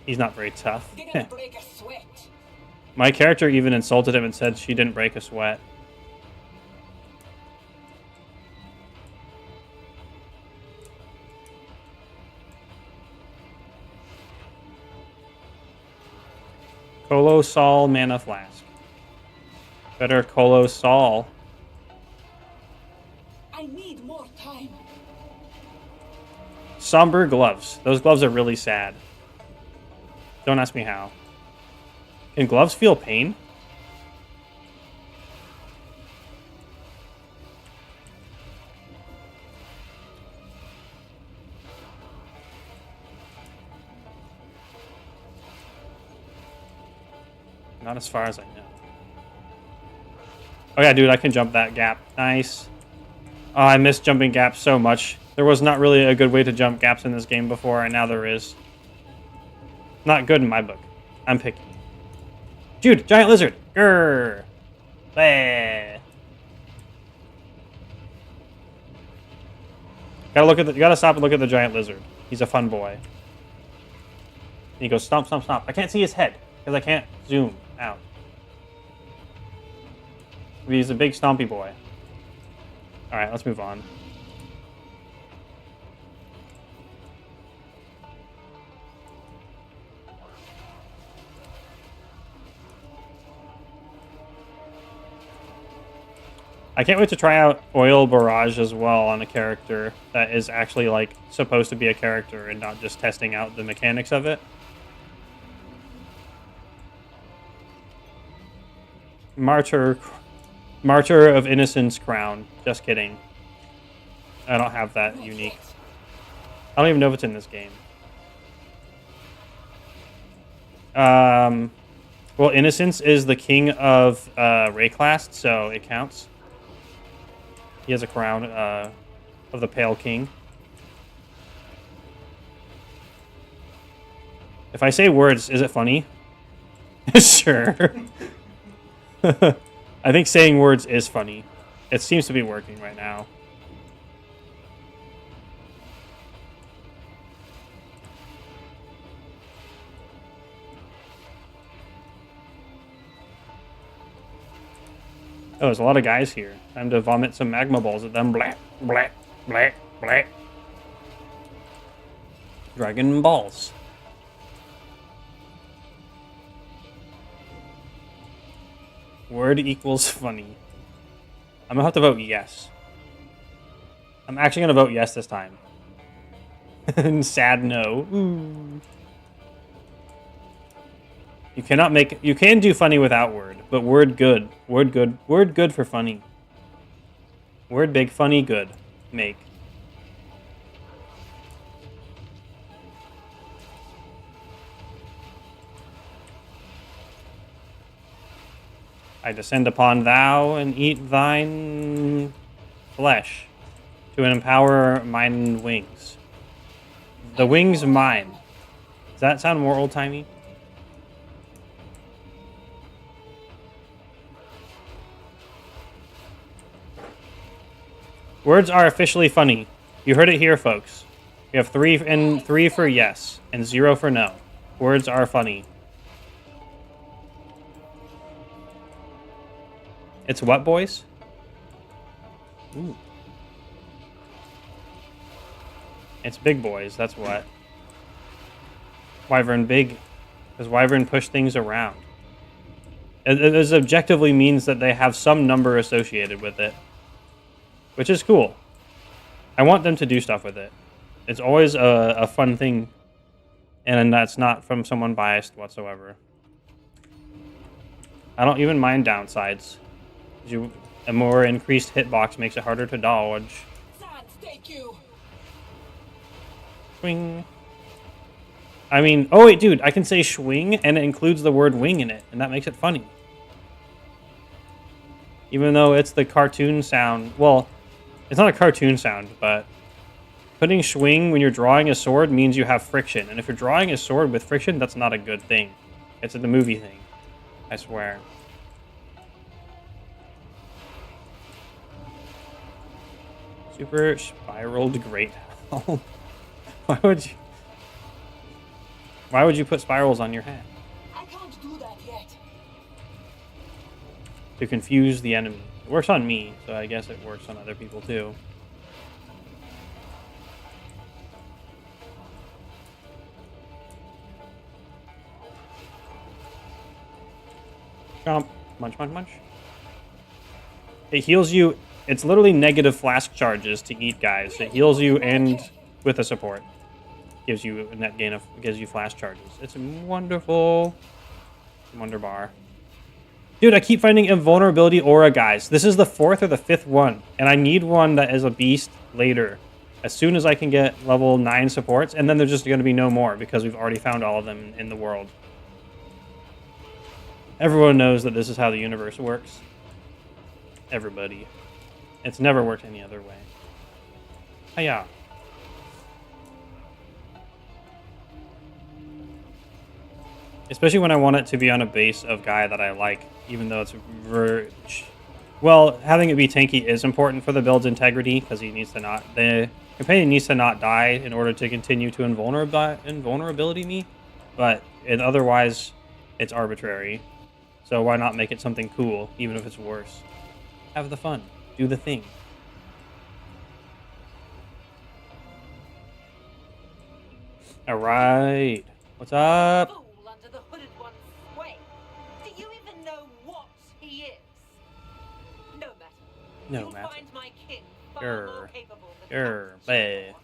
He's not very tough. Didn't break a sweat. My character even insulted him and said she didn't break a sweat. Colossal mana flask. Better Colossal. I need more time. Somber gloves. Those gloves are really sad. Don't ask me how. Can gloves feel pain? Not as far as I know. Oh yeah, dude, I can jump that gap. Nice. Oh, I miss jumping gaps so much. There was not really a good way to jump gaps in this game before, and now there is. Not good in my book. I'm picky. Dude, giant lizard. Grrr. Bleh. You gotta stop and look at the giant lizard. He's a fun boy. And he goes stomp, stomp, stomp. I can't see his head because I can't zoom out. He's a big stompy boy. All right, let's move on. I can't wait to try out Oil Barrage as well on a character that is actually like supposed to be a character and not just testing out the mechanics of it. Martyr of Innocence Crown. Just kidding. I don't have that unique. I don't even know if it's in this game. Well, Innocence is the king of Rayclast, so it counts. He has a crown of the Pale King. If I say words, is it funny? Sure. I think saying words is funny. It seems to be working right now. Oh, there's a lot of guys here. Time to vomit some magma balls at them. Blah, blah, blah, blah. Dragon balls. Word equals funny. I'm gonna have to vote yes. I'm actually gonna vote yes this time. Sad no. Ooh. You can do funny without word, but word good. Word good for funny. Word big, funny, good. Make. I descend upon thou and eat thine flesh to empower mine wings. The wings mine. Does that sound more old-timey? Words are officially funny. You heard it here, folks. We have 3 for yes and 0 for no. Words are funny. It's what, boys? Ooh. It's big boys, that's what. Wyvern big. Because Wyvern push things around. It objectively means that they have some number associated with it. Which is cool. I want them to do stuff with it. It's always a fun thing. And that's not from someone biased whatsoever. I don't even mind downsides. A more increased hitbox makes it harder to dodge. Sans, thank you. Swing. I mean, oh wait, dude, I can say swing and it includes the word wing in it, and that makes it funny. Even though it's the cartoon sound. Well, it's not a cartoon sound, but putting swing when you're drawing a sword means you have friction. And if you're drawing a sword with friction, that's not a good thing. It's the movie thing. I swear. Super spiraled great hell. Why would you put spirals on your hat? I can't do that yet. To confuse the enemy. It works on me, so I guess it works on other people too. Chomp. Munch, munch, munch. It heals you. It's literally negative flask charges to eat guys. It heals you and with a support. Gives you a net gain of, gives you flash charges. It's wonderful. Wonder bar. Dude, I keep finding invulnerability aura guys. This is the 4th or the 5th one. And I need one that is a beast later. As soon as I can get level 9 supports. And then there's just going to be no more because we've already found all of them in the world. Everyone knows that this is how the universe works. Everybody. It's never worked any other way. Hiya. Especially when I want it to be on a base of guy that I like, even though it's well, having it be tanky is important for the build's integrity because he needs to not the companion needs to not die in order to continue to invulnerability me, but otherwise it's arbitrary. So why not make it something cool, even if it's worse? Have the fun, do the thing. All right, what's up? Under the hooded one's way. Do you even know what he is? No matter. No You'll matter. find my king far more capable than Bae.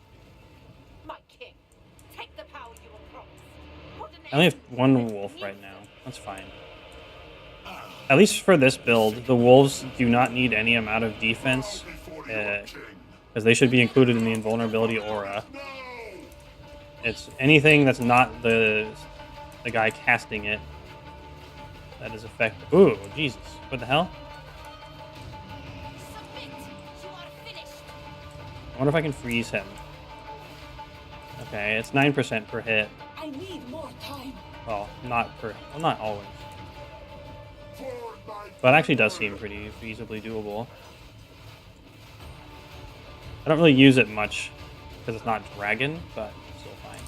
my king. Take the power you were promised. Put an I only have end to one this wolf right now. needless That's fine. At least for this build, the wolves do not need any amount of defense, because they should be included in the invulnerability aura. It's anything that's not the guy casting it that is effective. Ooh, Jesus. What the hell? Submit. You are finished. I wonder if I can freeze him. Okay, it's 9% per hit. I need more time. Well, not always. But it actually does seem pretty feasibly doable. I don't really use it much because it's not dragon, but it's still fine.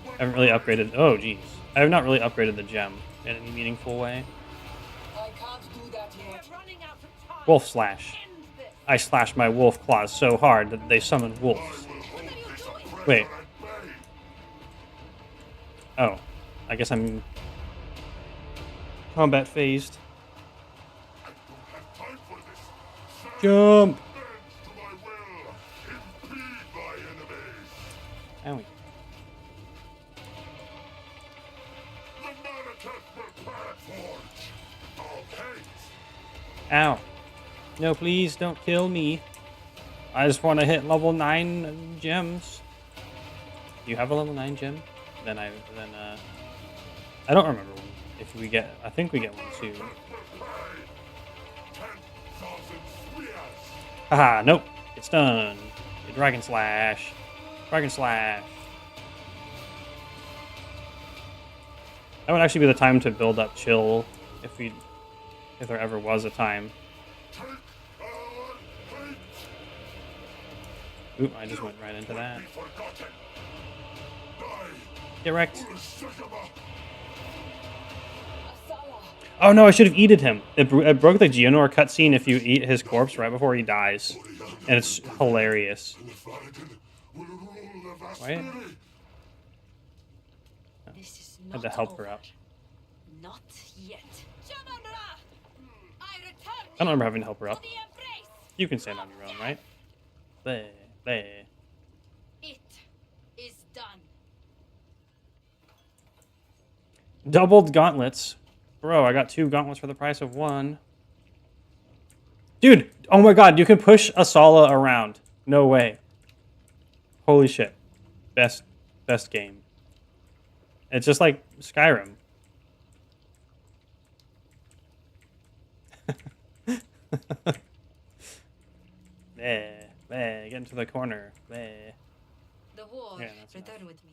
I haven't really upgraded. Oh, jeez. I have not really upgraded the gem in any meaningful way. I can't do that yet. We're running out of time. Wolf slash. End this. I slashed my wolf claws so hard that they summoned wolves. Wait. Oh. I guess I'm combat phased. Jump! Owie. Ow. No, please don't kill me. I just want to hit level 9 gems. Do you have a level 9 gem? Then I don't remember if we get. I think we get one too. Haha, nope. It's done. Dragon slash. Dragon slash. That would actually be the time to build up chill if there ever was a time. Oop, I just went right into that. Get wrecked. Oh no, I should have eaten him. It broke the Geonor cutscene if you eat his corpse right before he dies. And it's hilarious. Why? I had to help her out. Not yet. I don't remember having to help her up. You can stand on your own, right? There. It is done. Doubled gauntlets. Bro, I got 2 gauntlets for the price of 1. Dude, oh my god, you can push Asala around. No way. Holy shit. Best game. It's just like Skyrim. Get into the corner. The war. Yeah, Return with me.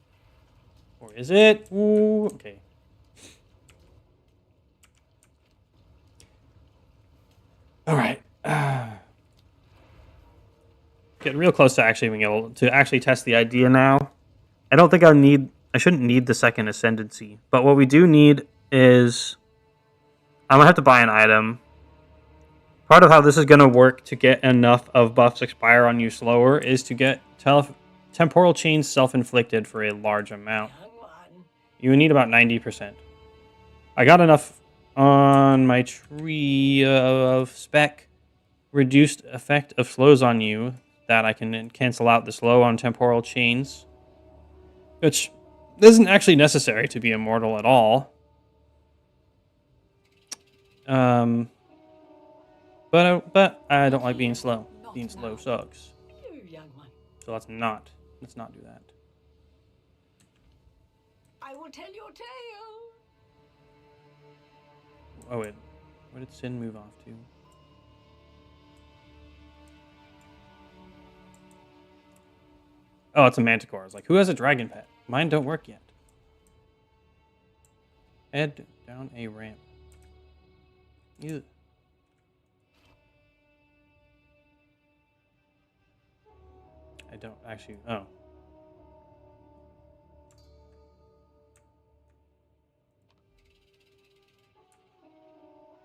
Or is it? Ooh, okay. All right. Getting real close to actually being able to actually test the idea now. I don't think I shouldn't need the second ascendancy, but what we do need is I'm gonna have to buy an item. Part of how this is gonna work to get enough of buffs expire on you slower is to get temporal chains self-inflicted for a large amount. You need about 90%. I got enough on my tree of spec reduced effect of slows on you that I can cancel out the slow on temporal chains, which isn't actually necessary to be immortal at all. But I don't like being slow. Being slow sucks. So let's not do that. I will tell your tale. Oh wait, where did Sin move off to? Oh, it's a manticore. It's like, who has a dragon pet? Mine don't work yet. Head down a ramp. Ew. I don't actually. Oh.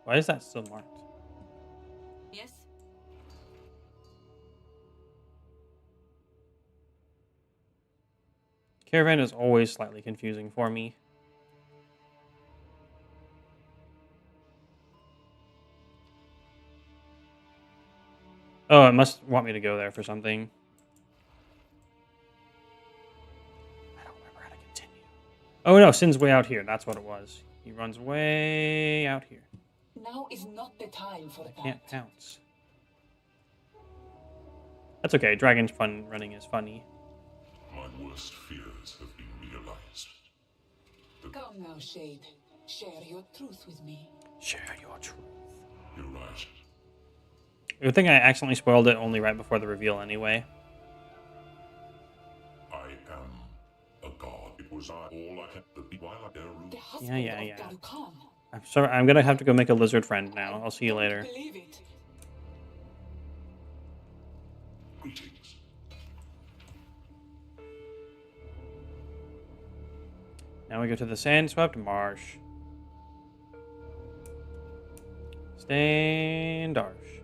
Why is that still marked? Yes. Caravan is always slightly confusing for me. Oh, it must want me to go there for something. I don't remember how to continue. Oh no, Sin's way out here. That's what it was. He runs way out here. Now is not the time for that. Can't pounce. That's okay. Dragon's fun running is funny. My worst fears have been realized. Come now, Shade. Share your truth with me. Share your truth. You're right. Good thing I accidentally spoiled it only right before the reveal anyway. I am a god. It was all I had to be while I dare rule. The husband Yeah. of Garukan. I'm sorry. I'm gonna have to go make a lizard friend now. I'll see you later. Believe it. Greetings. Now we go to the sand-swept marsh. Standarsh.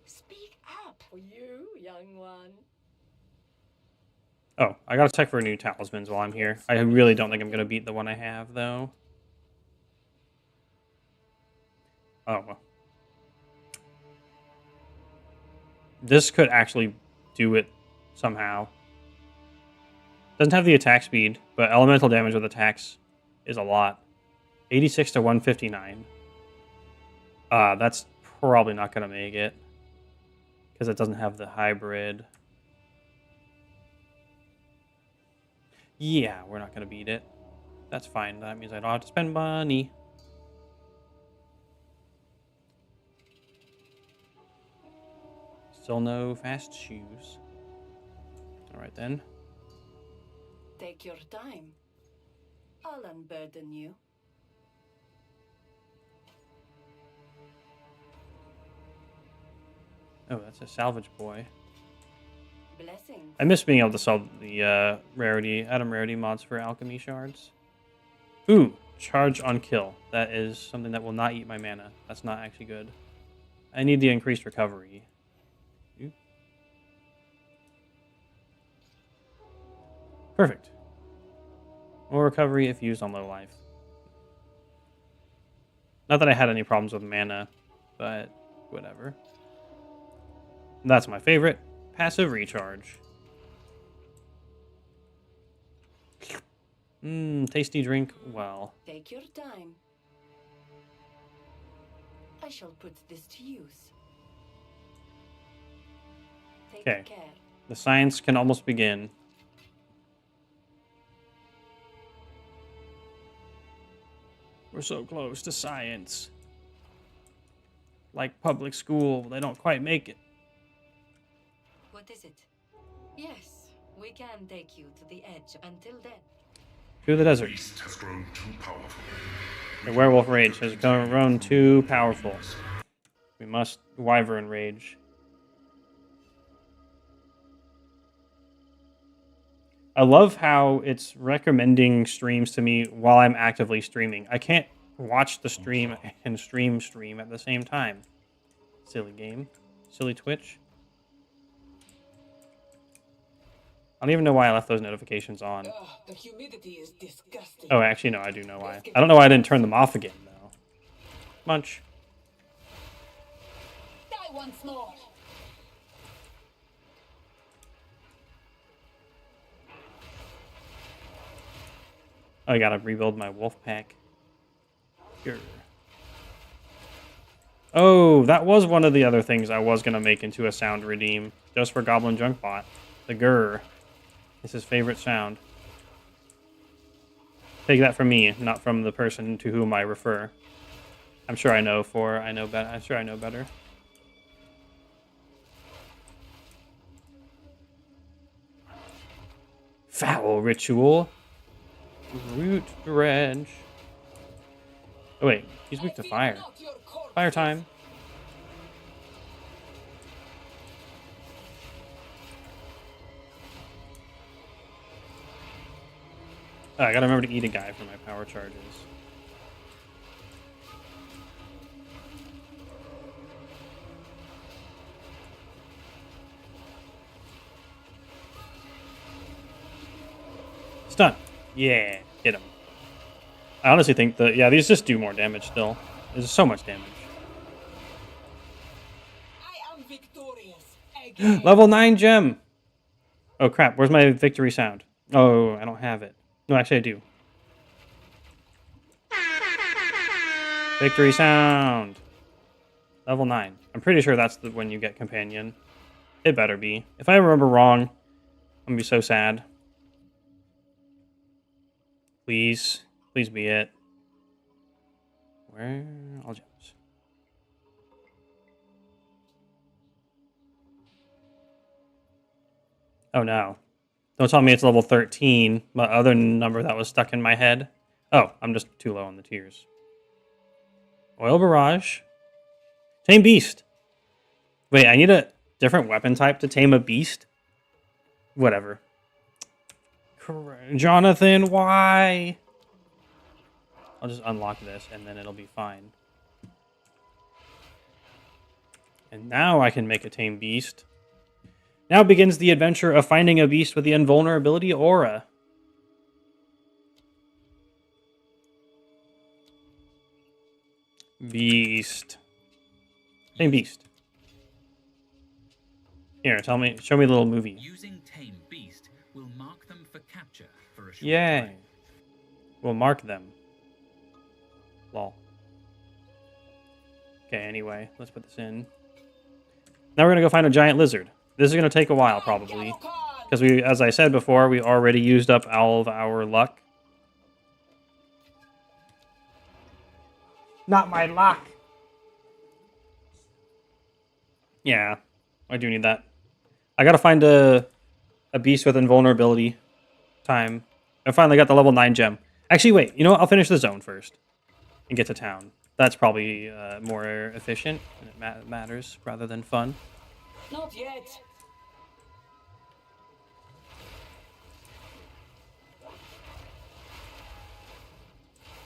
Speak up for you, young one. Oh, I gotta check for new talismans while I'm here. I really don't think I'm gonna beat the one I have, though. Oh, well. This could actually do it somehow. Doesn't have the attack speed, but elemental damage with attacks is a lot. 86 to 159. That's probably not going to make it. Because it doesn't have the hybrid. Yeah, we're not going to beat it. That's fine. That means I don't have to spend money. Still no fast shoes. Alright then. Take your time. I'll unburden you. Oh, that's a salvage boy. Blessings. I miss being able to sell the Atom rarity mods for alchemy shards. Ooh, charge on kill. That is something that will not eat my mana. That's not actually good. I need the increased recovery. Ooh. Perfect. More recovery if used on low life. Not that I had any problems with mana, but whatever. That's my favorite. Passive recharge. Tasty drink. Well. Take your time. I shall put this to use. Take Okay. care. The science can almost begin. We're so close to science. Like public school, they don't quite make it. What is it? Yes, we can take you to the edge. Until then. To the desert. Beast has grown too powerful. The werewolf rage has grown too powerful. We must wyvern rage. I love how it's recommending streams to me while I'm actively streaming. I can't watch the stream and stream at the same time. Silly game. Silly Twitch. I don't even know why I left those notifications on. Ugh, the humidity is disgusting. Oh, actually, no, I do know why. I don't know why I didn't turn them off again, though. Munch. Die once more. Oh, I gotta rebuild my wolf pack. Here. Oh, that was one of the other things I was gonna make into a sound redeem. Just for Goblin Junkbot. The grr. It's his favorite sound. Take that from me, not from the person to whom I refer. I'm sure I know better. I'm sure I know better. Foul ritual. Root dredge. Oh wait, he's weak to fire. Fire time. Oh, I gotta remember to eat a guy for my power charges. Stun. Yeah, hit him. I honestly think that, yeah, these just do more damage still. There's so much damage. I am victorious again. Level 9 gem! Oh crap, where's my victory sound? Oh, I don't have it. No, actually I do. Victory sound! Level 9. I'm pretty sure that's the when you get companion. It better be. If I remember wrong, I'm gonna be so sad. Please. Please be it. Where? All gems. Oh no. Don't tell me it's level 13. My other number that was stuck in my head. Oh, I'm just too low on the tiers. Oil Barrage. Tame Beast. Wait, I need a different weapon type to tame a beast? Whatever. Jonathan, why? I'll just unlock this and then it'll be fine. And now I can make a tame beast. Now begins the adventure of finding a beast with the invulnerability aura. Beast. Tame beast. Here, show me a little movie. Using Tame Beast will mark them for capture for a short Yay. time. We'll mark them. Lol. Okay, anyway, let's put this in. Now we're going to go find a giant lizard. This is going to take a while, probably. Because we, as I said before, we already used up all of our luck. Not my luck. Yeah, I do need that. I got to find a beast with invulnerability time. I finally got the level 9 gem. Actually, wait. You know what? I'll finish the zone first. And get to town. That's probably more efficient. And it matters rather than fun. Not yet.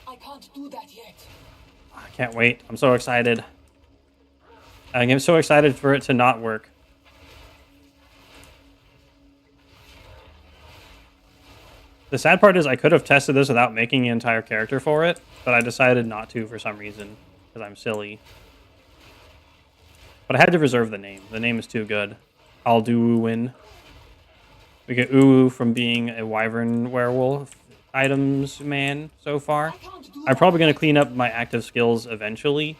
I can't do that yet. I can't wait. I'm so excited. I'm so excited for it to not work. The sad part is I could have tested this without making an entire character for it, but I decided not to for some reason, because I'm silly. But I had to reserve the name. The name is too good. I'll do win. We get Uwu from being a wyvern werewolf items man so far. I'm probably going to clean up my active skills eventually,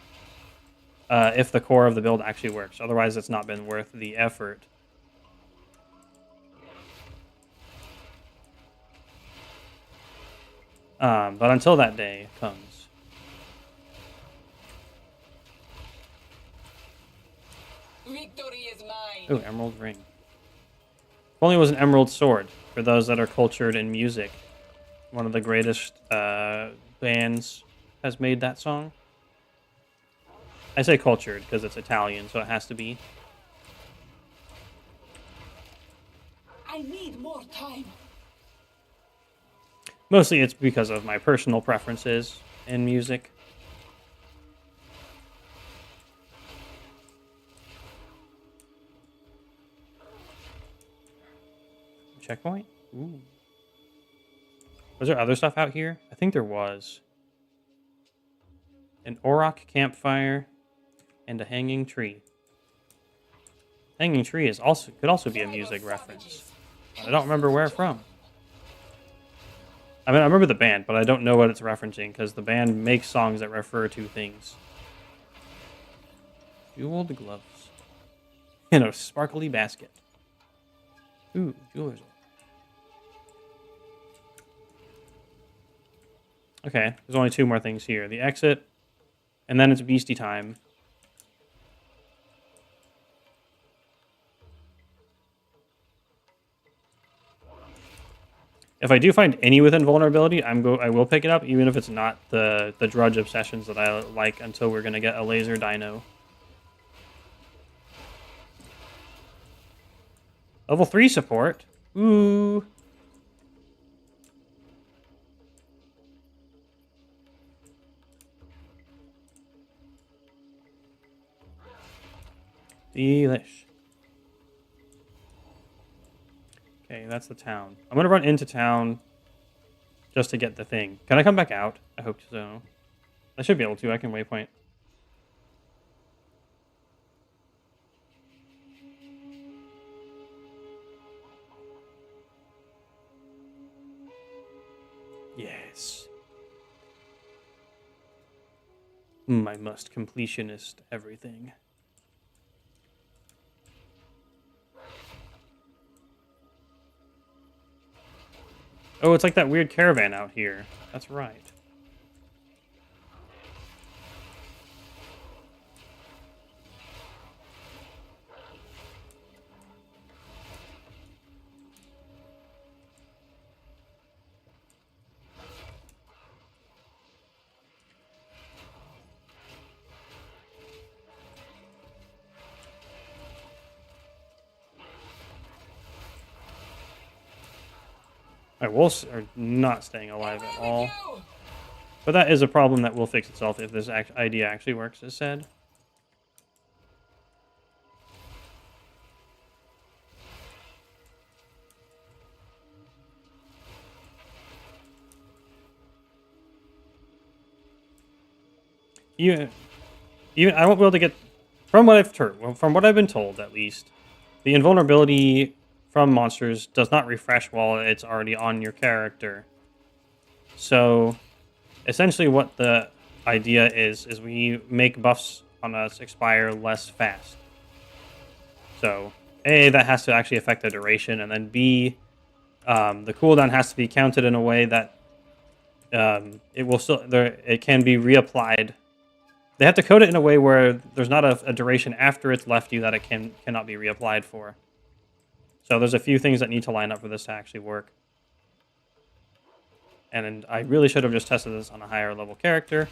if the core of the build actually works. Otherwise, it's not been worth the effort. But until that day comes. Victory is mine. Ooh, emerald ring. If only it was an emerald sword, for those that are cultured in music. One of the greatest bands has made that song. I say cultured because it's Italian, so it has to be. I need more time. Mostly it's because of my personal preferences in music. Checkpoint? Ooh. Was there other stuff out here? I think there was. An Auroch campfire and a hanging tree. Hanging tree is also could also be a music reference. I don't remember where from. I mean, I remember the band, but I don't know what it's referencing because the band makes songs that refer to things. Jeweled gloves. In a sparkly basket. Ooh, jewelers. Okay, there's only 2 more things here. The exit, and then it's beastie time. If I do find any with invulnerability, I will pick it up, even if it's not the drudge obsessions that I like until we're gonna get a laser dino. Level 3 support. Ooh. Delish. Okay, that's the town. I'm going to run into town just to get the thing. Can I come back out? I hope so. I should be able to. I can waypoint. Yes. I must completionist everything. Oh, it's like that weird caravan out here. That's right. My wolves are not staying alive at all. But that is a problem that will fix itself if this idea actually works, as said. Even I won't be able to get, from what I've heard, well, from what I've been told at least, the invulnerability from monsters does not refresh while it's already on your character. So essentially what the idea is we make buffs on us expire less fast. So, A, that has to actually affect the duration, and then B, the cooldown has to be counted in a way that it will still it can be reapplied. They have to code it in a way where there's not a duration after it's left you that it cannot be reapplied for. So there's a few things that need to line up for this to actually work. And I really should have just tested this on a higher level character.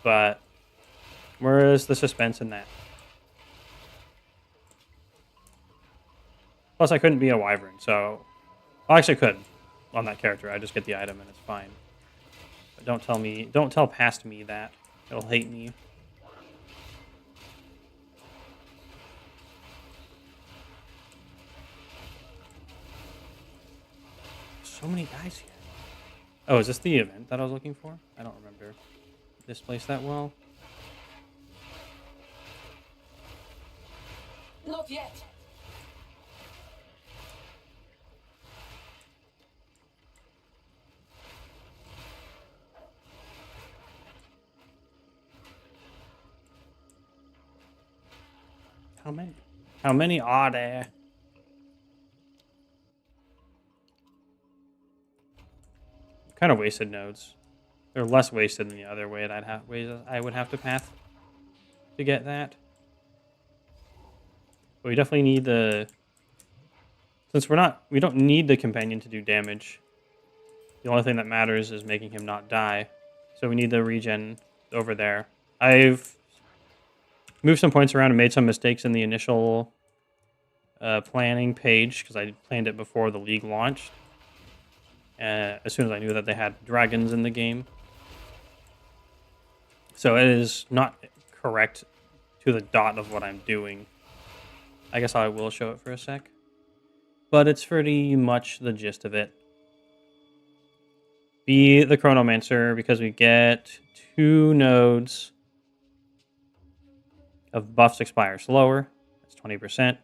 But where is the suspense in that? Plus, I couldn't be a wyvern, so... Well, actually, I could on that character. I just get the item and it's fine. But don't tell past me that. It'll hate me. So many guys here. Oh, is this the event that I was looking for? I don't remember this place that well. Not yet. How many? How many are there? Kind of wasted nodes. They're less wasted than the other way that I would have to path to get that. But we definitely need the... Since we don't need the companion to do damage. The only thing that matters is making him not die. So we need the regen over there. I've moved some points around and made some mistakes in the initial planning page because I planned it before the league launched. As soon as I knew that they had dragons in the game. So it is not correct to the dot of what I'm doing. I guess I will show it for a sec. But it's pretty much the gist of it. Be the Chronomancer because we get 2 nodes of buffs expire slower. That's 20%.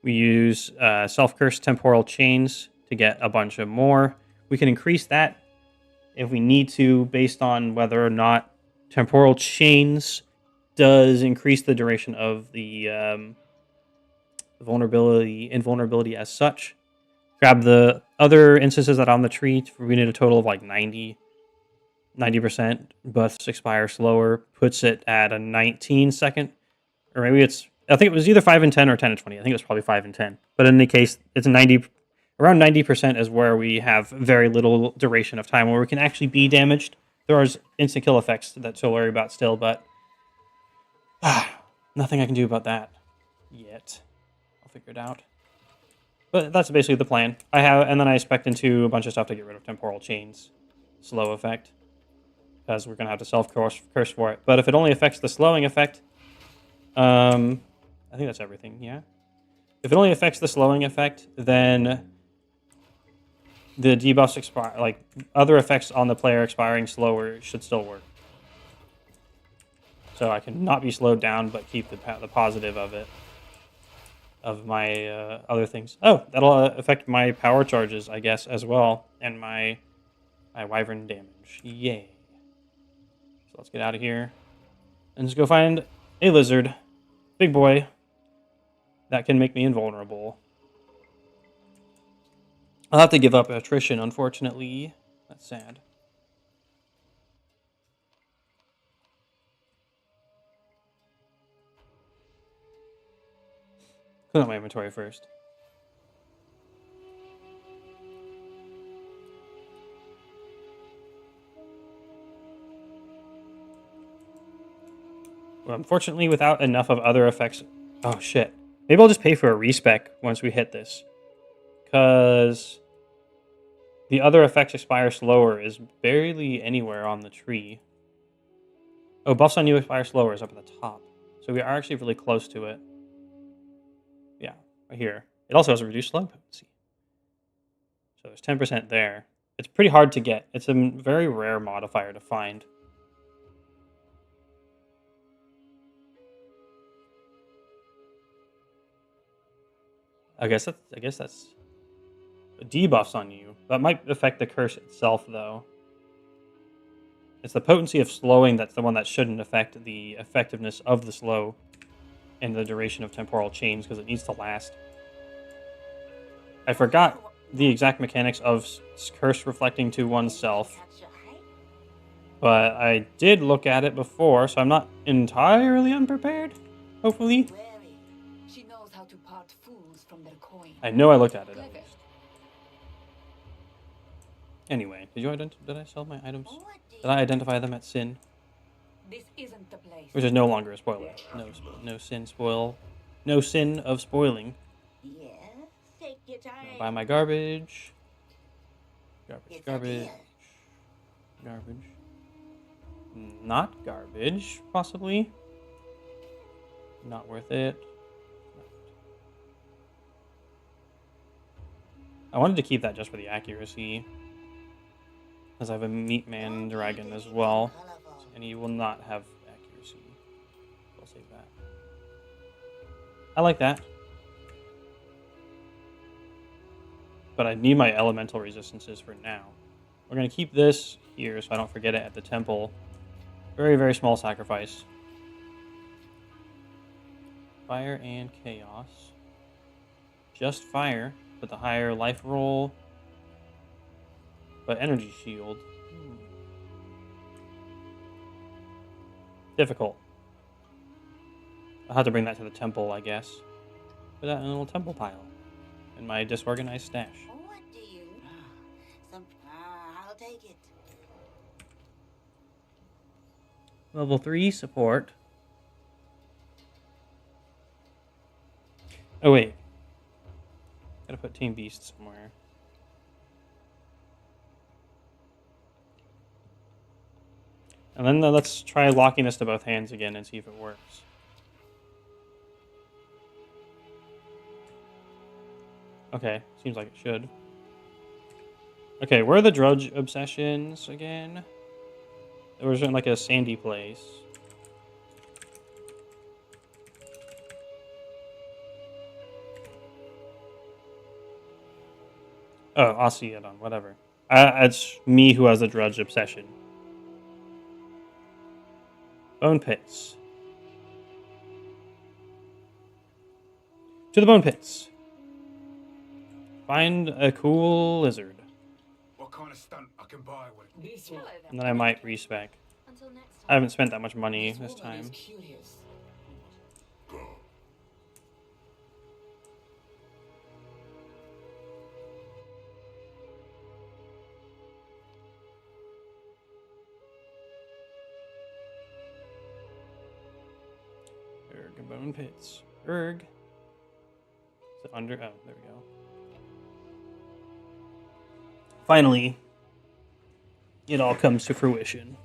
We use self-cursed temporal chains to get a bunch of more. We can increase that if we need to based on whether or not temporal chains does increase the duration of the invulnerability as such. Grab the other instances that are on the tree. We need a total of like 90%. Buffs expire slower. Puts it at a 19 second. Or maybe it's... I think it was either 5 and 10 or 10 and 20. I think it was probably 5 and 10. But in any case, it's a 90... Around 90% is where we have very little duration of time where we can actually be damaged. There are instant kill effects that to worry about still, but... nothing I can do about that yet. I'll figure it out. But that's basically the plan. And then I spec'd into a bunch of stuff to get rid of temporal chains. Slow effect. Because we're going to have to self-curse for it. But if it only affects the slowing effect... I think that's everything, yeah? If it only affects the slowing effect, then the debuffs expire... Like, other effects on the player expiring slower should still work. So I can not be slowed down, but keep the positive of it. Of my other things. Oh, that'll affect my power charges, I guess, as well. And my wyvern damage. Yay. So let's get out of here. And just go find a lizard. Big boy. That can make me invulnerable. I'll have to give up attrition, unfortunately. That's sad. Clean up my inventory first. Well, unfortunately, without enough of other effects... Oh, shit. Maybe I'll just pay for a respec once we hit this. Because the other effects expire slower is barely anywhere on the tree. Oh, buffs on you expire slower is up at the top. So we are actually really close to it. Yeah, right here. It also has a reduced slug potency. So there's 10% there. It's pretty hard to get. It's a very rare modifier to find. I guess that's debuffs on you. That might affect the curse itself, though. It's the potency of slowing that's the one that shouldn't affect the effectiveness of the slow and the duration of temporal chains, because it needs to last. I forgot the exact mechanics of curse reflecting to oneself, but I did look at it before, so I'm not entirely unprepared, hopefully. She knows how to part fools from their coin. I know I looked at it at Clever. least. Anyway, did I sell my items? Did I identify them at Sin? This isn't the place. Which is no longer a spoiler. No sin spoil. No sin of spoiling. Yeah, take your time. Buy my garbage. Garbage. Not garbage, possibly. Not worth it. I wanted to keep that just for the accuracy, because I have a meat man dragon as well, and he will not have accuracy. I'll save that. I like that. But I need my elemental resistances for now. We're going to keep this here so I don't forget it at the temple. Very, very small sacrifice. Fire and chaos. Just fire, with the higher life roll. But energy shield. Difficult. I'll have to bring that to the temple, I guess. Put that in a little temple pile. In my disorganized stash. What do you? I'll take it. Level 3 support. Oh wait. Gotta put Team Beast somewhere. And then let's try locking this to both hands again and see if it works. Okay, seems like it should. Okay, where are the Drudge obsessions again? It was in like a sandy place. Oh, I'll see it on whatever. It's me who has the Drudge obsession. Bone pits. To the bone pits. Find a cool lizard. What kind of stunt I can buy with it? This one. And then I might respec. Until next I time. haven't spent that much money this Woman time. is curious. Go. Erg and bone pits. Erg. Is it under? Oh, there we go. Finally, it all comes to fruition.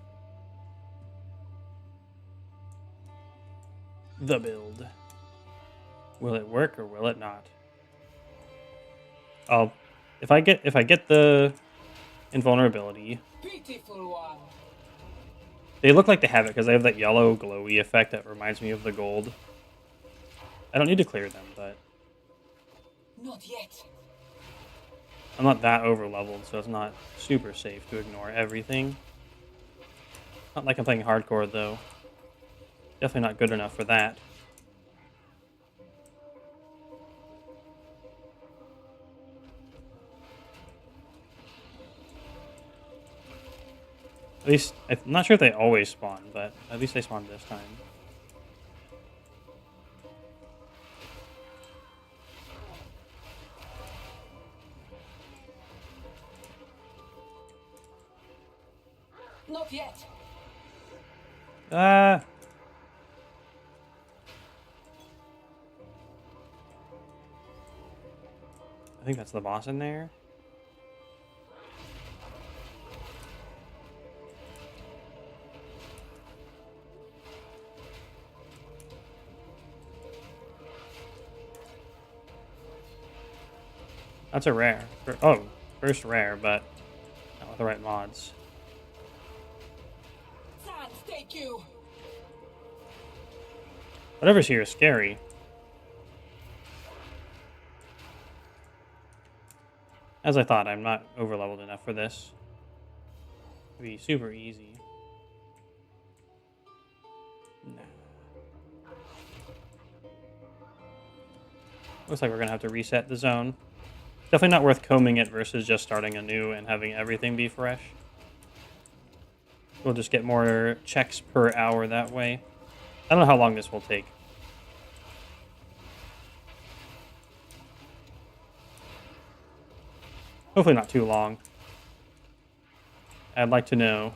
The build. Will it work or will it not? If I get the invulnerability. Pitiful one. They look like they have it because they have that yellow glowy effect that reminds me of the gold. I don't need to clear them, but Not yet. I'm not that over leveled, so it's not super safe to ignore everything. Not like I'm playing hardcore though. Definitely not good enough for that. At least, I'm not sure if they always spawn, but at least they spawned this time. Not yet. Ah! I think that's the boss in there. That's a rare. Oh, first rare, but not with the right mods. Sans, take you. Whatever's here is scary. As I thought, I'm not overleveled enough for this. It'd be super easy. Looks like we're gonna have to reset the zone. Definitely not worth combing it versus just starting anew and having everything be fresh. We'll just get more checks per hour that way. I don't know how long this will take. Hopefully not too long. I'd like to know.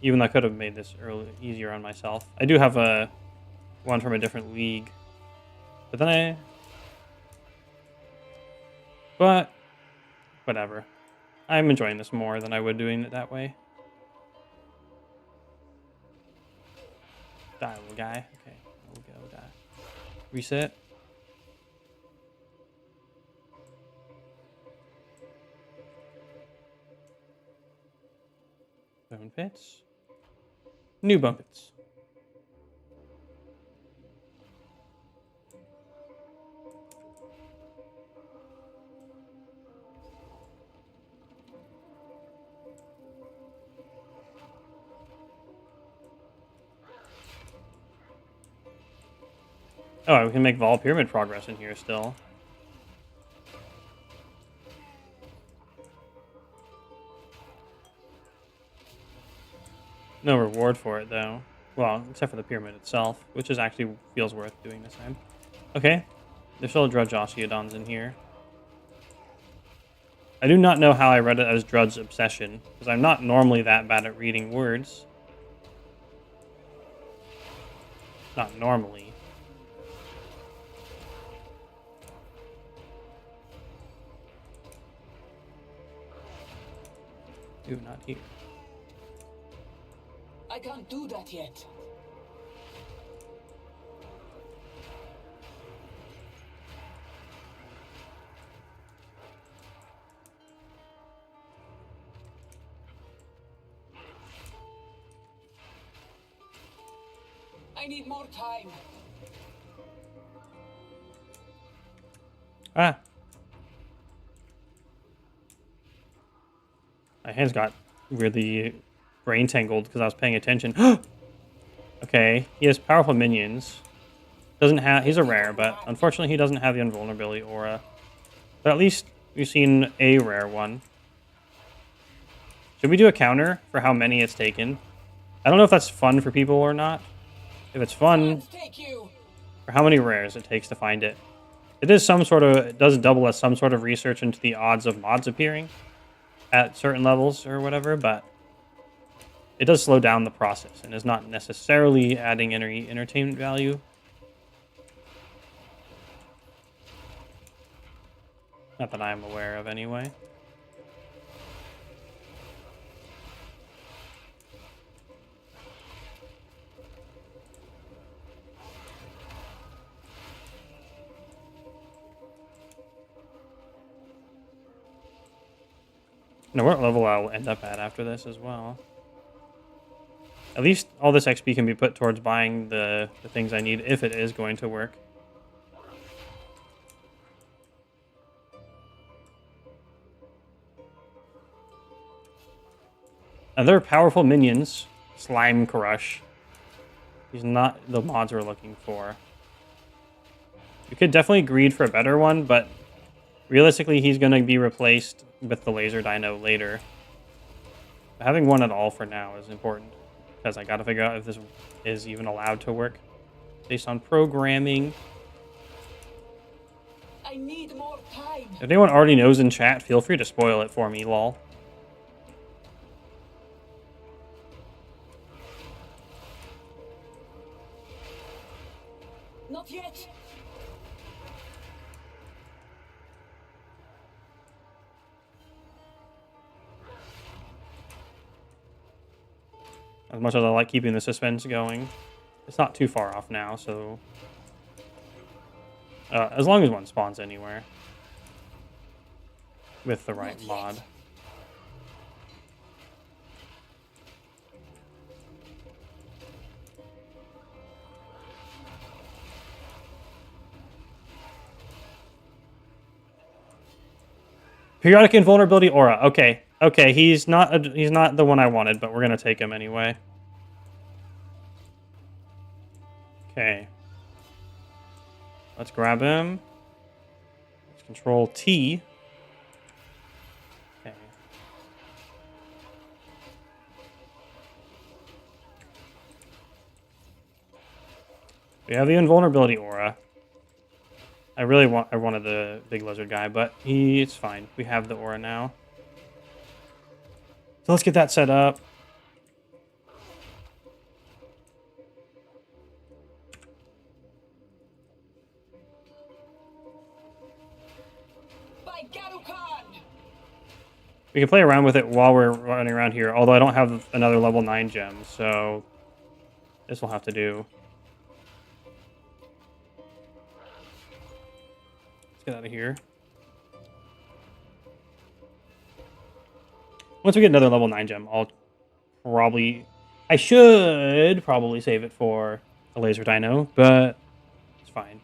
Even though I could have made this easier on myself. I do have one from a different league. But then But, whatever. I'm enjoying this more than I would doing it that way. Die, little guy. Okay, we'll go die. Reset. Bone pits. New bone pits. Oh, we can make Vol Pyramid progress in here still. No reward for it, though. Well, except for the pyramid itself, which is actually feels worth doing this time. Okay. There's still Drudge Osteodons in here. I do not know how I read it as Drudge Obsession, because I'm not normally that bad at reading words. Not normally. Ooh, not here. I can't do that yet. I need more time. Ah. My hands got weirdly brain tangled because I was paying attention. Okay, he has powerful minions. Doesn't have. He's a rare, but unfortunately he doesn't have the invulnerability aura. But at least we've seen a rare one. Should we do a counter for how many it's taken? I don't know if that's fun for people or not. If it's fun, for how many rares it takes to find it. It is some sort of. It does double as some sort of research into the odds of mods appearing at certain levels or whatever, but it does slow down the process and is not necessarily adding any entertainment value. Not that I'm aware of anyway. Now, what level I'll end up at after this as well. At least all this XP can be put towards buying the things I need if it is going to work. Other powerful minions, Slime Crush. He's not the mods we're looking for. We could definitely greed for a better one, but realistically he's going to be replaced with the laser dino later. Having one at all for now is important, because I gotta figure out if this is even allowed to work based on programming. I need more time. If anyone already knows in chat, feel free to spoil it for me, lol. Not yet. As much as I like keeping the suspense going, it's not too far off now, so... as long as one spawns anywhere. With the right mod. Periodic invulnerability aura. Okay. Okay, he's not the one I wanted, but we're gonna take him anyway. Okay. Let's grab him. Let's control T. Okay. We have the invulnerability aura. I wanted the big lizard guy, but it's fine. We have the aura now. So let's get that set up. By Garukan! We can play around with it while we're running around here, although I don't have another level 9 gem, so this will have to do. Let's get out of here. Once we get another level 9 gem, I should probably save it for a laser dino, but it's fine.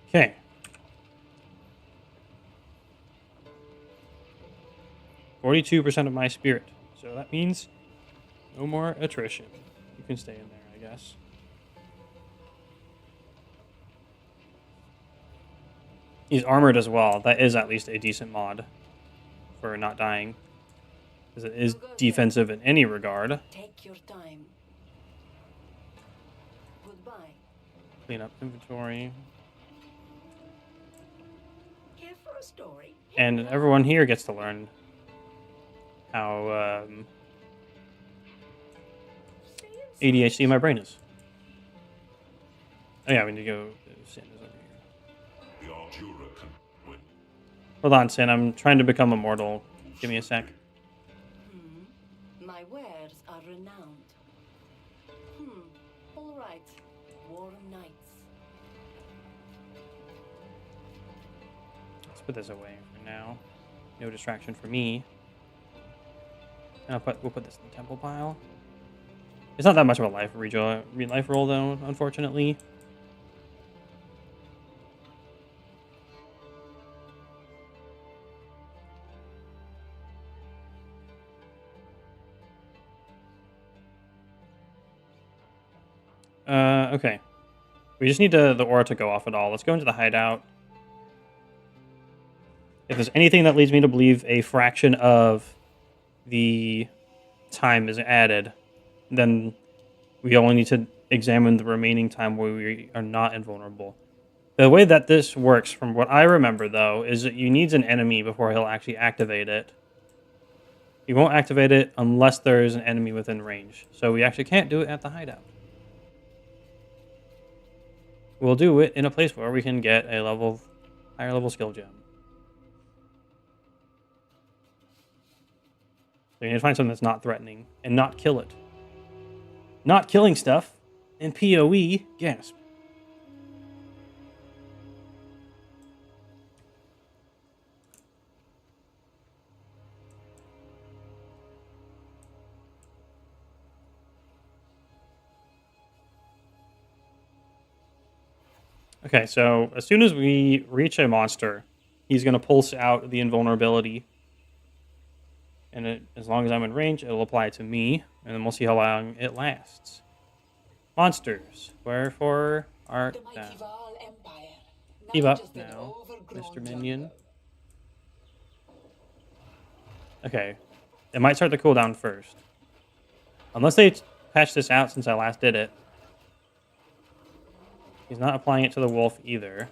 Okay. %42 of my spirit. So that means no more attrition. You can stay in there, I guess. He's armored as well. That is at least a decent mod for not dying. Because it is defensive in any regard. Take your time. Goodbye. Clean up inventory. Here for a story. And everyone here gets to learn how ADHD my brain is. Oh yeah, we need to go to Sin is over here. The Artura can win. Hold on, Sin. I'm trying to become immortal. Give me a sec. My wares are renowned. All right. Warm nights. Let's put this away for now. No distraction for me. And we'll put this in the temple pile. It's not that much of a life roll though, unfortunately. Okay. We just need the aura to go off at all. Let's go into the hideout. If there's anything that leads me to believe a fraction of the time is added, then we only need to examine the remaining time where we are not invulnerable. The way that this works, from what I remember, though, is that you need an enemy before he'll actually activate it. He won't activate it unless there is an enemy within range. So we actually can't do it at the hideout. We'll do it in a place where we can get a higher level skill gem. So you need to find something that's not threatening and not kill it. Not killing stuff in PoE, gasp. Okay, so as soon as we reach a monster, he's going to pulse out the invulnerability. And as long as I'm in range, it'll apply to me, and then we'll see how long it lasts. Monsters, wherefore art The thou? mighty Val Empire. Keep Now up just an now, overgrown Mr. Minion. jungle. Okay, it might start the cooldown first. Unless they patch this out since I last did it. He's not applying it to the wolf either.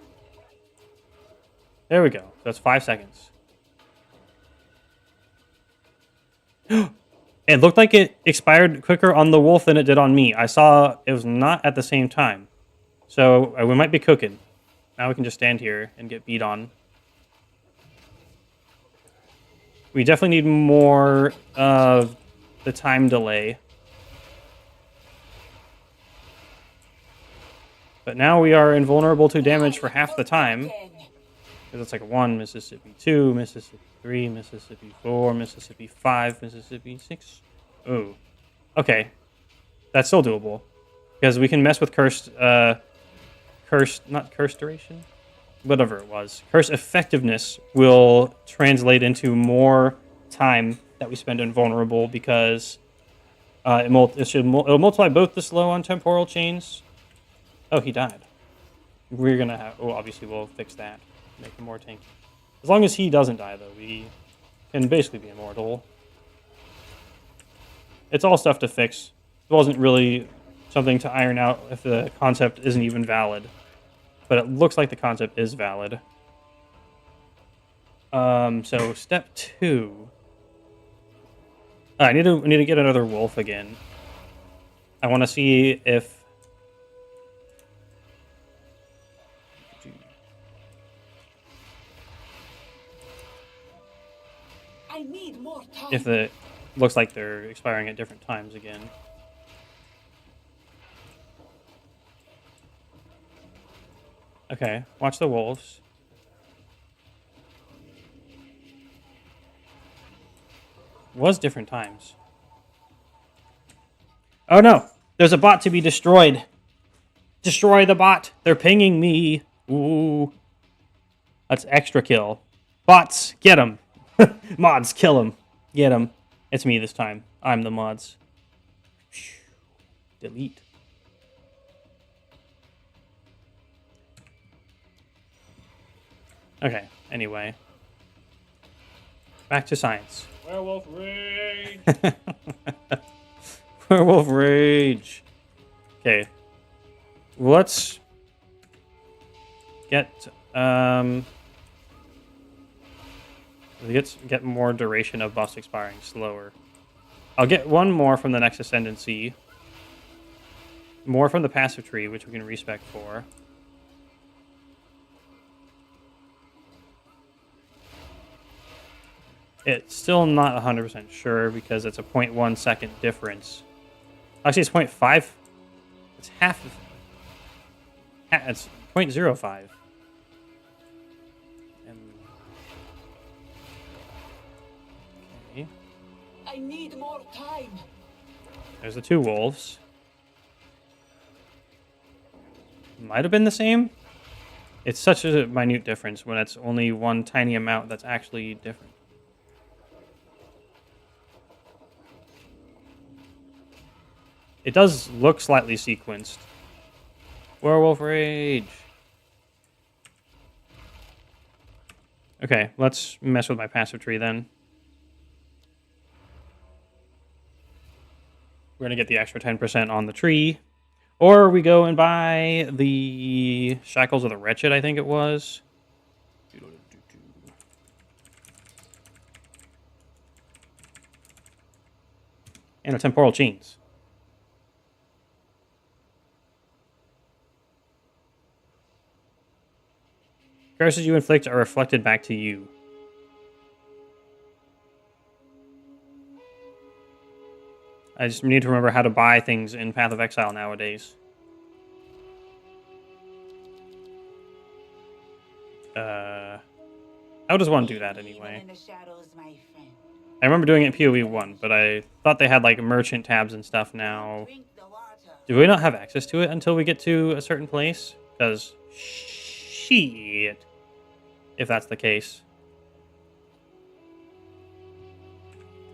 There we go. So that's 5 seconds. It looked like it expired quicker on the wolf than it did on me. I saw it was not at the same time. So we might be cooking. Now we can just stand here and get beat on. We definitely need more of the time delay. But now we are invulnerable to damage for half the time. Because it's like 1, Mississippi 2, Mississippi 3, Mississippi 4, Mississippi 5, Mississippi 6. Ooh. Okay. That's still doable. Because we can mess with cursed curse, not curse duration, whatever it was. Curse effectiveness will translate into more time that we spend invulnerable because it'll multiply both the slow on temporal chains. Oh, he died. We're gonna have. Oh, obviously we'll fix that. Make him more tanky. As long as he doesn't die, though, we can basically be immortal. It's all stuff to fix. It wasn't really something to iron out if the concept isn't even valid. But it looks like the concept is valid. So step 2. I need to get another wolf again. I want to see if I need more time. if it looks like they're expiring at different times again. Okay, watch the wolves. Was different times. Oh no! There's a bot to be destroyed! Destroy the bot! They're pinging me! Ooh. That's extra kill. Bots, get them! Mods, kill them! Get them. It's me this time. I'm the mods. Delete. Okay, anyway. Back to science. Werewolf rage. Werewolf rage. Okay. Let's get get more duration of buffs expiring slower. I'll get one more from the next ascendancy. More from the passive tree, which we can respec for. It's still not 100% sure because it's a 0.1 second difference. Actually, it's 0.5. It's half of... It's 0.05. Okay. I need more time. There's the 2 wolves. Might have been the same. It's such a minute difference when it's only one tiny amount that's actually different. It does look slightly sequenced. Werewolf rage. Okay, let's mess with my passive tree then. We're going to get the extra 10% on the tree. Or we go and buy the Shackles of the Wretched, I think it was. And the Temporal Chains. Curses you inflict are reflected back to you. I just need to remember how to buy things in Path of Exile nowadays. How does one do that anyway? In the shadows, my friend. I remember doing it in PoE 1, but I thought they had like merchant tabs and stuff now. Drink the water. Do we not have access to it until we get to a certain place? Because shit, if that's the case.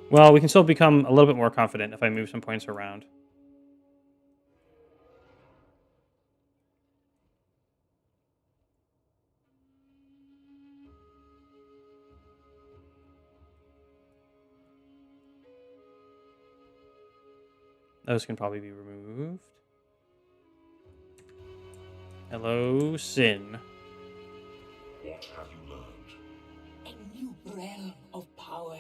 Well, we can still become a little bit more confident if I move some points around. Those can probably be removed. Hello, Sin. What have you learned? A new realm of power.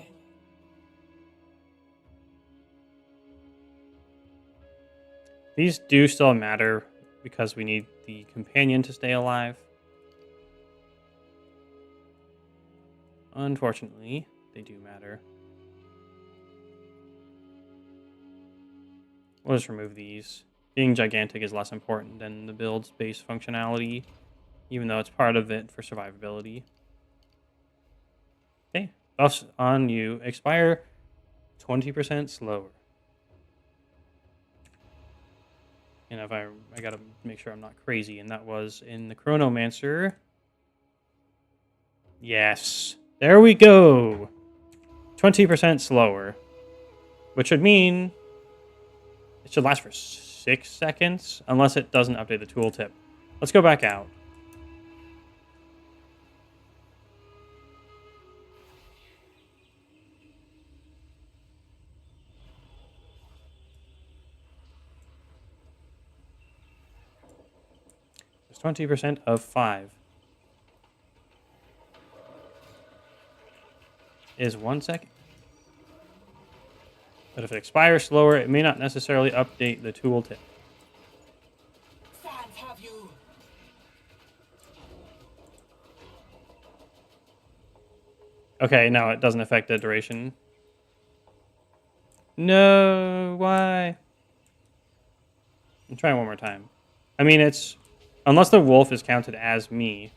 These do still matter because we need the companion to stay alive. Unfortunately, they do matter. We'll just remove these. Being gigantic is less important than the build's base functionality, even though it's part of it for survivability. Okay, buffs on you expire 20% slower. And if I gotta make sure I'm not crazy, and that was in the Chronomancer. Yes. There we go. 20% slower. Which would mean it should last for 6 seconds, unless it doesn't update the tooltip. Let's go back out. There's 20% of 5. Is 1 second. But if it expires slower, it may not necessarily update the tooltip. Fans have you. Okay, no, it doesn't affect the duration. No, why? I'm trying one more time. I mean, it's... Unless the wolf is counted as me.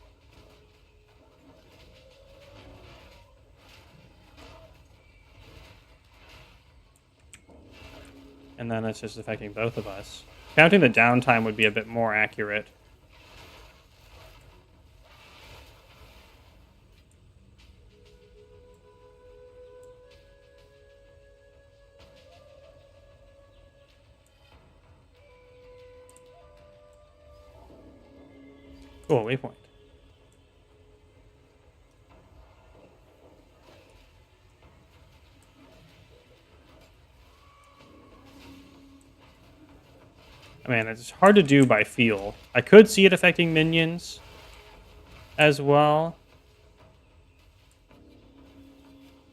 And then it's just affecting both of us. Counting the downtime would be a bit more accurate. Cool, waypoint. I mean, it's hard to do by feel. I could see it affecting minions as well.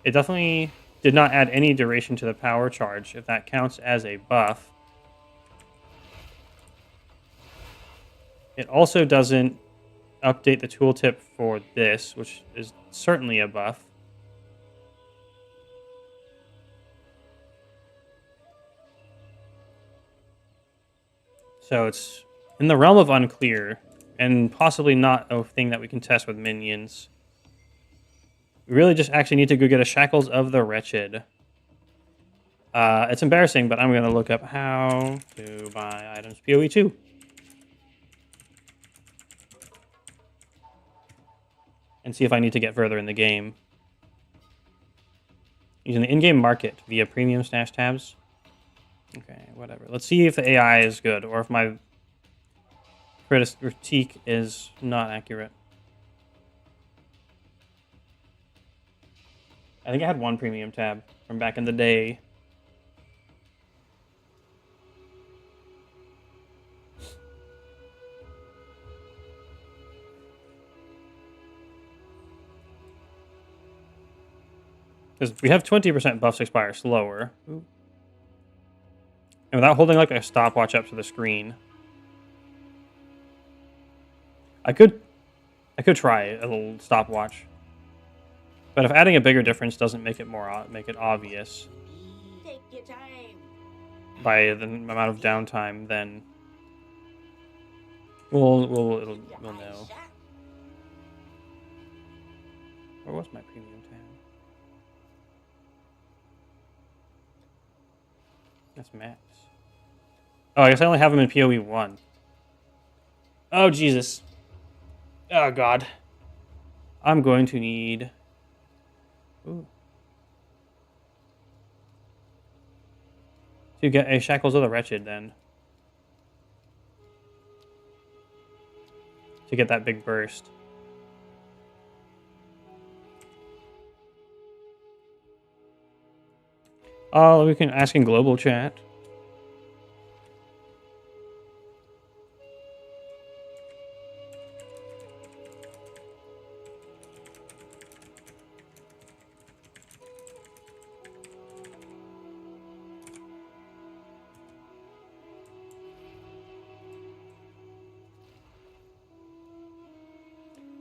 It definitely did not add any duration to the power charge, if that counts as a buff. It also doesn't update the tooltip for this, which is certainly a buff. So it's in the realm of unclear, and possibly not a thing that we can test with minions. We really just actually need to go get a Shackles of the Wretched. It's embarrassing, but I'm going to look up how to buy items PoE 2. And see if I need to get further in the game. Using the in-game market via premium stash tabs. Okay, whatever. Let's see if the AI is good, or if my critique is not accurate. I think I had one premium tab from back in the day. Because we have 20% buffs expire slower. Ooh. And without holding like a stopwatch up to the screen. I could try a little stopwatch. But if adding a bigger difference doesn't make it obvious Take your time. by the amount of downtime, then we'll know. Where was my premium tab? That's max. Oh, I guess I only have them in PoE 1. Oh, Jesus. Oh, God. I'm going to need... Ooh. To get a Shackles of the Wretched, then. To get that big burst. Oh, we can ask in global chat.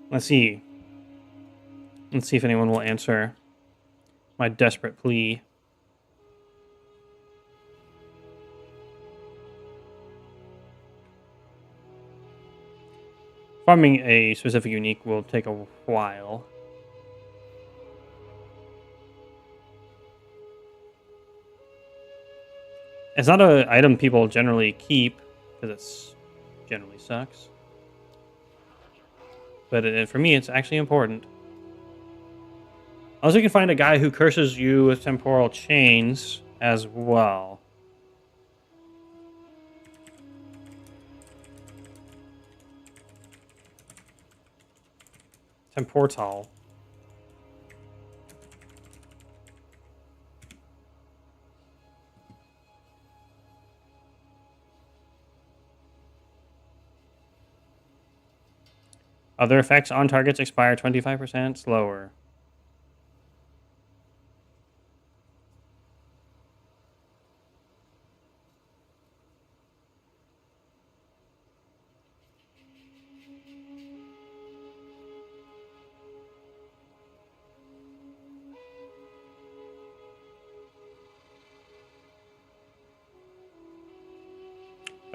Let's see. Let's see if anyone will answer my desperate plea. Farming a specific unique will take a while. It's not an item people generally keep, because it's generally sucks. But for me, it's actually important. Also, you can find a guy who curses you with temporal chains as well. Temportal. Other effects on targets expire 25% slower.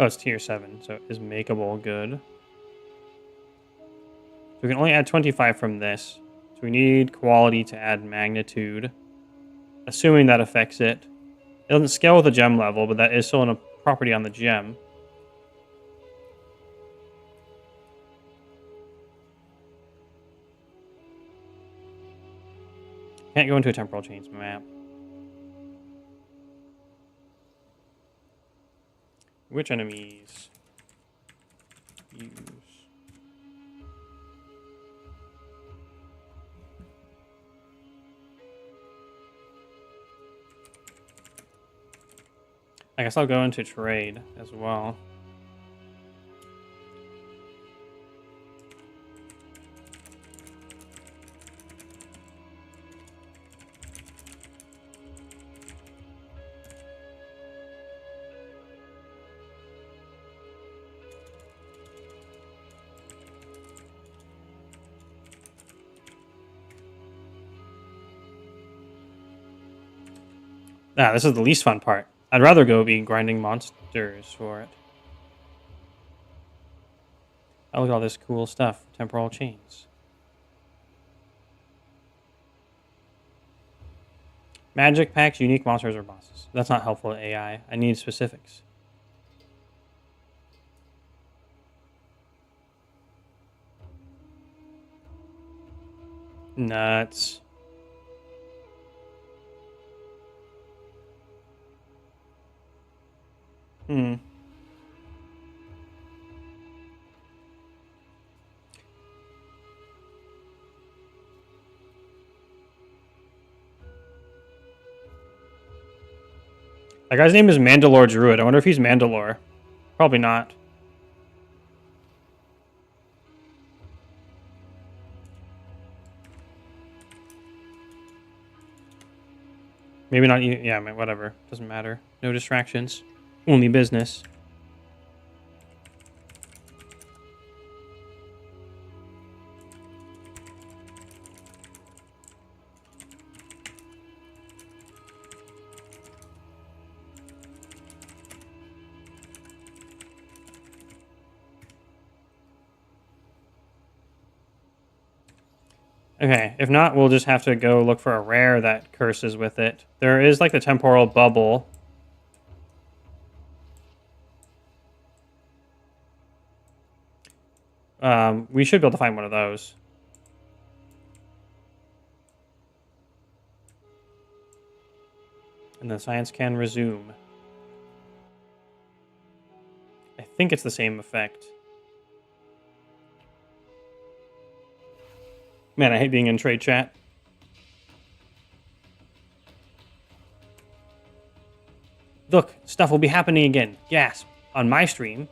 Oh, it's tier 7, so it is makeable good. So we can only add 25 from this. So we need quality to add magnitude. Assuming that affects it. It doesn't scale with the gem level, but that is still a property on the gem. Can't go into a temporal chains map. Which enemies use? I guess I'll go into trade as well. Ah, this is the least fun part. I'd rather go be grinding monsters for it. Oh, look at all this cool stuff. Temporal chains. Magic packs, unique monsters, or bosses. That's not helpful to AI. I need specifics. Nuts. That guy's name is Mandalore Druid. I wonder if he's Mandalore. Probably not. Maybe not. Yeah, whatever. Doesn't matter. No distractions. Only business. Okay, if not, we'll just have to go look for a rare that curses with it. There is like the temporal bubble. We should be able to find one of those. And the science can resume. I think it's the same effect. Man, I hate being in trade chat. Look, stuff will be happening again. Yes, on my stream.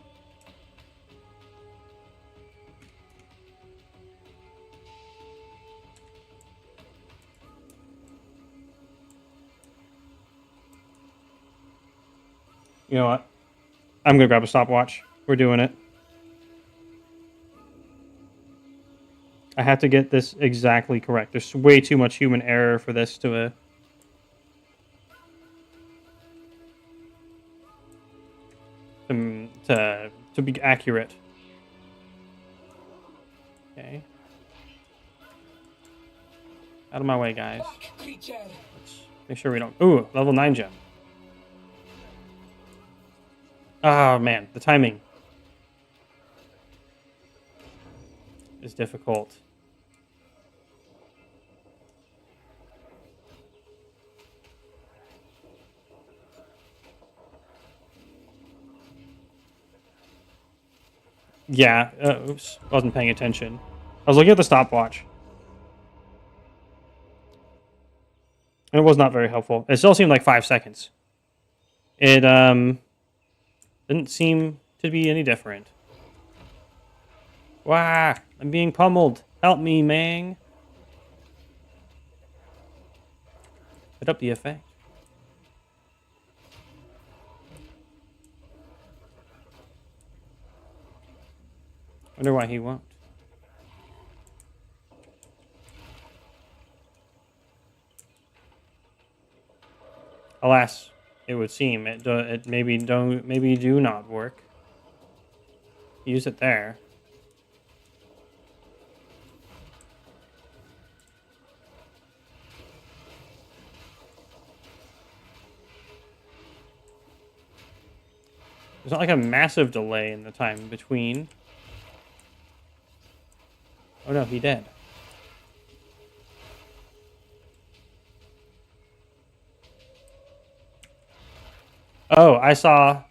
You know what? I'm going to grab a stopwatch. We're doing it. I have to get this exactly correct. There's way too much human error for this to be accurate. Okay. Out of my way, guys. Let's make sure we don't... Ooh, level 9 gem. Oh, man. The timing. is difficult. Yeah, oops, wasn't paying attention. I was looking at the stopwatch. And it was not very helpful. It still seemed like 5 seconds. It didn't seem to be any different. Wah! I'm being pummeled. Help me, man. Put up the effect. Wonder why he won't. Alas, it would seem it maybe do not work. Use it there. There's not like a massive delay in the time between. Oh no, he dead. Oh, I saw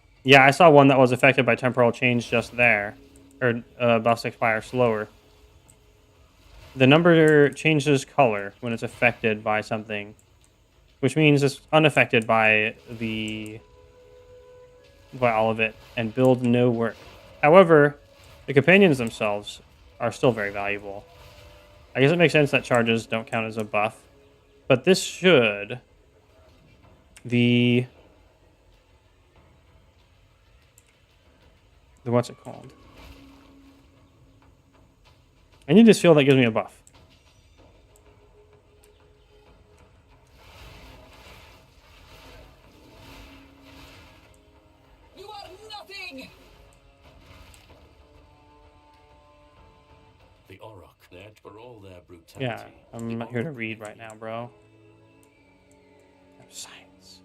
one that was affected by temporal change just there. Or buffs expire slower. The number changes color when it's affected by something, which means it's unaffected by all of it, and build no work. However, the companions themselves are still very valuable. I guess it makes sense that charges don't count as a buff, but this should the what's it called? I need this field that gives me a buff. You are nothing! The Auroch, that for all their brutality. Yeah, I'm not here to read right now, bro. I'm science.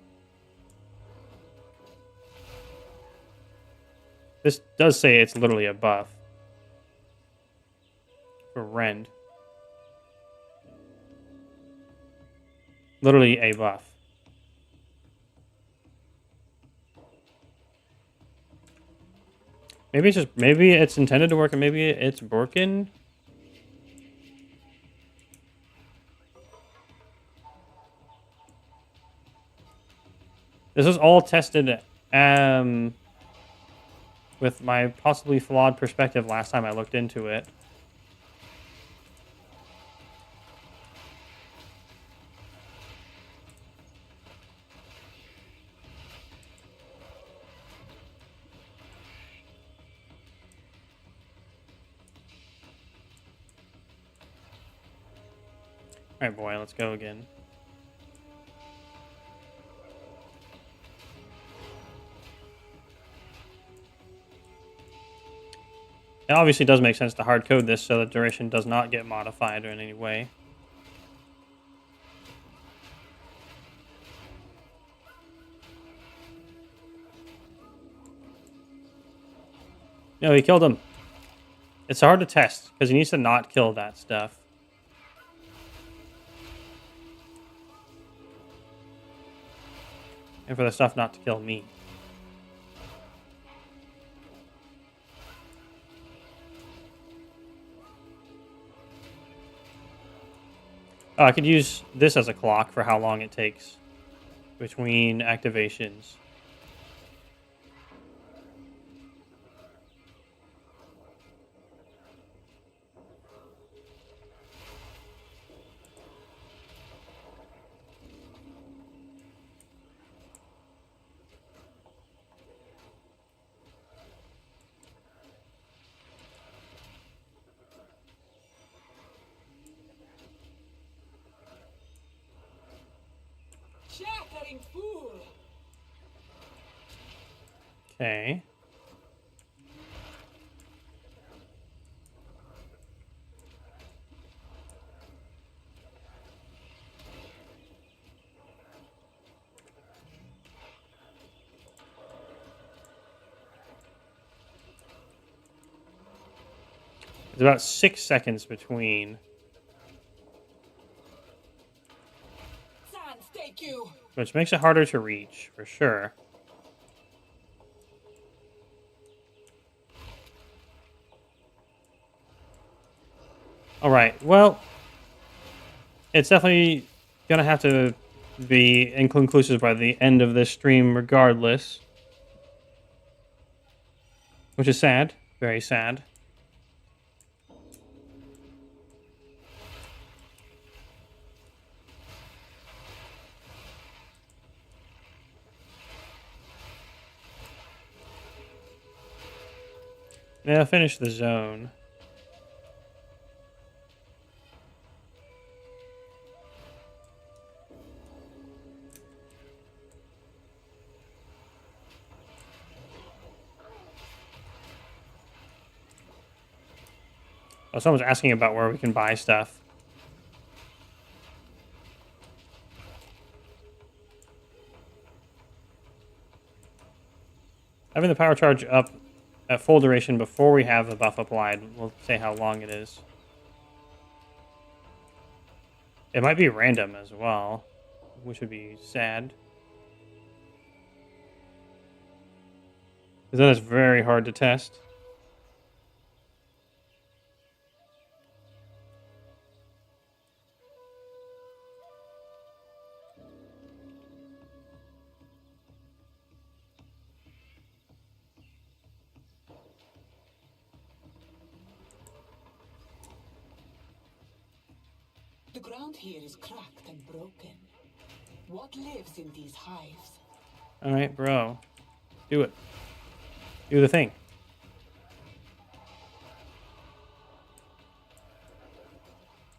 This does say it's literally a buff. For Rend. Literally a buff. Maybe it's intended to work and maybe it's broken. This is all tested with my possibly flawed perspective last time I looked into it. Alright, boy, let's go again. It obviously does make sense to hard code this so the duration does not get modified in any way. No, he killed him. It's hard to test because he needs to not kill that stuff. And for the stuff not to kill me. Oh, I could use this as a clock for how long it takes between activations. Chattering fool! Okay. There's about 6 seconds between. Sans, take you. Which makes it harder to reach, for sure. Alright, well, it's definitely gonna have to be inconclusive by the end of this stream regardless. Which is sad. Very sad. Yeah, finish the zone. Oh, someone's asking about where we can buy stuff. Having the power charge up at full duration before we have the buff applied will say how long it is. It might be random as well, which would be sad. Because then it's very hard to test. The ground here is cracked and broken. What lives in these hives? Alright, bro. Do it. Do the thing.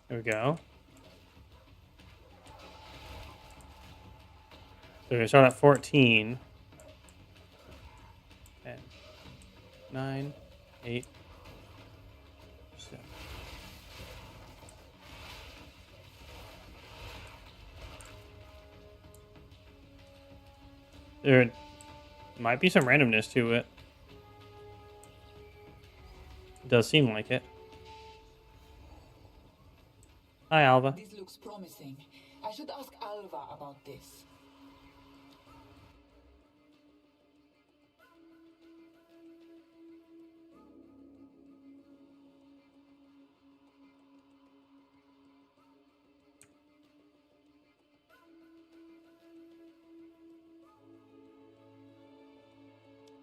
There we go. So we start at 14. 10, 9, 8, 7. There might be some randomness to it. It does seem like it. Hi, Alva. This looks promising. I should ask Alva about this.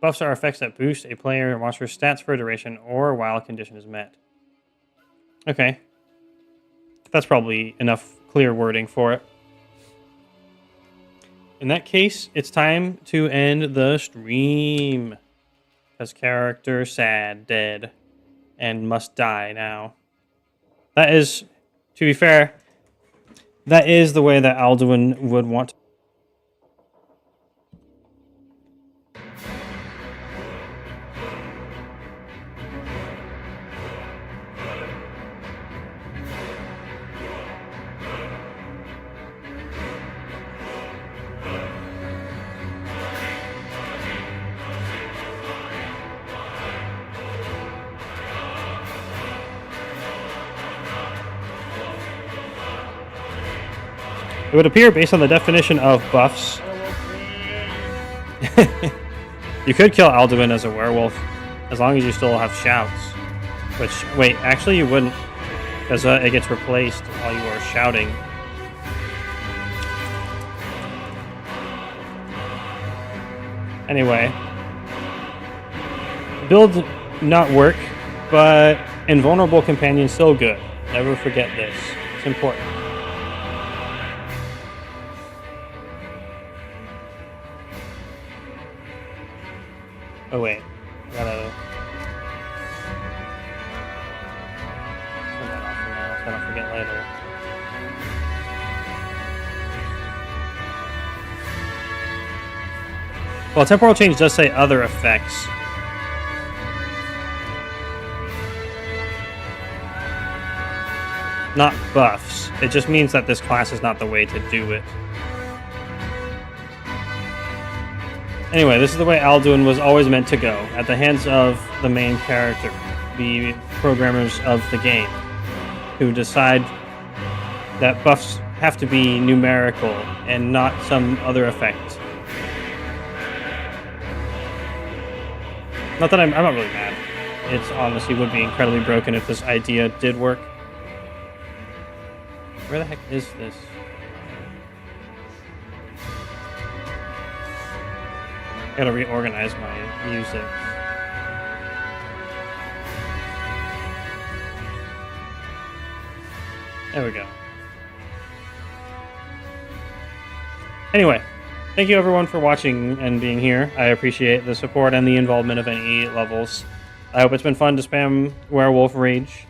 Buffs are effects that boost a player or monster's stats for a duration or while a condition is met. Okay. That's probably enough clear wording for it. In that case, it's time to end the stream. Because character sad, dead, and must die now. That is, to be fair, that is the way that Alduin would want to. It would appear, based on the definition of buffs, you could kill Alduin as a werewolf, as long as you still have shouts. Which, wait, actually you wouldn't, because it gets replaced while you are shouting. Anyway, build not work, but invulnerable companion still good. Never forget this. It's important. Oh wait, I gotta turn that off for now, so I don't forget later. Well, temporal change does say other effects. Not buffs. It just means that this class is not the way to do it. Anyway, this is the way Alduin was always meant to go, at the hands of the main character. the programmers of the game who decide that buffs have to be numerical and not some other effect. Not that I'm not really mad. It's honestly would be incredibly broken if this idea did work. Where the heck is this? I gotta reorganize my music. There we go. Anyway, thank you everyone for watching and being here. I appreciate the support and the involvement of any levels. I hope it's been fun to spam Werewolf Rage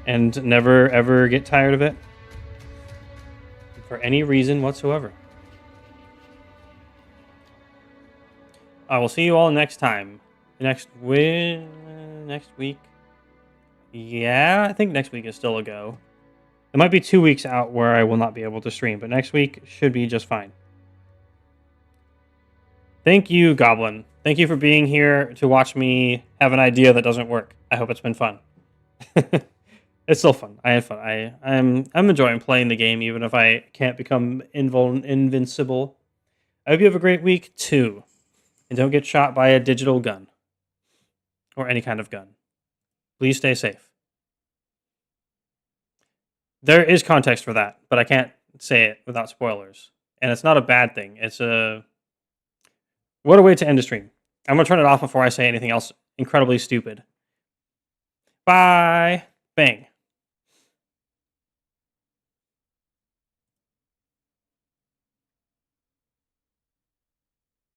and never ever get tired of it for any reason whatsoever. I will see you all next time. Next week. Yeah, I think next week is still a go. It might be 2 weeks out where I will not be able to stream, but next week should be just fine. Thank you, Goblin. Thank you for being here to watch me have an idea that doesn't work. I hope it's been fun. It's still fun. I had fun. I'm enjoying playing the game, even if I can't become invincible. I hope you have a great week, too. And don't get shot by a digital gun. Or any kind of gun. Please stay safe. There is context for that, but I can't say it without spoilers. And it's not a bad thing. It's a... What a way to end a stream. I'm going to turn it off before I say anything else incredibly stupid. Bye. Bang.